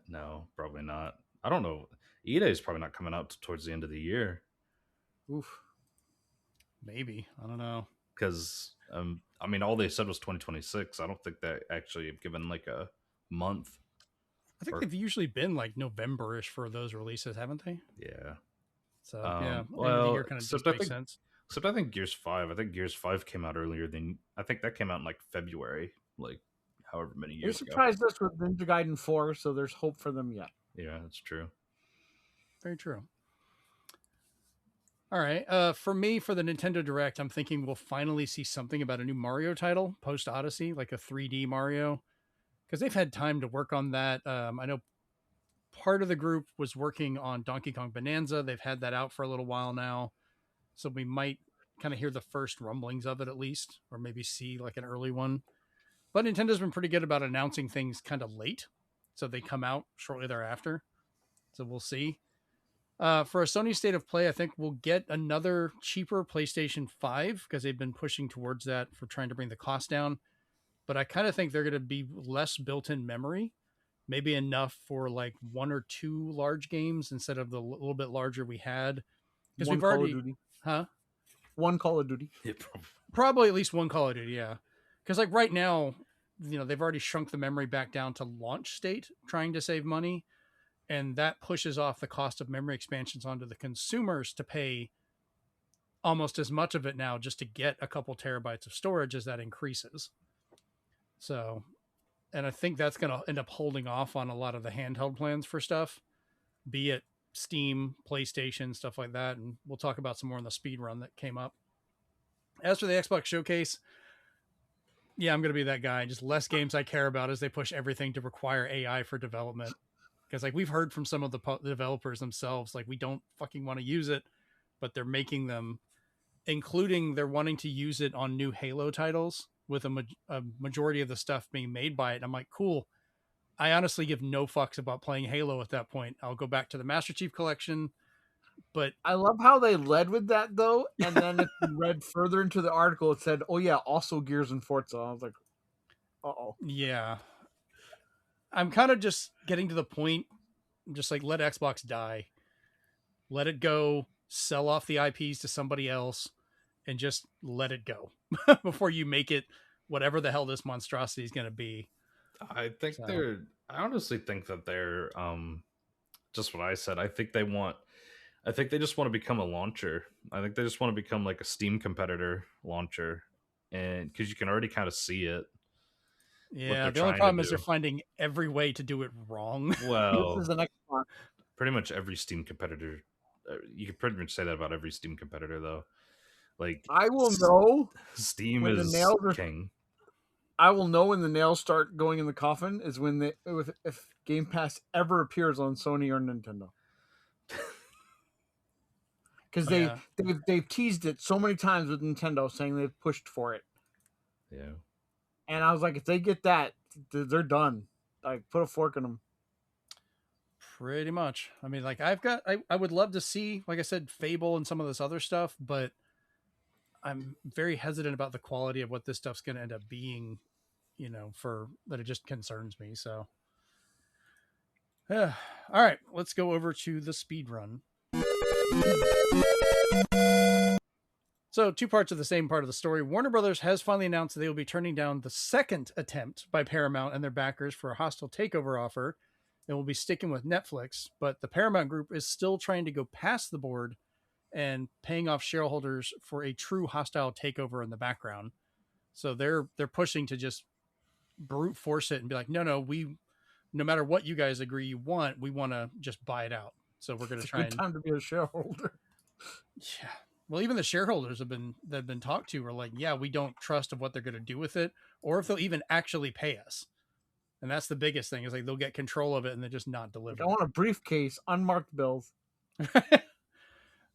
No, probably not. I don't know. E-Day is probably not coming out towards the end of the year. Oof. Maybe. I don't know. Because, I mean, all they said was 2026. I don't think they actually have given like a month. I think they've usually been like November-ish for those releases, haven't they? Yeah. So, yeah. Well, the year kind of just makes sense. Except I think Gears 5. I think Gears 5 came out earlier than... I think that came out in like February, like however many years ago. They surprised us with Ninja Gaiden 4, so there's hope for them yet. Yeah, that's true. Very true. All right. For me, for the Nintendo Direct, I'm thinking we'll finally see something about a new Mario title post Odyssey, like a 3D Mario, because they've had time to work on that. I know part of the group was working on Donkey Kong Bonanza. They've had that out for a little while now, so we might kind of hear the first rumblings of it at least, or maybe see like an early one. But Nintendo's been pretty good about announcing things kind of late, so they come out shortly thereafter. So we'll see. For a Sony State of Play, I think we'll get another cheaper PlayStation 5 because they've been pushing towards that for trying to bring the cost down. But I kind of think they're going to be less built-in memory, maybe enough for like one or two large games instead of the little bit larger we had. Because we've already, one Call of Duty. Yeah, probably at least one Call of Duty, yeah. Because like right now, they've already shrunk the memory back down to launch state, trying to save money. And that pushes off the cost of memory expansions onto the consumers to pay almost as much of it now just to get a couple terabytes of storage as that increases. So, and I think that's going to end up holding off on a lot of the handheld plans for stuff, be it Steam, PlayStation, stuff like that. And we'll talk about some more in the speedrun that came up. As for the Xbox Showcase, yeah, I'm going to be that guy. Just less games I care about as they push everything to require AI for development. Because like we've heard from some of the developers themselves, like we don't fucking want to use it, but they're making them, including they're wanting to use it on new Halo titles with a majority of the stuff being made by it. And I'm like, cool. I honestly give no fucks about playing Halo at that point. I'll go back to the Master Chief Collection. But I love how they led with that though. And then if you read further into the article, it said, oh yeah, also Gears and Forza. I was like, uh-oh. Yeah. I'm kind of just getting to the point, just like let Xbox die, let it go, sell off the IPs to somebody else, and just let it go before you make it whatever the hell this monstrosity is going to be. I think I honestly think that they're, just what I said. I think they just want to become a launcher. I think they just want to become like a Steam competitor launcher. And because you can already kind of see it. Yeah, the only problem is they're finding every way to do it wrong. Well, this is the next one. Pretty much every Steam competitor. You could pretty much say that about every Steam competitor, though. Like I will know Steam is king. I will know when the nails start going in the coffin is when if Game Pass ever appears on Sony or Nintendo. Because they've teased it so many times with Nintendo, saying they've pushed for it. Yeah. And I was like, if they get that, they're done. Like, put a fork in them. Pretty much. I mean, like I would love to see, like I said, Fable and some of this other stuff, but I'm very hesitant about the quality of what this stuff's going to end up being, for that. It just concerns me. So, all right, let's go over to the speed run. So, two parts of the same part of the story. Warner Brothers has finally announced that they will be turning down the second attempt by Paramount and their backers for a hostile takeover offer and will be sticking with Netflix. But the Paramount Group is still trying to go past the board and paying off shareholders for a true hostile takeover in the background. So they're pushing to just brute force it and be like, no, no matter what you guys agree you want, we want to just buy it out. So we're going to try. Good time to be a shareholder. Yeah. Well, even the shareholders that have been talked to are like, yeah, we don't trust of what they're going to do with it, or if they'll even actually pay us. And that's the biggest thing, is like they'll get control of it and they're just not deliver. I want a briefcase, unmarked bills.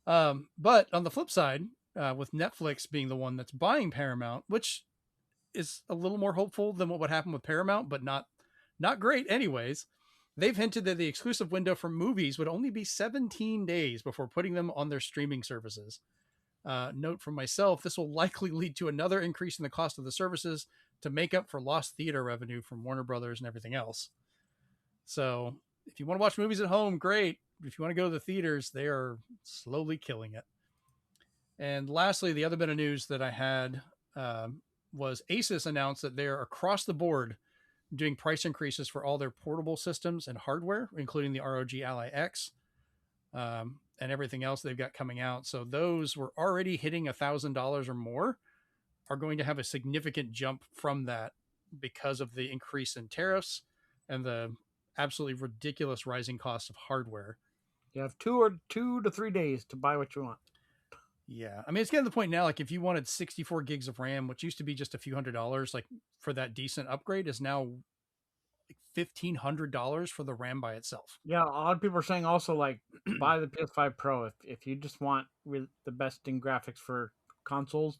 But on the flip side, with Netflix being the one that's buying Paramount, which is a little more hopeful than what would happen with Paramount, but not great anyways. They've hinted that the exclusive window for movies would only be 17 days before putting them on their streaming services. Note from myself, this will likely lead to another increase in the cost of the services to make up for lost theater revenue from Warner Brothers and everything else. So if you want to watch movies at home, great. If you want to go to the theaters, they are slowly killing it. And lastly, the other bit of news that I had was Asus announced that they're across the board doing price increases for all their portable systems and hardware, including the ROG Ally X and everything else they've got coming out. So those were already hitting $1,000 or more are going to have a significant jump from that because of the increase in tariffs and the absolutely ridiculous rising cost of hardware. You have 2 to 3 days to buy what you want. Yeah. I mean, it's getting to the point now, like if you wanted 64 gigs of RAM, which used to be just a few $100s, like for that decent upgrade, is now like $1,500 for the RAM by itself. Yeah. A lot of people are saying also like buy the PS5 Pro. If you just want the best in graphics for consoles,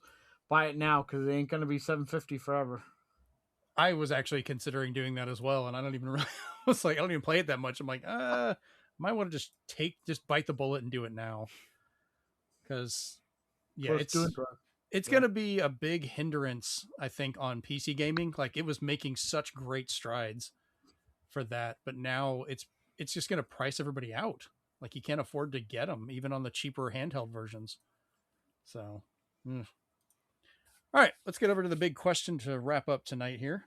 buy it now, because it ain't going to be $750 forever. I was actually considering doing that as well. And I don't even really, I was like, I don't even play it that much. I'm like, might want to just bite the bullet and do it now. Because yeah, it's going to be a big hindrance, I think, on PC gaming. Like it was making such great strides for that, but now it's just going to price everybody out. Like you can't afford to get them even on the cheaper handheld versions. So, All right, let's get over to the big question to wrap up tonight here.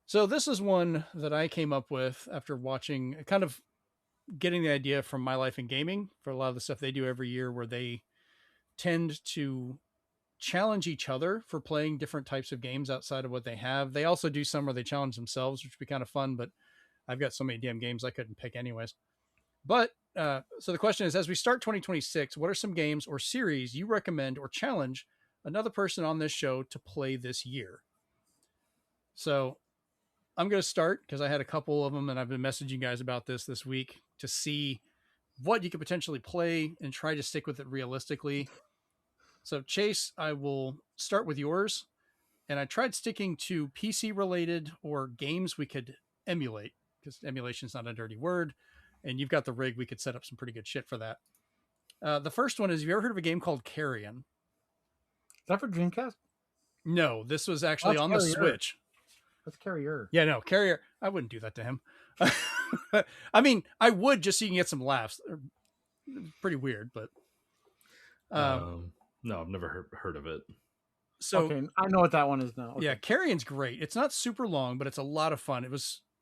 So this is one that I came up with after watching, kind of getting the idea from My Life in Gaming for a lot of the stuff they do every year, where they tend to challenge each other for playing different types of games outside of what they have. They also do some where they challenge themselves, which would be kind of fun, but I've got so many damn games I couldn't pick anyways. But so the question is, as we start 2026, what are some games or series you recommend or challenge another person on this show to play this year? So I'm going to start because I had a couple of them and I've been messaging guys about this week to see what you could potentially play and try to stick with it realistically. So Chase, I will start with yours. And I tried sticking to PC related or games we could emulate, because emulation is not a dirty word. And you've got the rig. We could set up some pretty good shit for that. The first one is, have you ever heard of a game called Carrion? Is that for Dreamcast? No, this was actually on the Switch. That's Carrier. Yeah, no, Carrier. I wouldn't do that to him. I mean, I would, just so you can get some laughs. Pretty weird, but... no, I've never heard of it. So okay, I know what that one is now. Okay. Yeah, Carrion's great. It's not super long, but it's a lot of fun.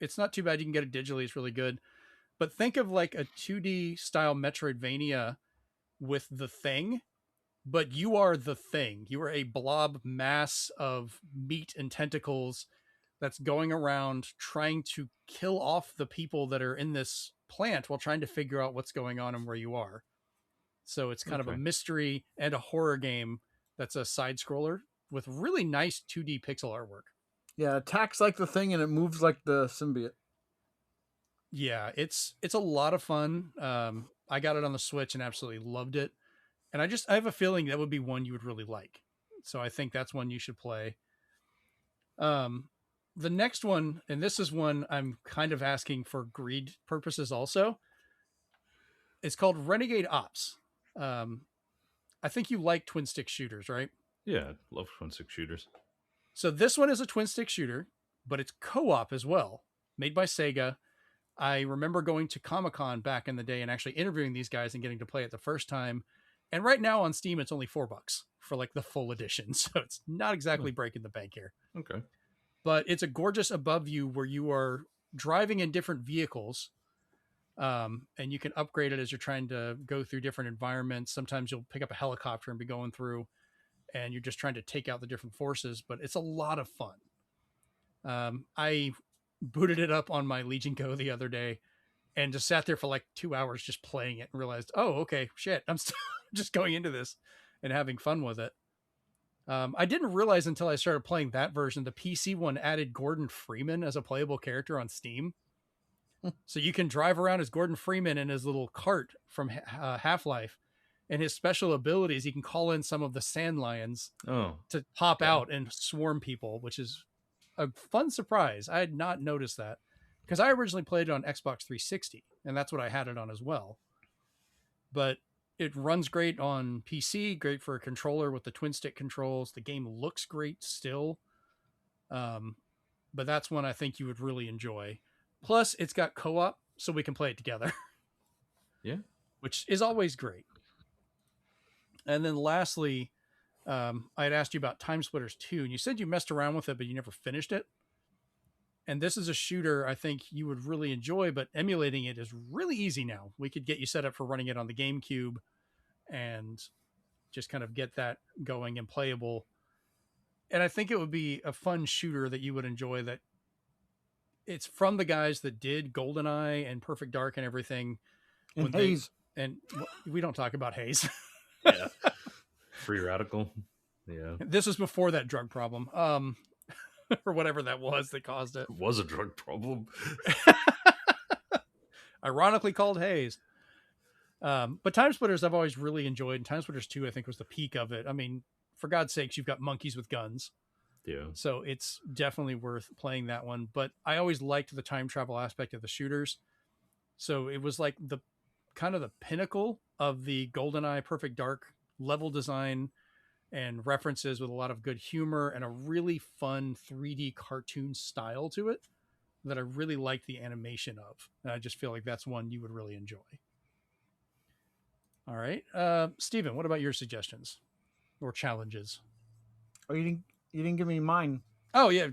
It's not too bad. You can get it digitally. It's really good. But think of like a 2D style Metroidvania with the Thing, but you are the Thing. You are a blob mass of meat and tentacles that's going around trying to kill off the people that are in this plant while trying to figure out what's going on and where you are. So it's kind of a mystery and a horror game that's a side scroller with really nice 2D pixel artwork. Yeah, it attacks like the Thing and it moves like the symbiote. Yeah, it's a lot of fun. I got it on the Switch and absolutely loved it. And I have a feeling that would be one you would really like. So I think that's one you should play. the next one, and this is one I'm kind of asking for greed purposes also. It's called Renegade Ops. I think you like twin stick shooters, right? Yeah, love twin stick shooters. So this one is a twin stick shooter, but it's co-op as well, made by Sega. I remember going to Comic-Con back in the day and actually interviewing these guys and getting to play it the first time. And right now on Steam, it's only $4 for like the full edition. So it's not exactly breaking the bank here. Okay. But it's a gorgeous above view where you are driving in different vehicles. And you can upgrade it as you're trying to go through different environments. Sometimes you'll pick up a helicopter and be going through, and you're just trying to take out the different forces, but it's a lot of fun. I booted it up on my Legion Go the other day and just sat there for like 2 hours just playing it and realized, oh, okay, shit, I'm still just going into this and having fun with it. I didn't realize until I started playing that version, the PC one added Gordon Freeman as a playable character on Steam. So you can drive around as Gordon Freeman in his little cart from Half-Life. And his special abilities, he can call in some of the sand lions to pop out and swarm people, which is a fun surprise. I had not noticed that because I originally played it on Xbox 360, and that's what I had it on as well. But it runs great on PC, great for a controller with the twin stick controls. The game looks great still. But that's one I think you would really enjoy. Plus, it's got co-op, so we can play it together. Yeah. Which is always great. And then lastly, I had asked you about Time Splitters 2, and you said you messed around with it, but you never finished it. And this is a shooter I think you would really enjoy, but emulating it is really easy now. We could get you set up for running it on the GameCube and just kind of get that going and playable. And I think it would be a fun shooter that you would enjoy. That it's from the guys that did GoldenEye and Perfect Dark and everything. And Haze. And we don't talk about Haze. Yeah. Free radical. Yeah. This was before that drug problem. Or whatever that was that caused it. It was a drug problem. Ironically called Haze. But Time Splitters I've always really enjoyed. And Time Splitters 2 I think was the peak of it. I mean, for God's sakes, you've got monkeys with guns. Yeah. So it's definitely worth playing that one. But I always liked the time travel aspect of the shooters. So it was like the kind of the pinnacle of the GoldenEye Perfect Dark level design and references with a lot of good humor and a really fun 3D cartoon style to it that I really like the animation of. And I just feel like that's one you would really enjoy. All right. Steven, what about your suggestions or challenges? Oh, you didn't give me mine. Oh yeah.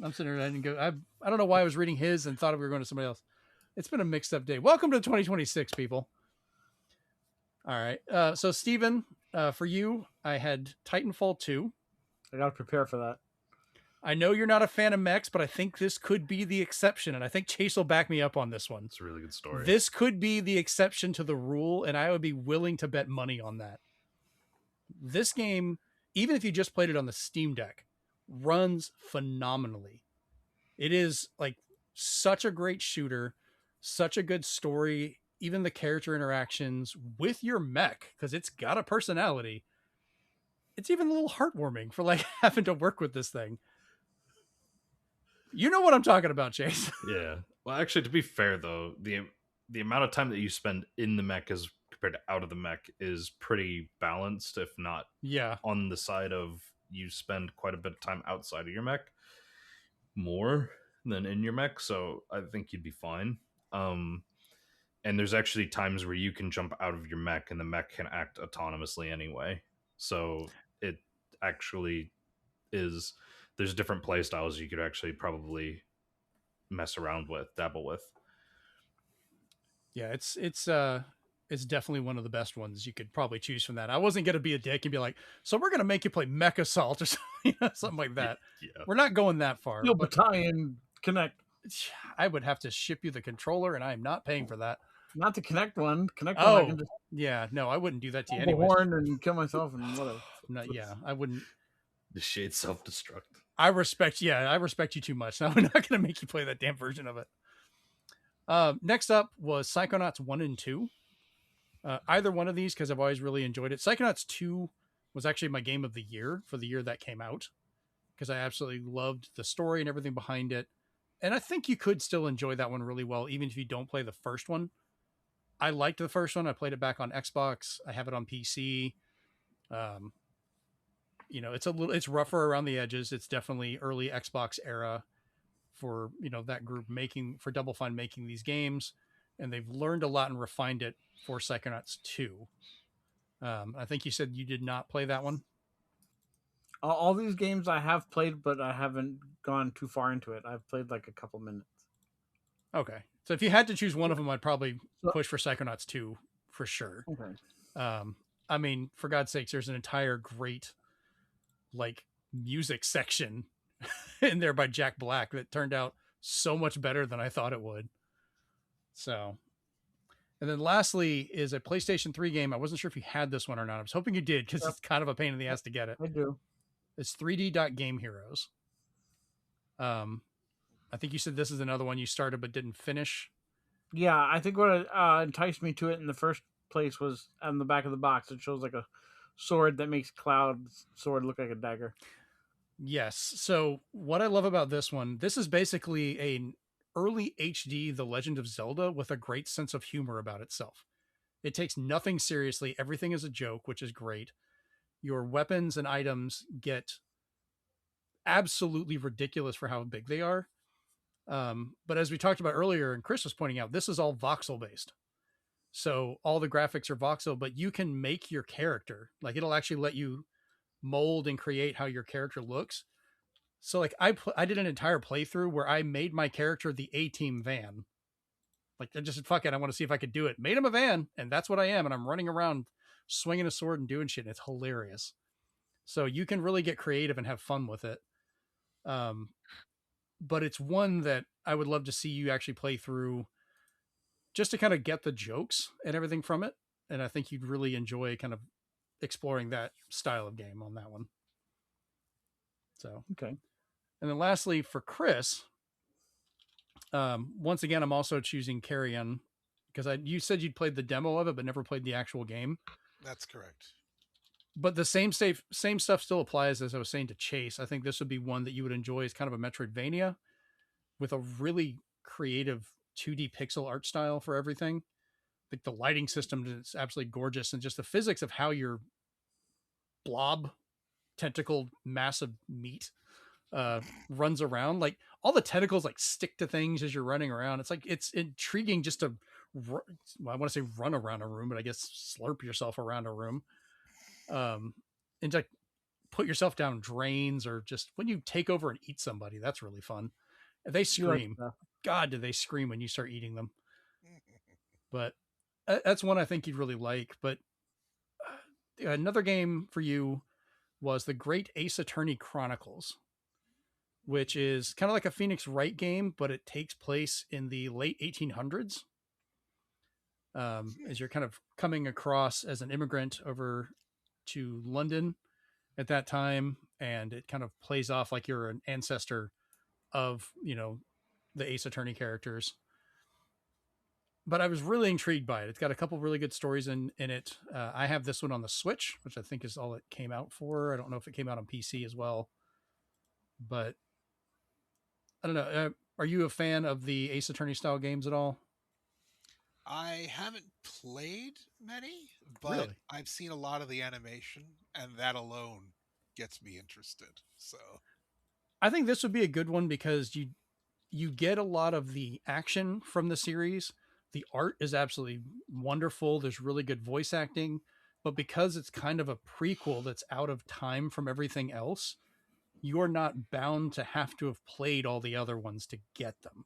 I'm sitting here. I didn't go. I don't know why I was reading his and thought we were going to somebody else. It's been a mixed up day. Welcome to 2026, people. All right. So Steven, for you, I had Titanfall 2. I got to prepare for that. I know you're not a fan of mechs, but I think this could be the exception. And I think Chase will back me up on this one. It's a really good story. This could be the exception to the rule, and I would be willing to bet money on that. This game, even if you just played it on the Steam Deck, runs phenomenally. It is like such a great shooter, such a good story. Even the character interactions with your mech, because it's got a personality. It's even a little heartwarming for like having to work with this thing. You know what I'm talking about, Chase. Yeah. Well, actually, to be fair though, the amount of time that you spend in the mech as compared to out of the mech is pretty balanced, if not on the side of you spend quite a bit of time outside of your mech more than in your mech. So I think you'd be fine. And there's actually times where you can jump out of your mech and the mech can act autonomously anyway. So it actually is, there's different play styles you could actually probably mess around with, dabble with. Yeah, it's definitely one of the best ones you could probably choose from that. I wasn't going to be a dick and be like, so we're going to make you play Mech Assault or something, something like that. Yeah. We're not going that far. Steel Battalion Connect. I would have to ship you the controller, and I am not paying for that. Not the Connect one. Connect one. I can just no, I wouldn't do that to you anyway. anyway. Horn and kill myself and whatever. I wouldn't. The shade self-destruct. I respect you too much. I'm not going to make you play that damn version of it. Next up was Psychonauts 1 and 2. Either one of these, because I've always really enjoyed it. Psychonauts 2 was actually my game of the year for the year that came out. because I absolutely loved the story and everything behind it. And I think you could still enjoy that one really well, even if you don't play the first one. I liked the first one. I played it back on Xbox. I have it on PC. It's rougher around the edges. It's definitely early Xbox era for, that group for Double Fine making these games. And they've learned a lot and refined it for Psychonauts 2. I think you said you did not play that one. All these games I have played, but I haven't gone too far into it. I've played like a couple minutes. Okay. So if you had to choose one of them, I'd probably push for Psychonauts 2 for sure. Okay. I mean, for God's sakes, there's an entire great music section in there by Jack Black that turned out so much better than I thought it would. So, and then lastly is a PlayStation 3 game. I wasn't sure if you had this one or not. I was hoping you did because it's kind of a pain in the ass to get it. I do. It's 3D Game Heroes. I think you said this is another one you started but didn't finish. Yeah, I think what enticed me to it in the first place was on the back of the box. It shows like a sword that makes Cloud's sword look like a dagger. Yes. So what I love about this one, this is basically an early HD The Legend of Zelda with a great sense of humor about itself. It takes nothing seriously. Everything is a joke, which is great. Your weapons and items get absolutely ridiculous for how big they are. But as we talked about earlier, and Chris was pointing out, this is all voxel based. So all the graphics are voxel, but you can make your character. It'll actually let you mold and create how your character looks. So I did an entire playthrough where I made my character the A-Team van. I just said, fuck it, I want to see if I could do it. Made him a van, and that's what I am. And I'm running around swinging a sword and doing shit. And it's hilarious. So you can really get creative and have fun with it. But it's one that I would love to see you actually play through just to kind of get the jokes and everything from it. And I think you'd really enjoy kind of exploring that style of game on that one. So, okay. And then lastly for Chris, once again, I'm also choosing Carrion because you said you'd played the demo of it, but never played the actual game. That's correct. But the same stuff still applies as I was saying to Chase. I think this would be one that you would enjoy as kind of a Metroidvania with a really creative 2D pixel art style for everything. Like the lighting system is absolutely gorgeous, and just the physics of how your blob tentacled massive meat runs around. Like all the tentacles stick to things as you're running around. It's intriguing just to I want to say run around a room, but I guess slurp yourself around a room. And to put yourself down drains, or just when you take over and eat somebody, that's really fun. They scream. God, do they scream when you start eating them. But that's one I think you'd really like. But another game for you was the Great Ace Attorney Chronicles, which is kind of like a Phoenix Wright game, but it takes place in the late 1800s. As you're kind of coming across as an immigrant over to London at that time, and it kind of plays off like you're an ancestor of, the Ace Attorney characters. But I was really intrigued by it. It's got a couple really good stories in it. I have this one on the Switch, which I think is all it came out for. I don't know if it came out on PC as well, but I don't know. Are you a fan of the Ace Attorney style games at all? I haven't played many, but really? I've seen a lot of the animation, and that alone gets me interested. So I think this would be a good one because you get a lot of the action from the series. The art is absolutely wonderful. There's really good voice acting, but because it's kind of a prequel that's out of time from everything else, you're not bound to have to have played all the other ones to get them.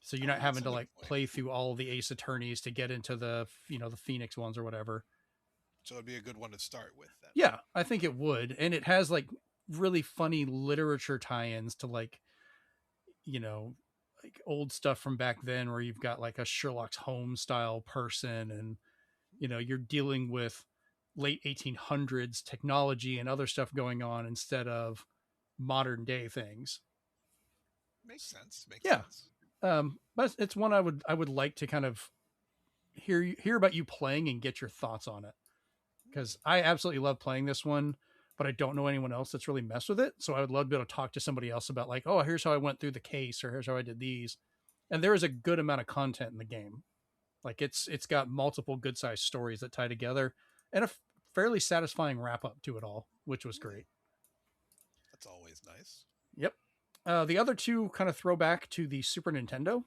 So you're not having to play through all the Ace Attorneys to get into the, the Phoenix ones or whatever. So it'd be a good one to start with then. Yeah, I think it would. And it has really funny literature tie-ins to old stuff from back then, where you've got a Sherlock Holmes style person, and you're dealing with late 1800s technology and other stuff going on instead of modern day things. Makes sense. Sense. But it's one I would like to kind of hear about you playing and get your thoughts on it, because I absolutely love playing this one. but I don't know anyone else that's really messed with it. So I would love to be able to talk to somebody else about like, oh, here's how I went through the case, or here's how I did these. And there is a good amount of content in the game. Like it's got multiple good sized stories that tie together and a fairly satisfying wrap up to it all, which was great. That's always nice. Yep. The other two kind of throw back to the Super Nintendo.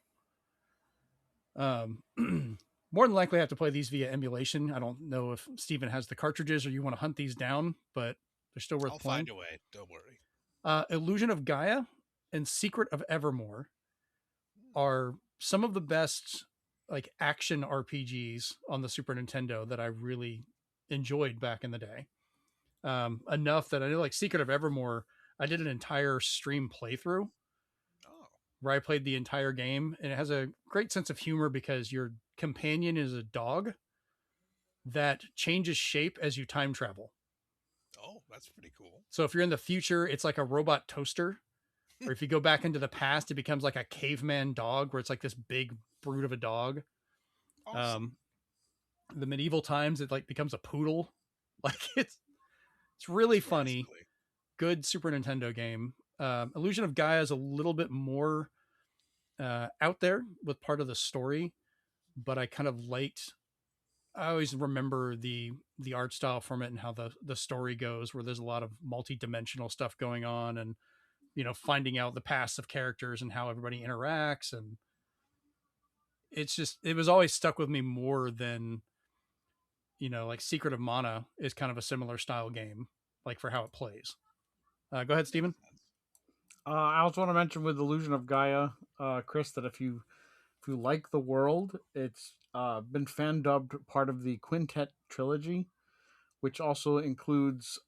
More than likely I have to play these via emulation. I don't know if Steven has the cartridges or you want to hunt these down, but they're still worth playing. I'll find a way. Don't worry. Illusion of Gaia and Secret of Evermore are some of the best like action RPGs on the Super Nintendo that I really enjoyed back in the day. Enough that I know like Secret of Evermore, I did an entire stream playthrough where I played the entire game, and it has a great sense of humor because your companion is a dog that changes shape as you time travel. Oh, that's pretty cool. So if you're in the future, it's like a robot toaster. Or if you go back into the past, it becomes like a caveman dog where it's like this big brute of a dog. Awesome. The medieval times, it like becomes a poodle. Like it's really funny. Good Super Nintendo game. Illusion of Gaia is a little bit more out there with part of the story, but I kind of liked. I always remember the art style from it and how the story goes, where there's a lot of multi-dimensional stuff going on, and finding out the past of characters and how everybody interacts, and it was always stuck with me more than like Secret of Mana is kind of a similar style game, like for how it plays. Go ahead, Steven. I also want to mention with Illusion of Gaia, Chris, that if you like the world, it's been fan dubbed part of the Quintet trilogy, which also includes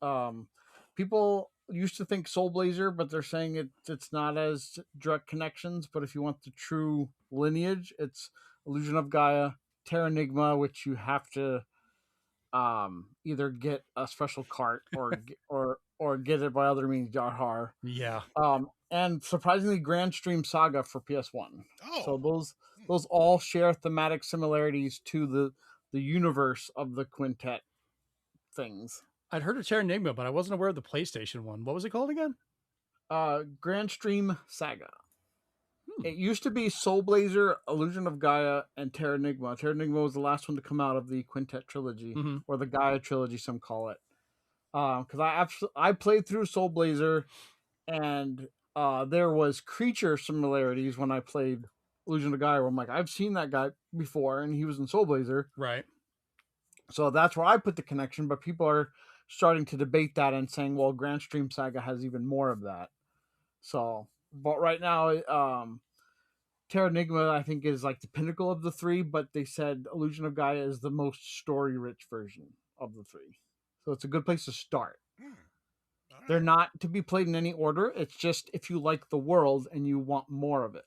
people used to think Soul Blazer, but they're saying it's not as direct connections. But if you want the true lineage, it's Illusion of Gaia, Terranigma, which you have to either get a special cart or get it by other means. Yarhar. Yeah. And surprisingly, Grand Stream Saga for PS1. Oh. So those all share thematic similarities to the universe of the Quintet things. I'd heard of Terranigma, but I wasn't aware of the PlayStation one. What was it called again? Grand Stream Saga. It used to be Soul Blazer, Illusion of Gaia, and Terranigma. Terranigma was the last one to come out of the Quintet trilogy, or the Gaia trilogy, some call it. Because I played through Soul Blazer, and there was creature similarities when I played Illusion of Gaia, where I'm like, I've seen that guy before, and he was in Soul Blazer. Right. So that's where I put the connection, but people are starting to debate that and saying, well, Grand Stream Saga has even more of that. So, but right now, Terranigma, I think, is like the pinnacle of the three, but they said Illusion of Gaia is the most story-rich version of the three. So it's a good place to start. Right. They're not to be played in any order. It's just if you like the world and you want more of it.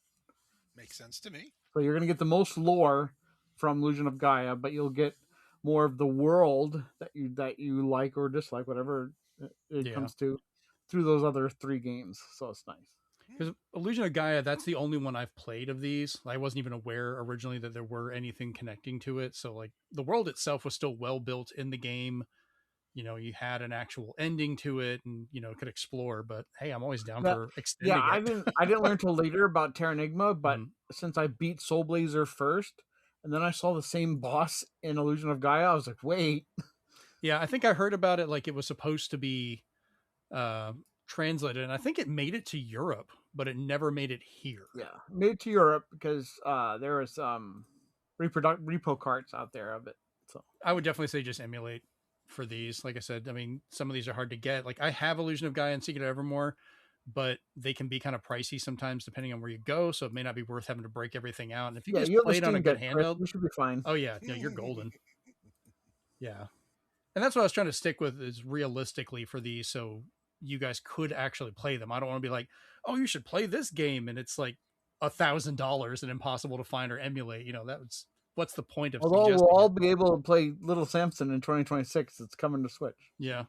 Makes sense to me. So you're going to get the most lore from Illusion of Gaia, but you'll get more of the world that you like or dislike, whatever it comes to, through those other three games. So it's nice. Because Illusion of Gaia, that's the only one I've played of these. I wasn't even aware originally that there were anything connecting to it. So like the world itself was still well built in the game. You had an actual ending to it, and could explore. But hey, I'm always down for extending it. I didn't learn till later about Terranigma, but since I beat Soul Blazer first, and then I saw the same boss in Illusion of Gaia, I was like, wait. Yeah, I think I heard about it. Like it was supposed to be translated, and I think it made it to Europe, but it never made it here. Yeah, made it to Europe because there was repo carts out there of it. So I would definitely say just emulate for these. Like I said, I mean, some of these are hard to get. Like I have Illusion of Gaia and Secret of Evermore, but they can be kind of pricey sometimes depending on where you go. So it may not be worth having to break everything out. And if you just play it on a good handheld, you should be fine. Oh yeah, no, you're golden. Yeah, and that's what I was trying to stick with is realistically for these, so you guys could actually play them. I don't want to be like, oh, you should play this game, and it's like $1,000 and impossible to find or emulate. What's the point of? Although we'll all be able to play Little Samson in 2026. It's coming to Switch. Yeah.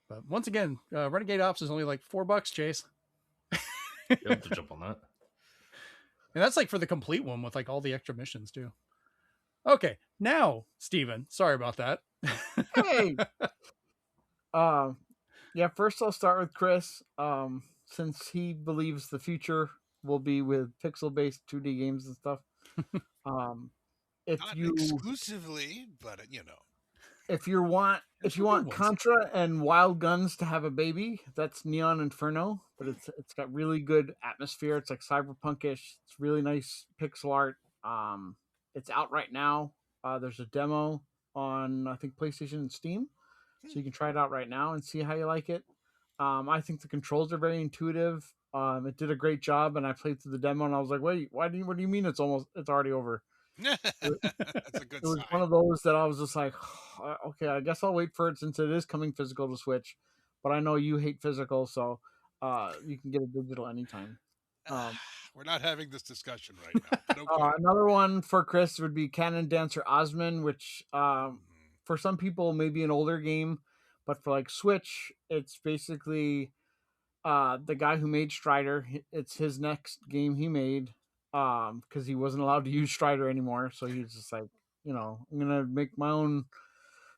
But once again, Renegade Ops is only like $4, Chase. You have to jump on that. And that's like for the complete one with like all the extra missions too. Okay, now, Steven, sorry about that. Hey. Yeah, first I'll start with Chris. Since he believes the future will be with pixel-based 2D games and stuff. If Not you exclusively, but if you want There's if you some good want ones. Contra and Wild Guns to have a baby, that's Neon Inferno. But it's got really good atmosphere. It's like cyberpunkish. It's really nice pixel art. It's out right now. There's a demo on I think PlayStation and Steam, so you can try it out right now and see how you like it. I think the controls are very intuitive. It did a great job, and I played through the demo, and I was like, "Wait, what do you mean it's already over?" that's a good It was sign. one of those that I was just like, okay, I guess I'll wait for it since it is coming physical to Switch. But I know you hate physical, so you can get it digital anytime. We're not having this discussion right now, but okay. Another one for Chris would be Cannon Dancer Osmond, which for some people may be an older game, but for like Switch, it's basically the guy who made Strider. It's his next game he made because he wasn't allowed to use Strider anymore. So he's just like, I'm gonna make my own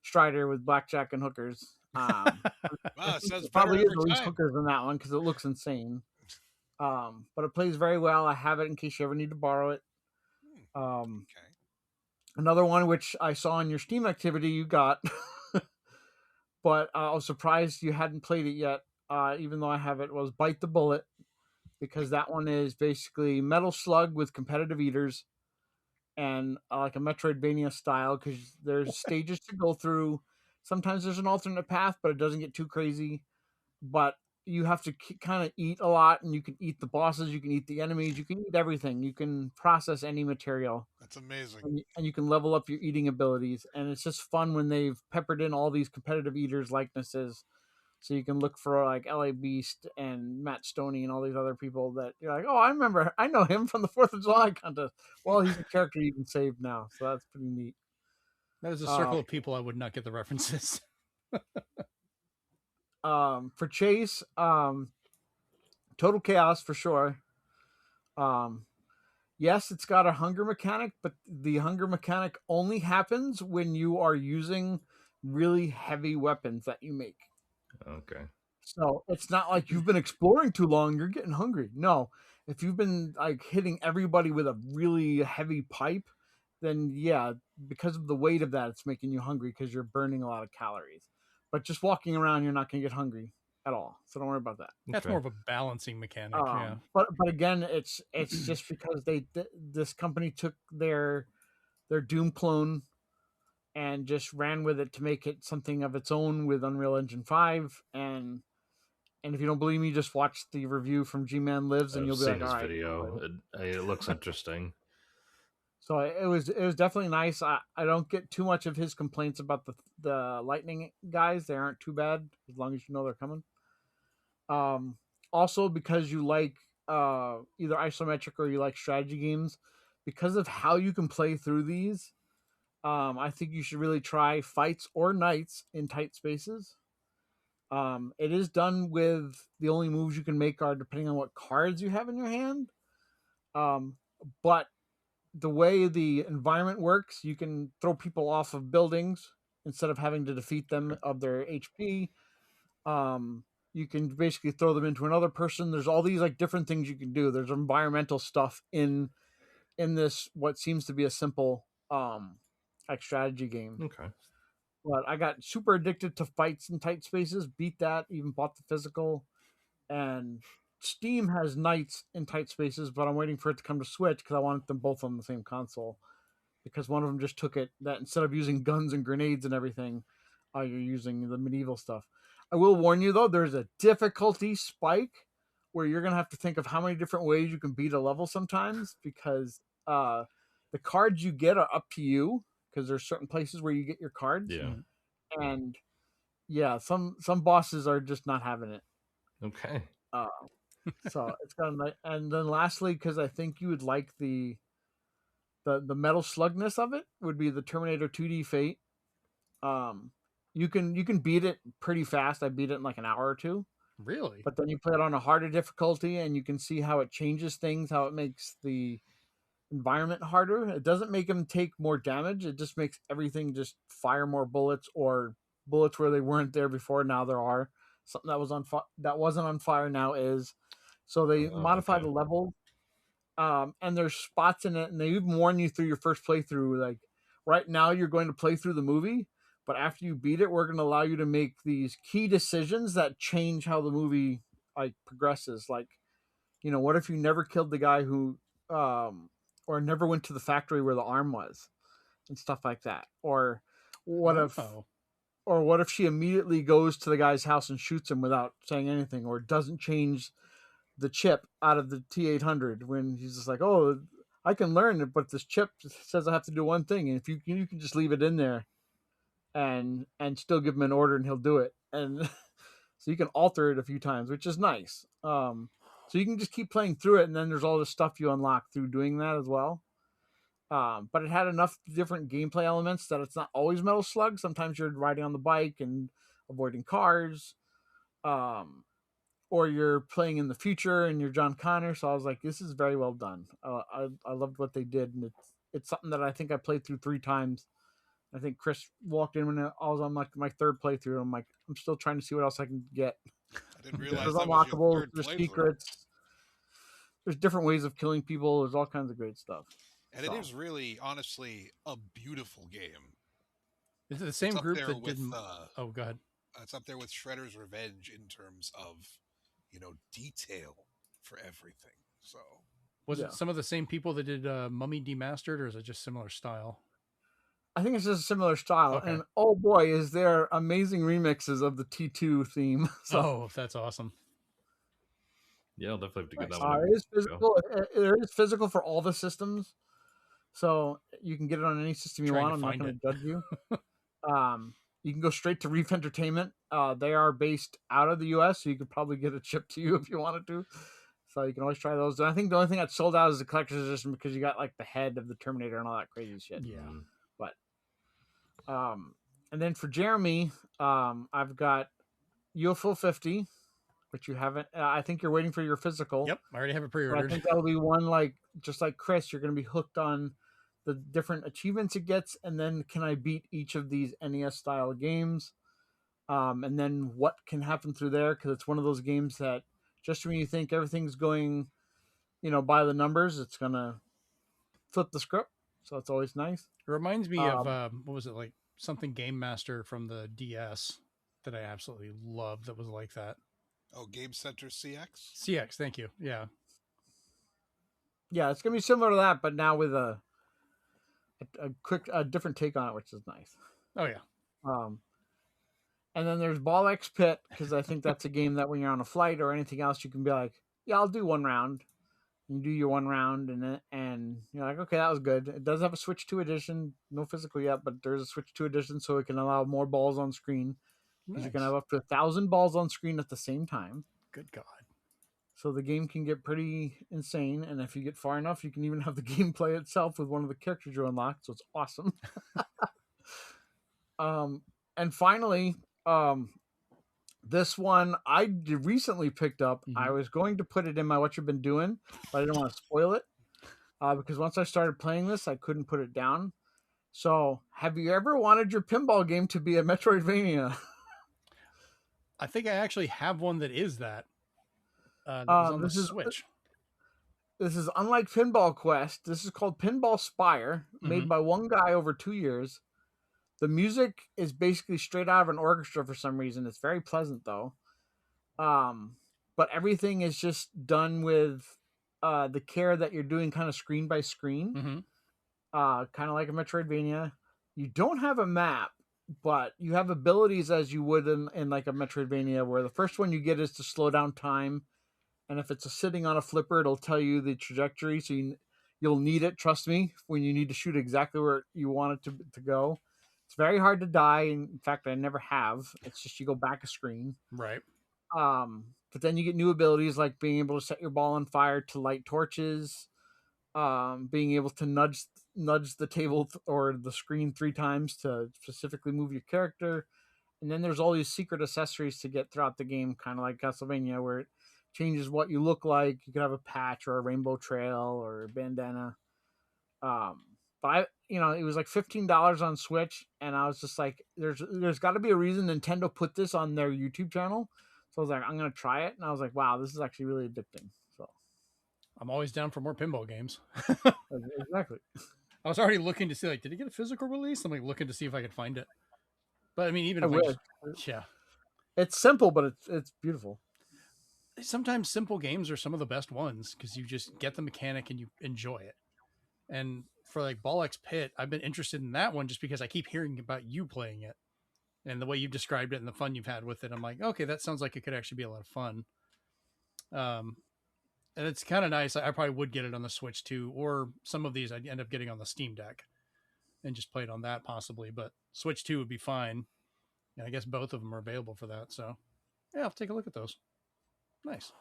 Strider with blackjack and hookers. Wow, I it think sounds there better probably is every at least time. hookers in that one because it looks insane. But it plays very well. I have it in case you ever need to borrow it. Okay. Another one which I saw in your Steam activity you got, but I was surprised you hadn't played it yet. Even though I have it, was Bite the Bullet, because that one is basically Metal Slug with competitive eaters and like a Metroidvania style because there's stages to go through. Sometimes there's an alternate path, but it doesn't get too crazy. But you have to kind of eat a lot, and you can eat the bosses, you can eat the enemies, you can eat everything. You can process any material. That's amazing. And you can level up your eating abilities. And it's just fun when they've peppered in all these competitive eaters likenesses. So you can look for like LA Beast and Matt Stoney and all these other people that you're like, oh, I know him from the 4th of July contest. Well, he's a character you can save now, so that's pretty neat. That is a circle of people I would not get the references. For Chase, Total Chaos for sure. Yes, it's got a hunger mechanic, but the hunger mechanic only happens when you are using really heavy weapons that you make. Okay. So it's not like you've been exploring too long, you're getting hungry. No. If you've been like hitting everybody with a really heavy pipe, then yeah, because of the weight of that, it's making you hungry because you're burning a lot of calories. But just walking around, you're not going to get hungry at all. So don't worry about that. That's more of a balancing mechanic. Yeah. But again, it's just because this company took their Doom clone and just ran with it to make it something of its own with Unreal Engine 5. And if you don't believe me, just watch the review from G-Man Lives, and you'll be like, all right. Video. It looks interesting. So it was definitely nice. I don't get too much of his complaints about the lightning guys. They aren't too bad as long as you know they're coming. Also, because you like either isometric or you like strategy games, because of how you can play through these, I think you should really try Fights or Nights in tight spaces. It is done with the only moves you can make are depending on what cards you have in your hand. But the way the environment works, you can throw people off of buildings instead of having to defeat them of their HP. You can basically throw them into another person. There's all these like different things you can do. There's environmental stuff in this what seems to be a simple like strategy game. Okay. But I got super addicted to Fights in tight spaces, beat that, even bought the physical. And Steam has Nights in tight spaces, but I'm waiting for it to come to Switch because I want them both on the same console. Because one of them just took it that instead of using guns and grenades and everything, you're using the medieval stuff. I will warn you though, there's a difficulty spike where you're gonna have to think of how many different ways you can beat a level sometimes because the cards you get are up to you because there's certain places where you get your cards. Yeah. And yeah, some bosses are just not having it. Okay. So it's kind of, and then lastly, because I think you would like the metal slugness of it, would be the Terminator 2D Fate. You can beat it pretty fast. I beat it in like an hour or two. Really? But then you play it on a harder difficulty, and you can see how it changes things, how it makes the environment harder. It doesn't make them take more damage. It just makes everything just fire more bullets or bullets where they weren't there before. Now there are. Something that was that wasn't on fire now is. So they modify the level. And there's spots in it, and they even warn you through your first playthrough, like right now you're going to play through the movie, but after you beat it, we're going to allow you to make these key decisions that change how the movie like progresses. Like, what if you never killed the guy who, or never went to the factory where the arm was, and stuff like that, or what if she immediately goes to the guy's house and shoots him without saying anything, or doesn't change the chip out of the T800 when he's just like, oh, I can learn it, but this chip says I have to do one thing, and if you can just leave it in there and still give him an order and he'll do it, and so you can alter it a few times, which is nice. So you can just keep playing through it, and then there's all this stuff you unlock through doing that as well. But it had enough different gameplay elements that it's not always Metal Slug. Sometimes you're riding on the bike and avoiding cars. Or you're playing in the future and you're John Connor. So I was like, this is very well done. I loved what they did, and it's something that I think I played through 3 times. I think Chris walked in when I was on my 3rd playthrough. I'm like, I'm still trying to see what else I can get. I didn't realize there's that was your unlockables, 3rd there's playthrough. secrets, there's different ways of killing people. There's all kinds of great stuff. And it is really, honestly, a beautiful game. Is it the same group that with, didn't? Oh, go ahead. It's up there with Shredder's Revenge in terms of, detail for everything. So was it some of the same people that did Mummy Demastered, or is it just similar style? I think it's just a similar style. Okay. And oh boy, is there amazing remixes of the T2 theme. So that's awesome. Yeah, I'll definitely have to get that one. It is physical. It is physical for all the systems, so you can get it on any system you want. I'm not going to judge you. You can go straight to Reef Entertainment. They are based out of the U.S., so you could probably get it shipped to you if you wanted to. So you can always try those. And I think the only thing that's sold out is the collector's edition, because you got like the head of the Terminator and all that crazy shit. Yeah. But and then for Jeremy, I've got UFO 50, which you haven't. I think you're waiting for your physical. Yep, I already have it pre-ordered. I think that'll be one just like Chris. You're going to be hooked on the different achievements it gets, and then can I beat each of these NES style games, and then what can happen through there, because it's one of those games that just when you think everything's going by the numbers, it's gonna flip the script, so it's always nice. It reminds me of what was it, like something Game Master from the DS that I absolutely loved that was like that. Oh, Game Center CX? CX, thank you. Yeah, it's gonna be similar to that, but now with a different take on it, which is nice. Oh yeah. And then there's Ball X Pit, because I think that's a game that when you're on a flight or anything else, you can be like, yeah, I'll do one round. You do your one round, and you're like, okay, that was good. It does have a Switch 2 edition, no physical yet, but there's a Switch 2 edition, so it can allow more balls on screen. Nice. You can have up to 1,000 balls on screen at the same time. Good God. So the game can get pretty insane, and if you get far enough, you can even have the gameplay itself with one of the characters you unlock, so it's awesome. And finally, this one I recently picked up. Mm-hmm. I was going to put it in my What You've Been Doing, but I didn't want to spoil it, because once I started playing this, I couldn't put it down. So, have you ever wanted your pinball game to be a Metroidvania? I think I actually have one that is that. That was on the Switch. This is unlike Pinball Quest. This is called Pinball Spire, made by one guy over 2 years. The music is basically straight out of an orchestra for some reason. It's very pleasant, though. But everything is just done with the care that you're doing kind of screen by screen. Kind of like a Metroidvania. You don't have a map, but you have abilities as you would in like a Metroidvania, where the first one you get is to slow down time. And if it's sitting on a flipper, it'll tell you the trajectory. So you'll need it, trust me, when you need to shoot exactly where you want it to go. It's very hard to die. In fact, I never have. It's just you go back a screen. Right. But then you get new abilities like being able to set your ball on fire to light torches, being able to nudge the table or the screen 3 times to specifically move your character. And then there's all these secret accessories to get throughout the game, kind of like Castlevania, where it changes what you look like. You could have a patch or a rainbow trail or a bandana. But it was like $15 on Switch, and I was just like, there's got to be a reason Nintendo put this on their YouTube channel. So I was like, I'm gonna try it, and I was like, wow, this is actually really addicting. So I'm always down for more pinball games. exactly. I was already looking to see, like, did it get a physical release? I'm like looking to see if I could find it. But I mean, even yeah, it's simple, but it's beautiful. Sometimes simple games are some of the best ones because you just get the mechanic and you enjoy it. And for like Ball X Pit, I've been interested in that one just because I keep hearing about you playing it and the way you've described it and the fun you've had with it. I'm like, okay, that sounds like it could actually be a lot of fun. And it's kind of nice. I probably would get it on the Switch too, or some of these I'd end up getting on the Steam Deck and just play it on that possibly. But Switch 2 would be fine. And I guess both of them are available for that. So yeah, I'll take a look at those. Nice.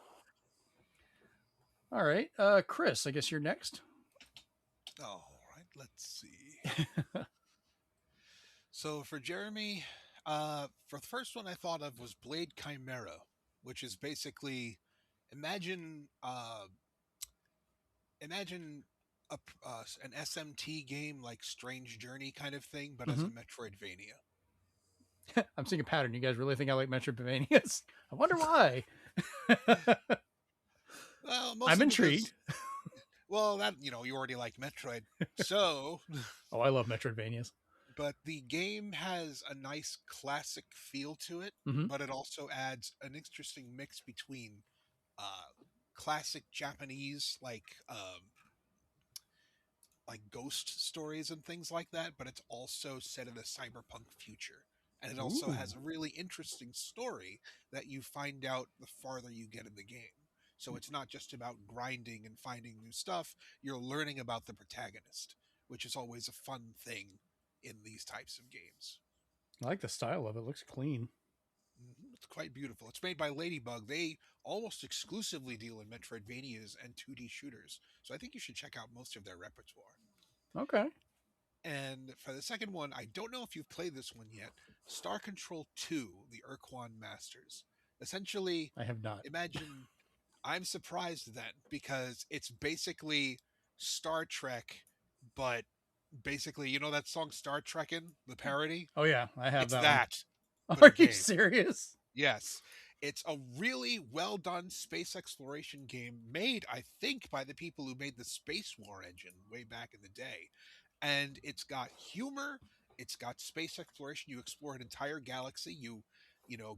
All right. Chris, I guess you're next. All right, let's see. So for Jeremy, for the first one I thought of was Blade Chimera, which is basically imagine an SMT game like Strange Journey kind of thing, but as a Metroidvania. I'm seeing a pattern. You guys really think I like Metroidvanias? I wonder why. Well, I'm intrigued. Well, that you already like Metroid, so. Oh, I love Metroidvanias. But the game has a nice classic feel to it, but it also adds an interesting mix between classic Japanese like ghost stories and things like that, but it's also set in a cyberpunk future. And it also has a really interesting story that you find out the farther you get in the game. So it's not just about grinding and finding new stuff. You're learning about the protagonist, which is always a fun thing in these types of games. I like the style of it. It looks clean. It's quite beautiful. It's made by Ladybug. They almost exclusively deal in Metroidvanias and 2D shooters. So I think you should check out most of their repertoire. Okay. And for the second one, I don't know if you've played this one yet. Star Control 2, the Ur-Quan Masters. Essentially, I have not. Imagine, I'm surprised then, because it's basically Star Trek, but basically, that song Star Trekkin', the parody? Oh yeah, I have it's that. But Are you serious? Yes. It's a really well done space exploration game made, I think, by the people who made the Space War engine way back in the day. And it's got humor, it's got space exploration. You explore an entire galaxy, you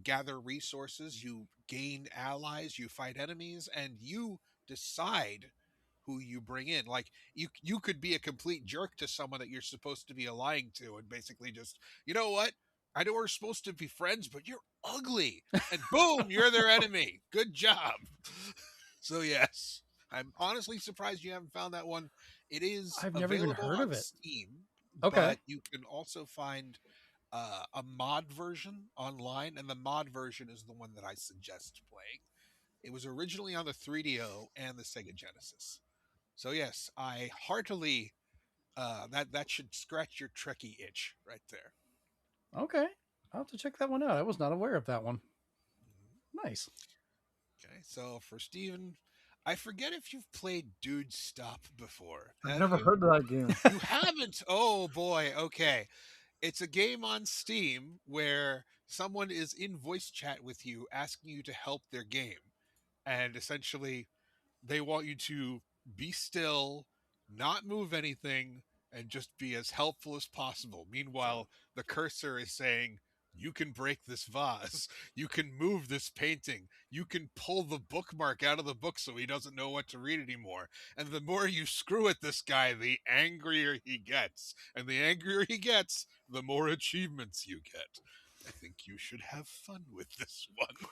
gather resources, you gain allies, you fight enemies, and you decide who you bring in. Like you could be a complete jerk to someone that you're supposed to be allying to and basically just, you know what? I know we're supposed to be friends, but you're ugly. And boom, you're their enemy. Good job. So yes, I'm honestly surprised you haven't found that one. It is I've never even heard of it. Steam, okay. But you can also find a mod version online, and the mod version is the one that I suggest playing. It was originally on the 3DO and the Sega Genesis. So yes, I heartily that should scratch your Trekkie itch right there. Okay. I'll have to check that one out. I was not aware of that one. Nice. Okay, so for Steven, I forget if you've played Dude Stop before. I've never heard of that game. You haven't? Oh boy, okay. It's a game on Steam where someone is in voice chat with you asking you to help their game. And essentially, they want you to be still, not move anything, and just be as helpful as possible. Meanwhile, the cursor is saying, you can break this vase. You can move this painting. You can pull the bookmark out of the book so he doesn't know what to read anymore. And the more you screw at this guy, the angrier he gets. And the angrier he gets, the more achievements you get. I think you should have fun with this one.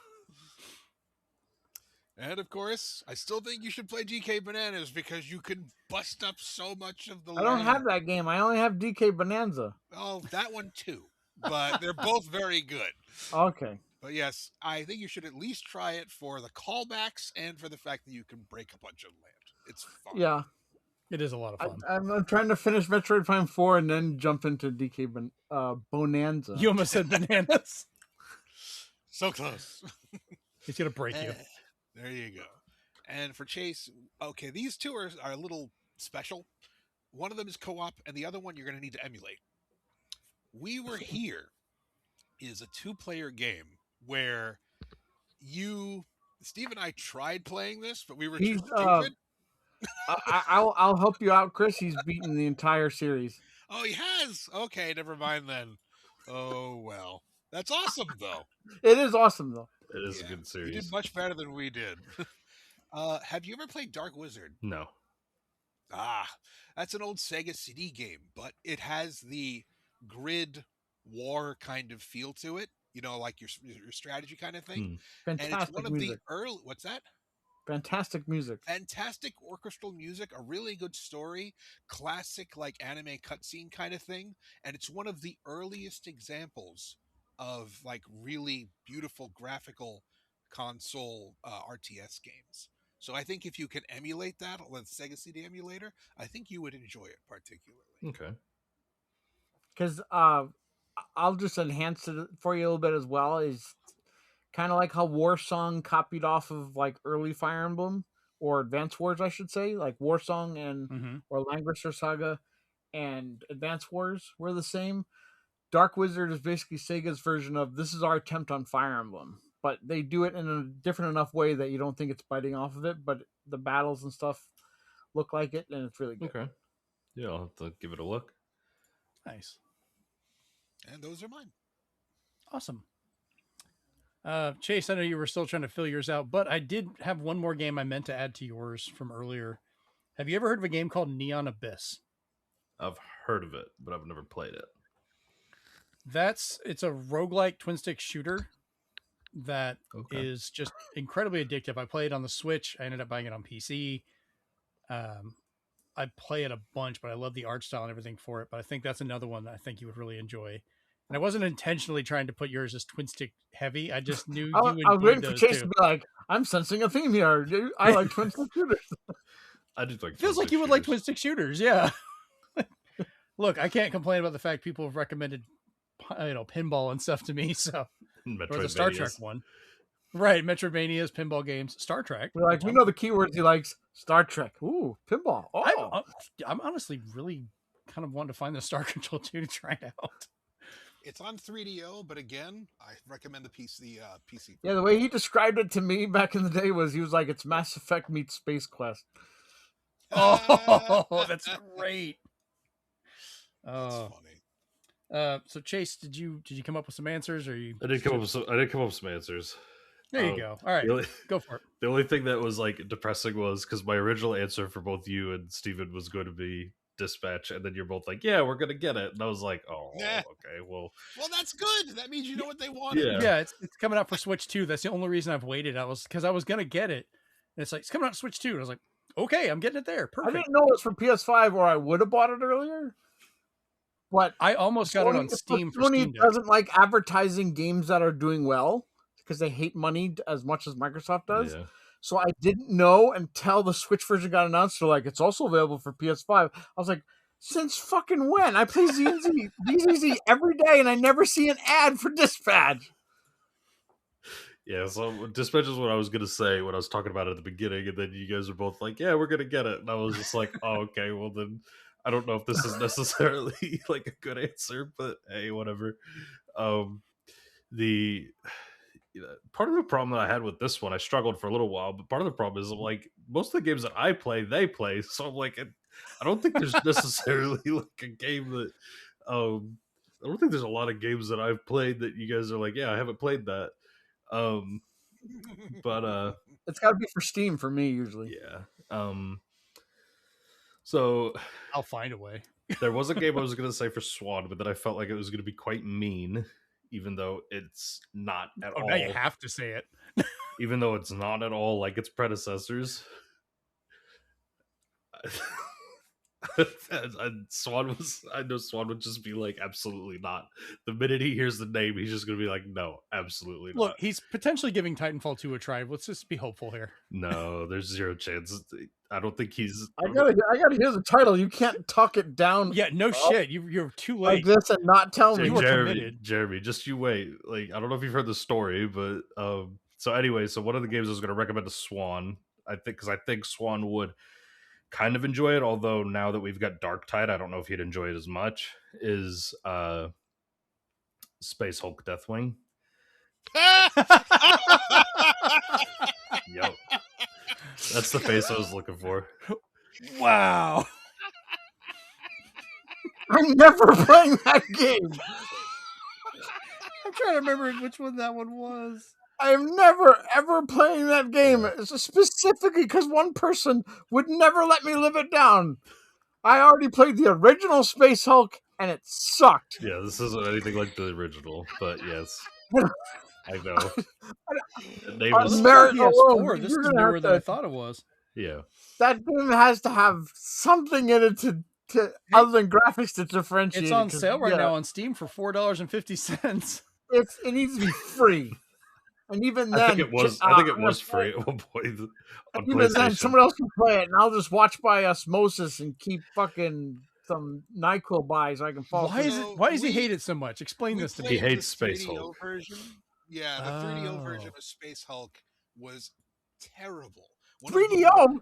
And of course, I still think you should play DK Bananas because you can bust up so much of the I don't have that game. I only have DK Bonanza. Oh, that one too. But they're both very good. Okay. But yes, I think you should at least try it for the callbacks and for the fact that you can break a bunch of land. It's fun. Yeah. It is a lot of fun. I'm trying to finish Metroid Prime 4 and then jump into DK Bonanza. You almost said Bananas. So close. He's going to break you. There you go. And for Chase, okay, these two are a little special One of them is co-op, and the other one you're going to need to emulate. We Were Here is a 2-player game where Steve and I tried playing this, but we were too stupid. I'll help you out, Chris. He's beaten the entire series. Oh, he has? Okay, never mind then. Oh, well. That's awesome, though. It is awesome, though. It is a good series. You did much better than we did. Have you ever played Dark Wizard? No. That's an old Sega CD game, but it has the grid war kind of feel to it. Like your strategy kind of thing. Fantastic and it's one of music. the early. What's that? Fantastic music. Fantastic orchestral music, a really good story, classic like anime cutscene kind of thing, and it's one of the earliest examples of like really beautiful graphical console RTS games. So I think if you can emulate that with Sega CD emulator, I think you would enjoy it particularly. Okay. Because I'll just enhance it for you a little bit as well. Is kind of like how Warsong copied off of like early Fire Emblem or Advance Wars, I should say. Like Warsong and or Langrisser Saga and Advance Wars were the same. Dark Wizard is basically Sega's version of this is our attempt on Fire Emblem, but they do it in a different enough way that you don't think it's biting off of it, but the battles and stuff look like it, and it's really good. Okay. Yeah, I'll have to give it a look. Nice. And those are mine. Awesome. Chase, I know you were still trying to fill yours out, but I did have one more game I meant to add to yours from earlier. Have you ever heard of a game called Neon Abyss? I've heard of it, but I've never played it. It's a roguelike twin stick shooter that is just incredibly addictive. I played on the Switch. I ended up buying it on PC. I play it a bunch, but I love the art style and everything for it. But I think that's another one that I think you would really enjoy. And I wasn't intentionally trying to put yours as twin stick heavy. I just knew you would. I was waiting for Chase to be like, "I'm sensing a theme here. I like twin stick shooters." I do like. Feels like you would like twin stick shooters, yeah. Look, I can't complain about the fact people have recommended, pinball and stuff to me. So, or the Star Trek one, right? Metroidvanias, pinball games, Star Trek. We're like, we know the keywords he likes: Star Trek, ooh, pinball. Oh, I'm honestly really kind of wanting to find the Star Control 2 to try it out. It's on 3DO, but again, I recommend the PC. Yeah, the way he described it to me back in the day was he was like, "It's Mass Effect meets Space Quest." Oh, that's great. That's funny. So Chase, did you come up with some answers, or you? I did come up with some answers. There you go. All right, go for it. The only thing that was like depressing was because my original answer for both you and Steven was going to be Dispatch, and then you're both like, "Yeah, we're gonna get it," and I was like, "Oh, okay, well, that's good. That means you know what they wanted." Yeah, it's coming out for Switch 2. That's the only reason I've waited. Because I was gonna get it, and it's like it's coming out Switch 2, and I was like, "Okay, I'm getting it there." Perfect. I didn't know it was for PS5, or I would have bought it earlier. But I almost got it on Steam. Sony doesn't like advertising games that are doing well because they hate money as much as Microsoft does. Yeah. So I didn't know until the Switch version got announced. They're like, it's also available for PS5. I was like, since fucking when? I play ZZ every day, and I never see an ad for Dispatch. Yeah, so Dispatch is what I was going to say when I was talking about it at the beginning, and then you guys are both like, yeah, we're going to get it. And I was just like, oh, okay, well then I don't know if this is necessarily like a good answer, but hey, whatever. Part of the problem that I had with this one, I struggled for a little while, but part of the problem is like most of the games that I play, they play. So I'm like, I don't think there's necessarily like a game that, I don't think there's a lot of games that I've played that you guys are like, yeah, I haven't played that. But it's got to be for Steam for me usually. Yeah. So I'll find a way. There was a game I was going to say for Swan, but then I felt like it was going to be quite mean, even though it's not at all. Now you have to say it. Even though it's not at all like its predecessors. I know Swan would just be like, absolutely not. The minute he hears the name, he's just going to be like, no, absolutely not. Look, he's potentially giving Titanfall 2 a try. Let's just be hopeful here. No, there's zero chance. I don't think he's. I gotta hear the title. You can't talk it down. Yeah, no shit. You're too late. Like this and not tell me. You were committed. Jeremy, just you wait. Like, I don't know if you've heard the story, but so anyway, so one of the games I was going to recommend to Swan, because I think Swan would kind of enjoy it, although now that we've got Darktide, I don't know if you'd enjoy it as much, is Space Hulk Deathwing. Yep. That's the face I was looking for. Wow. I'm never playing that game. I'm trying to remember which one that one was. I'm never ever playing that game. It's specifically because one person would never let me live it down. I already played the original Space Hulk and it sucked. Yeah, this isn't anything like the original, but yes. I know. The name On is merit PS4. alone, This you're is gonna newer have than I to- thought it was. yeah. That game has to have something in it to other than graphics to differentiate. It's on it, 'cause, sale right yeah, now on Steam for $4.50. It needs to be free. And even then, I think it was free at one point on even then, PlayStation. someone else can play it, and I'll just watch by osmosis and keep fucking some NyQuil by so I can fall. Why through. does he hate it so much? Explain We this to played me. He hates the Space 3DO Hulk. version. Yeah, the 3DO version Oh. of Space Hulk was terrible. One of 3DO?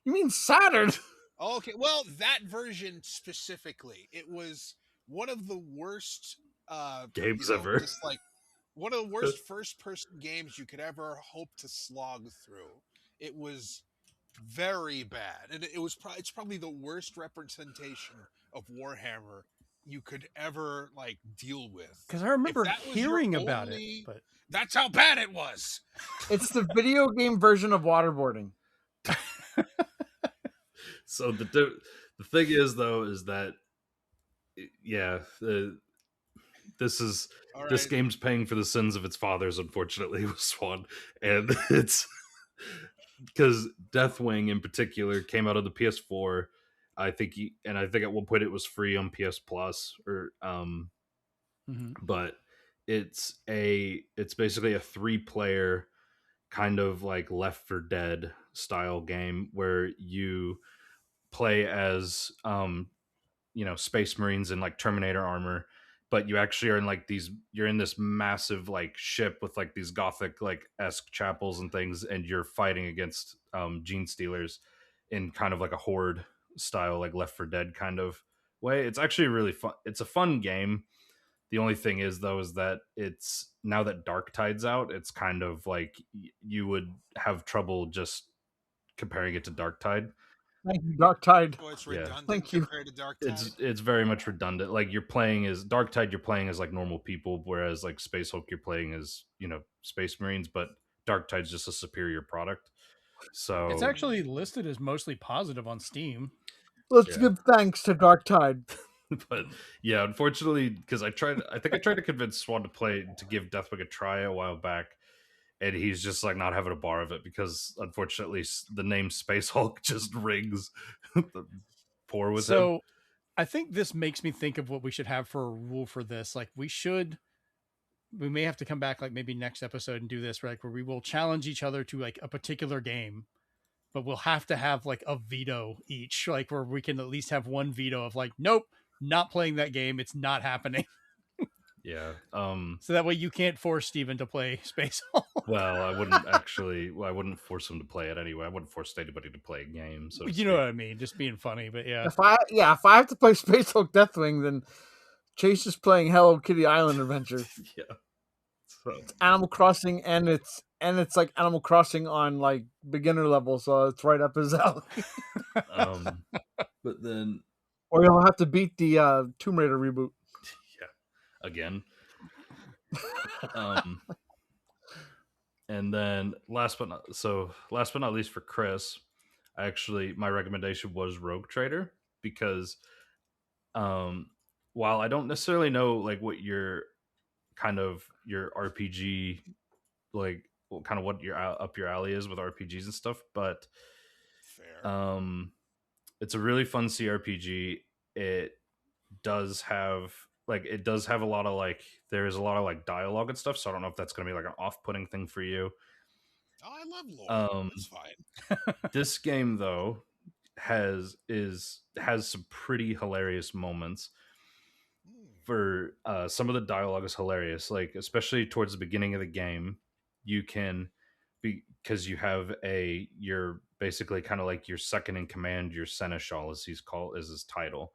You mean Saturn? Oh, okay, well, that version specifically, it was one of the worst Games ever. Just like one of the worst first-person games you could ever hope to slog through. It was very bad, and it's probably the worst representation of Warhammer you could ever like deal with. Because I remember that was your hearing about only- it. But That's how bad it was. It's the video game version of waterboarding. So the thing is, though, is that this All right. this game's paying for the sins of its fathers, unfortunately, with Swan, and it's because Deathwing in particular came out of the PS4. I think at one point it was free on PS Plus, or but it's basically a 3-player kind of like Left 4 Dead style game where you play as Space Marines in like Terminator armor, but you actually are in like you're in this massive like ship with like these gothic like esque chapels and things, and you're fighting against gene stealers in kind of like a horde style, like Left 4 Dead kind of way. It's actually really fun. It's a fun game. The only thing is, though, is that it's now that Darktide's out, it's kind of like you would have trouble just comparing it to Darktide. Thank you, Darktide. Oh, it's Yeah. redundant Thank you. compared to Darktide. It's very much redundant. Like you're playing as Darktide, you're playing as like normal people, whereas like Space Hulk, you're playing as Space Marines. But Darktide's just a superior product. So it's actually listed as mostly positive on Steam. Let's give thanks to Darktide. But yeah, unfortunately, because I tried to convince Swan to give Deathwing a try a while back, and he's just like not having a bar of it because unfortunately the name Space Hulk just rings poor with him. So I think this makes me think of what we should have for a rule for this. Like we may have to come back like maybe next episode and do this, right? Where we will challenge each other to like a particular game, but we'll have to have like a veto each, like where we can at least have one veto of like, nope, not playing that game. It's not happening. Yeah. So that way you can't force Steven to play Space Hulk. Well, I wouldn't force him to play it anyway. I wouldn't force anybody to play a game. So You know what I mean? Just being funny, but yeah. If I have to play Space Hulk Deathwing, then Chase is playing Hello Kitty Island Adventure. Yeah. So, It's Animal Crossing, and it's like Animal Crossing on like beginner level, so it's right up his alley. but then Or you'll have to beat the Tomb Raider reboot. again. And then last but not least for Chris, my recommendation was Rogue Trader because while I don't necessarily know like what your RPG like kind of what your up your alley is with RPGs and stuff, but Fair. it's a really fun CRPG. It does have a lot of like there is a lot of like dialogue and stuff, so I don't know if that's going to be like an off-putting thing for you. Oh, I love lore. That's fine. This game though has some pretty hilarious moments. For some of the dialogue is hilarious, like especially towards the beginning of the game, you can because you're basically kind of like your second in command, your seneschal, as he's called, is his title,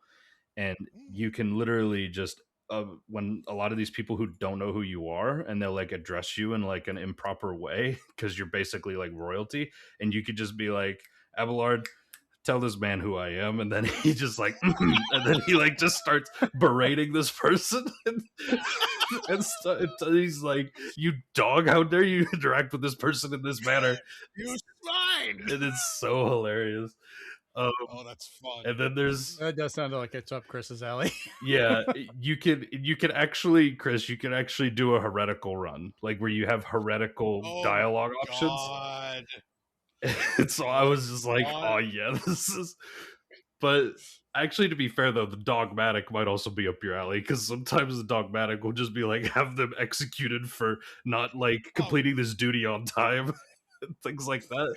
and you can literally just when a lot of these people who don't know who you are, and they'll like address you in like an improper way because you're basically like royalty, and you could just be like, Abelard, tell this man who I am, and then he just like and then he like just starts berating this person and he's like, you dog, how dare you interact with this person in this manner, You swine! and it's so hilarious. Oh, that's fun. And then there's That does sound like it's up Chris's alley. yeah, you can actually, Chris, you can actually do a heretical run, like where you have heretical dialogue options. God. And so I was just like, oh yeah, this is. But actually, to be fair though, the dogmatic might also be up your alley, because sometimes the dogmatic will just be like, have them executed for not like completing this duty on time, things like that.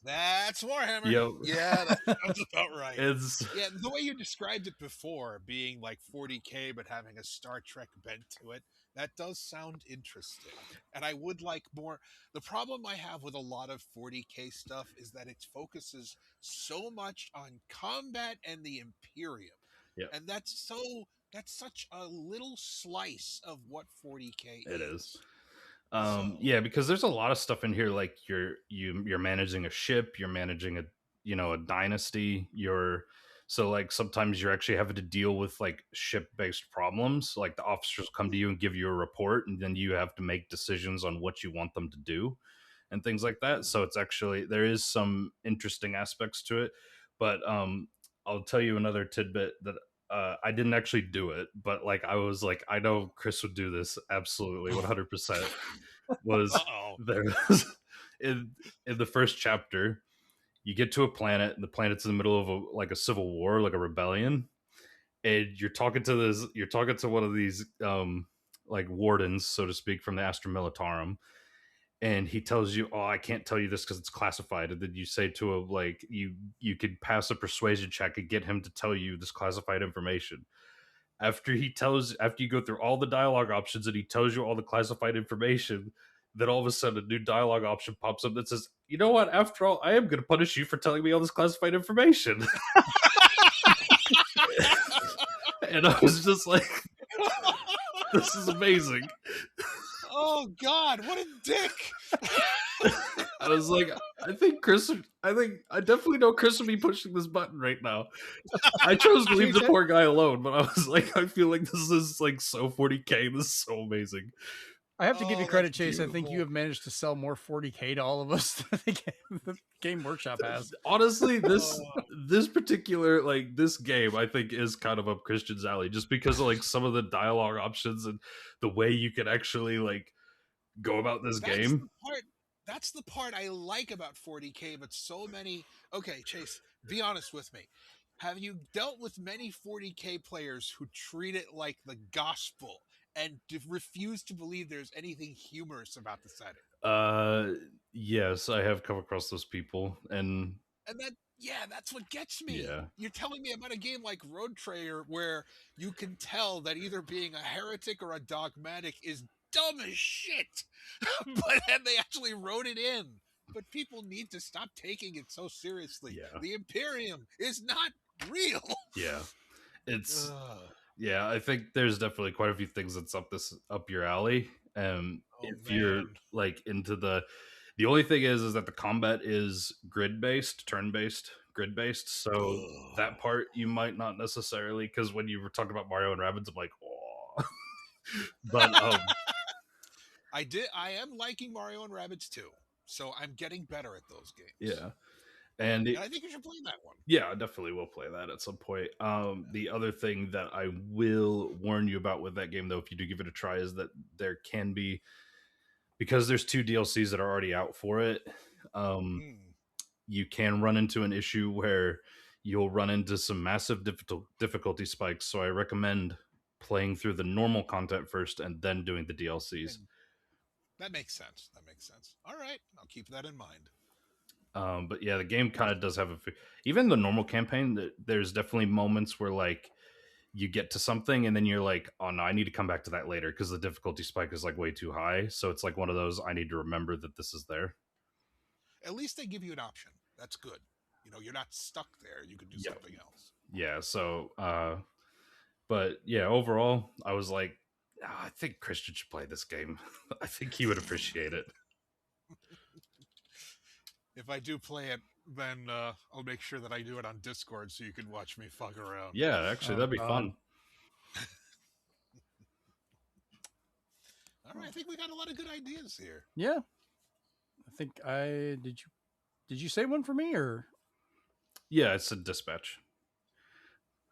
That's Warhammer. Yep. Yeah, that sounds about right. Yeah, the way you described it before, being like 40K but having a Star Trek bent to it, that does sound interesting. And I would like more. The problem I have with a lot of 40K stuff is that it focuses so much on combat and the Imperium. Yeah. And that's such a little slice of what 40K it is. Yeah, because there's a lot of stuff in here, like you're managing a ship, you're managing a dynasty, so like sometimes you're actually having to deal with like ship based problems, like the officers come to you and give you a report, and then you have to make decisions on what you want them to do and things like that. So it's actually, there is some interesting aspects to it. But I'll tell you another tidbit that I didn't actually do it, but like I was like, I know Chris would do this absolutely 100%. Was there was in the first chapter, you get to a planet, and the planet's in the middle of a civil war, like a rebellion, and you're talking to one of these like wardens, so to speak, from the Astra Militarum, and he tells you, oh, I can't tell you this because it's classified. And then you say to him, like, you could pass a persuasion check and get him to tell you this classified information. After you go through all the dialogue options and he tells you all the classified information, then all of a sudden a new dialogue option pops up that says, you know what, after all, I am going to punish you for telling me all this classified information. And I was just like, this is amazing. Oh God, what a dick! I was like, I definitely know Chris would be pushing this button right now. I chose to leave the poor guy alone, but I was like, I feel like this is like so 40K. This is so amazing. I have to give you credit, Chase. Beautiful. I think you have managed to sell more 40K to all of us than the Game Workshop has. Honestly, this particular, like, this game, I think is kind of up Christian's alley, just because of like some of the dialogue options and the way you can actually like go about this game. That's the part I like about 40K, but so many. Okay, Chase, be honest with me. Have you dealt with many 40K players who treat it like the gospel and refuse to believe there's anything humorous about the setting? Yes, I have come across those people, and that's what gets me. Yeah. You're telling me about a game like Road Trader where you can tell that either being a heretic or a dogmatic is dumb as shit, but then they actually wrote it in. But people need to stop taking it so seriously. Yeah. The Imperium is not real. Yeah, it's yeah. I think there's definitely quite a few things that's up your alley. If you're like into the only thing is that the combat is turn-based, grid-based. So that part you might not necessarily, because when you were talking about Mario and Rabbids, I'm like, oh. But I am liking Mario and Rabbids too, so I'm getting better at those games. Yeah, and I think you should play that one. Yeah, I definitely will play that at some point. The other thing that I will warn you about with that game, though, if you do give it a try, is that there can be, because there's 2 DLCs that are already out for it, you can run into an issue where you'll run into some massive difficulty spikes. So I recommend playing through the normal content first and then doing the DLCs. That makes sense. All right, I'll keep that in mind. But yeah, the game kind of does have even the normal campaign, there's definitely moments where like you get to something and then you're like, oh no, I need to come back to that later because the difficulty spike is like way too high. So it's like one of those, I need to remember that this is there. At least they give you an option. That's good. You know, you're not stuck there. You can do something else. Yeah. So, but yeah, overall, I was like, I think Christian should play this game. I think he would appreciate it. If I do play it, then I'll make sure that I do it on Discord so you can watch me fuck around. Yeah, actually, that'd be fun. All right, I think we got a lot of good ideas here. Yeah, I think did you say one for me or? Yeah, it's a dispatch.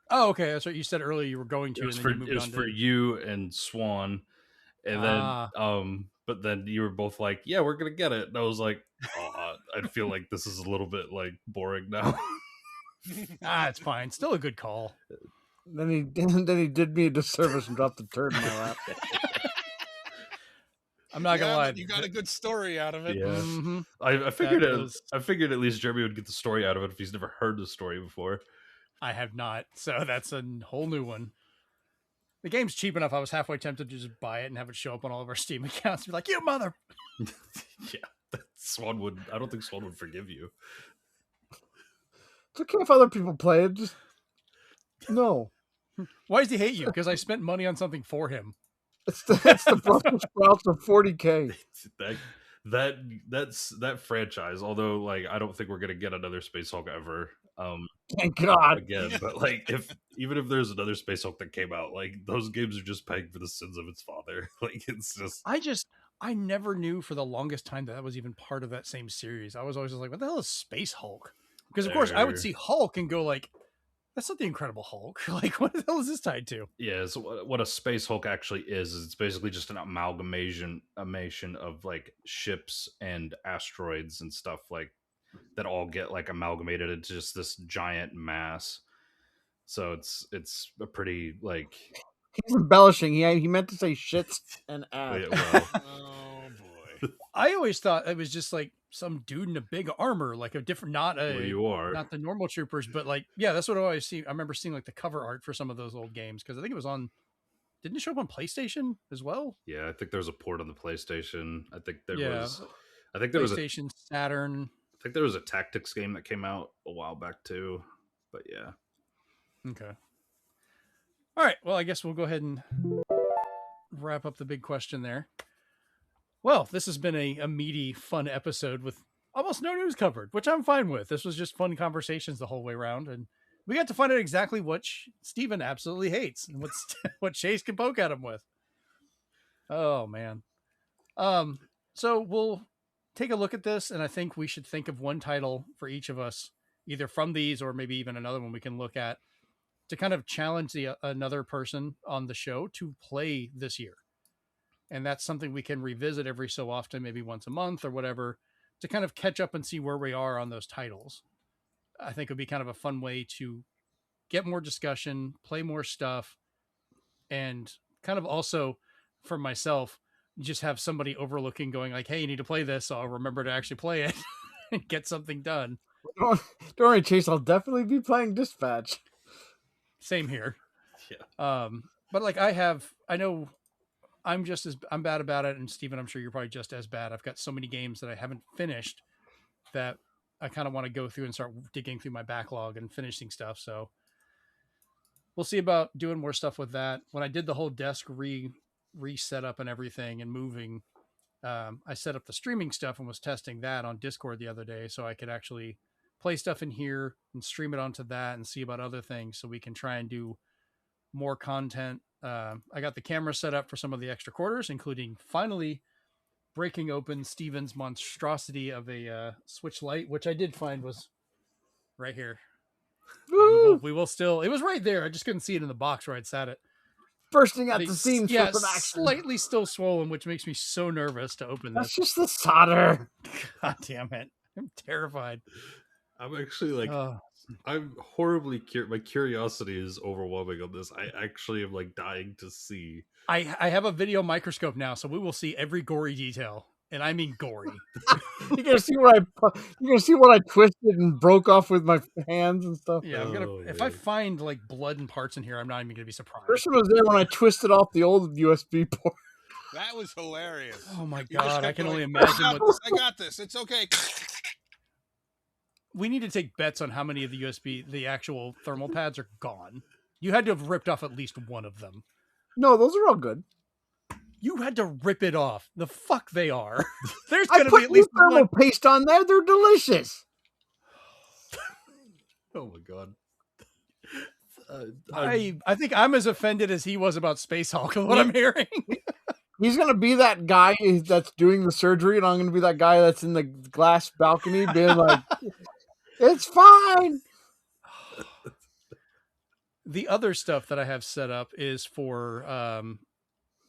Oh, okay. That's what you said earlier. You were going to. It was for you and Swan, and then but then you were both like, "Yeah, we're gonna get it." And I was like, "Oh, I feel like this is a little bit like boring now." It's fine. Still a good call. Then he did me a disservice and dropped the turd in my lap. I'm not gonna lie. You got a good story out of it. Yeah, mm-hmm. I figured I figured at least Jeremy would get the story out of it if he's never heard the story before. I have not, so that's a whole new one. The game's cheap enough. I was halfway tempted to just buy it and have it show up on all of our Steam accounts. Be like, "You mother!" Yeah, Swan would. I don't think Swan would forgive you. It's okay if other people play it. Just no. Why does he hate you? Because I spent money on something for him. It's the Brussels sprouts of 40K. That franchise. Although, like, I don't think we're gonna get another Space Hulk ever. Thank God. Again, but like, even if there's another Space Hulk that came out, like, those games are just paying for the sins of its father. Like, it's just. I never knew for the longest time that was even part of that same series. I was always like, "What the hell is Space Hulk?" Because of course I would see Hulk and go like, "That's not the Incredible Hulk." Like, what the hell is this tied to? Yeah, so what a Space Hulk actually is it's basically just an amalgamation of like ships and asteroids and stuff like that all get like amalgamated into just this giant mass. So it's a pretty like he's embellishing. He meant to say shits and ass. Yeah, well. Oh boy! I always thought it was just like some dude in a big armor, like a different, not the normal troopers, but like, yeah, that's what I always see. I remember seeing like the cover art for some of those old games because I think it was on. Didn't it show up on PlayStation as well? Yeah, I think there was a port on the PlayStation. I think there was PlayStation, Saturn. I think there was a tactics game that came out a while back too. But yeah. Okay. All right. Well, I guess we'll go ahead and wrap up the big question there. Well, this has been a meaty, fun episode with almost no news covered, which I'm fine with. This was just fun conversations the whole way around, and we got to find out exactly what Steven absolutely hates and what Chase can poke at him with. Oh man. So we'll take a look at this, and I think we should think of one title for each of us, either from these or maybe even another one we can look at to kind of challenge another person on the show to play this year. And that's something we can revisit every so often, maybe once a month or whatever, to kind of catch up and see where we are on those titles. I think it would be kind of a fun way to get more discussion, play more stuff, and kind of also for myself, just have somebody overlooking going like, "Hey, you need to play this." So I'll remember to actually play it and get something done. Don't worry, Chase. I'll definitely be playing Dispatch. Same here. Yeah. But like I know I'm bad about it. And Steven, I'm sure you're probably just as bad. I've got so many games that I haven't finished that I kind of want to go through and start digging through my backlog and finishing stuff. So we'll see about doing more stuff with that. When I did the whole desk reset up and everything and moving, I set up the streaming stuff and was testing that on Discord the other day. So I could actually play stuff in here and stream it onto that and see about other things so we can try and do more content. I got the camera set up for some of the extra quarters, including finally breaking open Steven's monstrosity of a Switch Lite, which I did find was right here. We will still, it was right there. I just couldn't see it in the box where I'd sat it. Bursting at the seams for some action. Slightly still swollen, which makes me so nervous to open this. That's just the solder. God damn it. I'm terrified. I'm actually like, I'm horribly my curiosity is overwhelming on this. I actually am like dying to see. I have a video microscope now, so we will see every gory detail. and I mean gory. You're gonna see what I twisted and broke off with my hands and stuff. Yeah, if I find like blood and parts in here, I'm not even gonna be surprised. Christian was there when I twisted off the old USB port. That was hilarious. Oh my You just god, I kept can going, only imagine I got this. It's okay. We need to take bets on how many of the actual thermal pads are gone. You had to have ripped off at least one of them. No, those are all good. You had to rip it off. The fuck they are. There's going to be at least thermal paste on there. They're delicious. Oh my god. I think I'm as offended as he was about Space Hulk, what I'm hearing. He's going to be that guy that's doing the surgery, and I'm going to be that guy that's in the glass balcony being like, it's fine. The other stuff that I have set up is for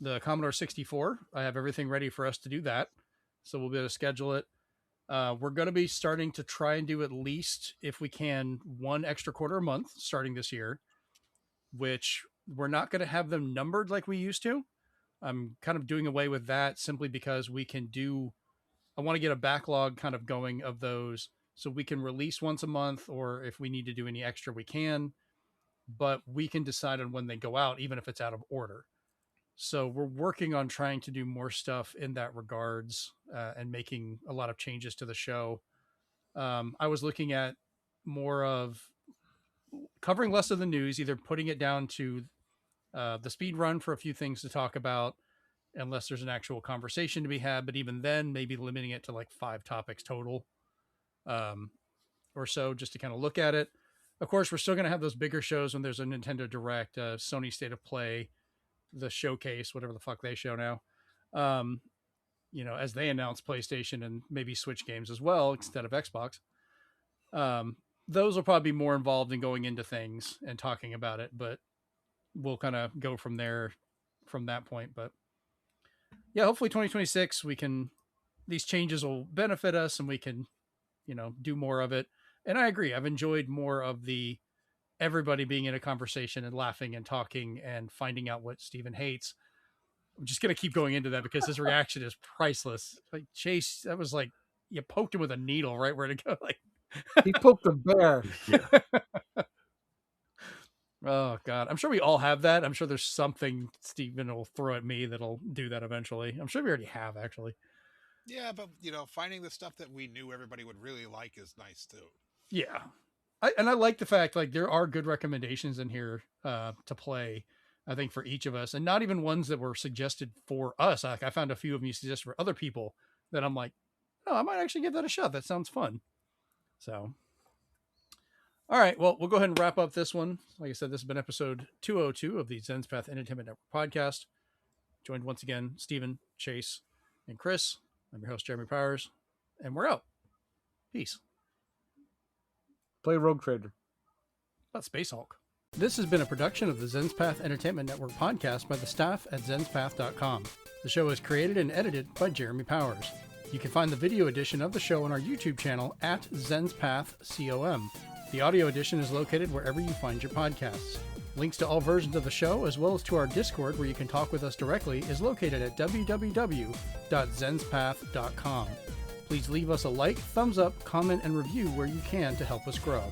the Commodore 64. I have everything ready for us to do that. So we'll be able to schedule it. We're going to be starting to try and do at least, if we can, one extra quarter a month starting this year, which we're not going to have them numbered like we used to. I'm kind of doing away with that simply because I want to get a backlog kind of going of those so we can release once a month, or if we need to do any extra, we can. But we can decide on when they go out, even if it's out of order. So we're working on trying to do more stuff in that regards and making a lot of changes to the show. I was looking at more of covering less of the news, either putting it down to the speed run for a few things to talk about, unless there's an actual conversation to be had. But even then, maybe limiting it to like 5 topics total or so, just to kind of look at it. Of course, we're still going to have those bigger shows when there's a Nintendo Direct, Sony State of Play, the showcase, whatever the fuck they show now. As they announce PlayStation and maybe Switch games as well, instead of Xbox. Those will probably be more involved in going into things and talking about it, but we'll kind of go from there from that point. But yeah, hopefully 2026, these changes will benefit us and we can, do more of it. And I agree. I've enjoyed more of the everybody being in a conversation and laughing and talking and finding out what Steven hates. I'm just going to keep going into that because his reaction is priceless. Like, Chase, that was like, you poked him with a needle right where to go. Like, he poked a bear. Yeah. Oh God. I'm sure we all have that. I'm sure there's something Steven will throw at me that'll do that eventually. I'm sure we already have, actually. Yeah, but finding the stuff that we knew everybody would really like is nice too. Yeah. I like the fact, like, there are good recommendations in here to play, I think, for each of us, and not even ones that were suggested for us. Like, I found a few of them you suggest for other people that I'm like, oh, I might actually give that a shot. That sounds fun. So, all right, well, we'll go ahead and wrap up this one. Like I said, this has been episode 202 of the Zenspath Entertainment Network podcast. Joined once again, Steven, Chase, and Chris. I'm your host, Jeremy Powers, and we're out. Peace. Play Rogue Trader. About Space Hulk. This has been a production of the Zenspath Entertainment Network podcast by the staff at Zenspath.com. The show is created and edited by Jeremy Powers. You can find the video edition of the show on our YouTube channel at ZenspathCom. The audio edition is located wherever you find your podcasts. Links to all versions of the show, as well as to our Discord where you can talk with us directly, is located at www.zenspath.com. Please leave us a like, thumbs up, comment, and review where you can to help us grow.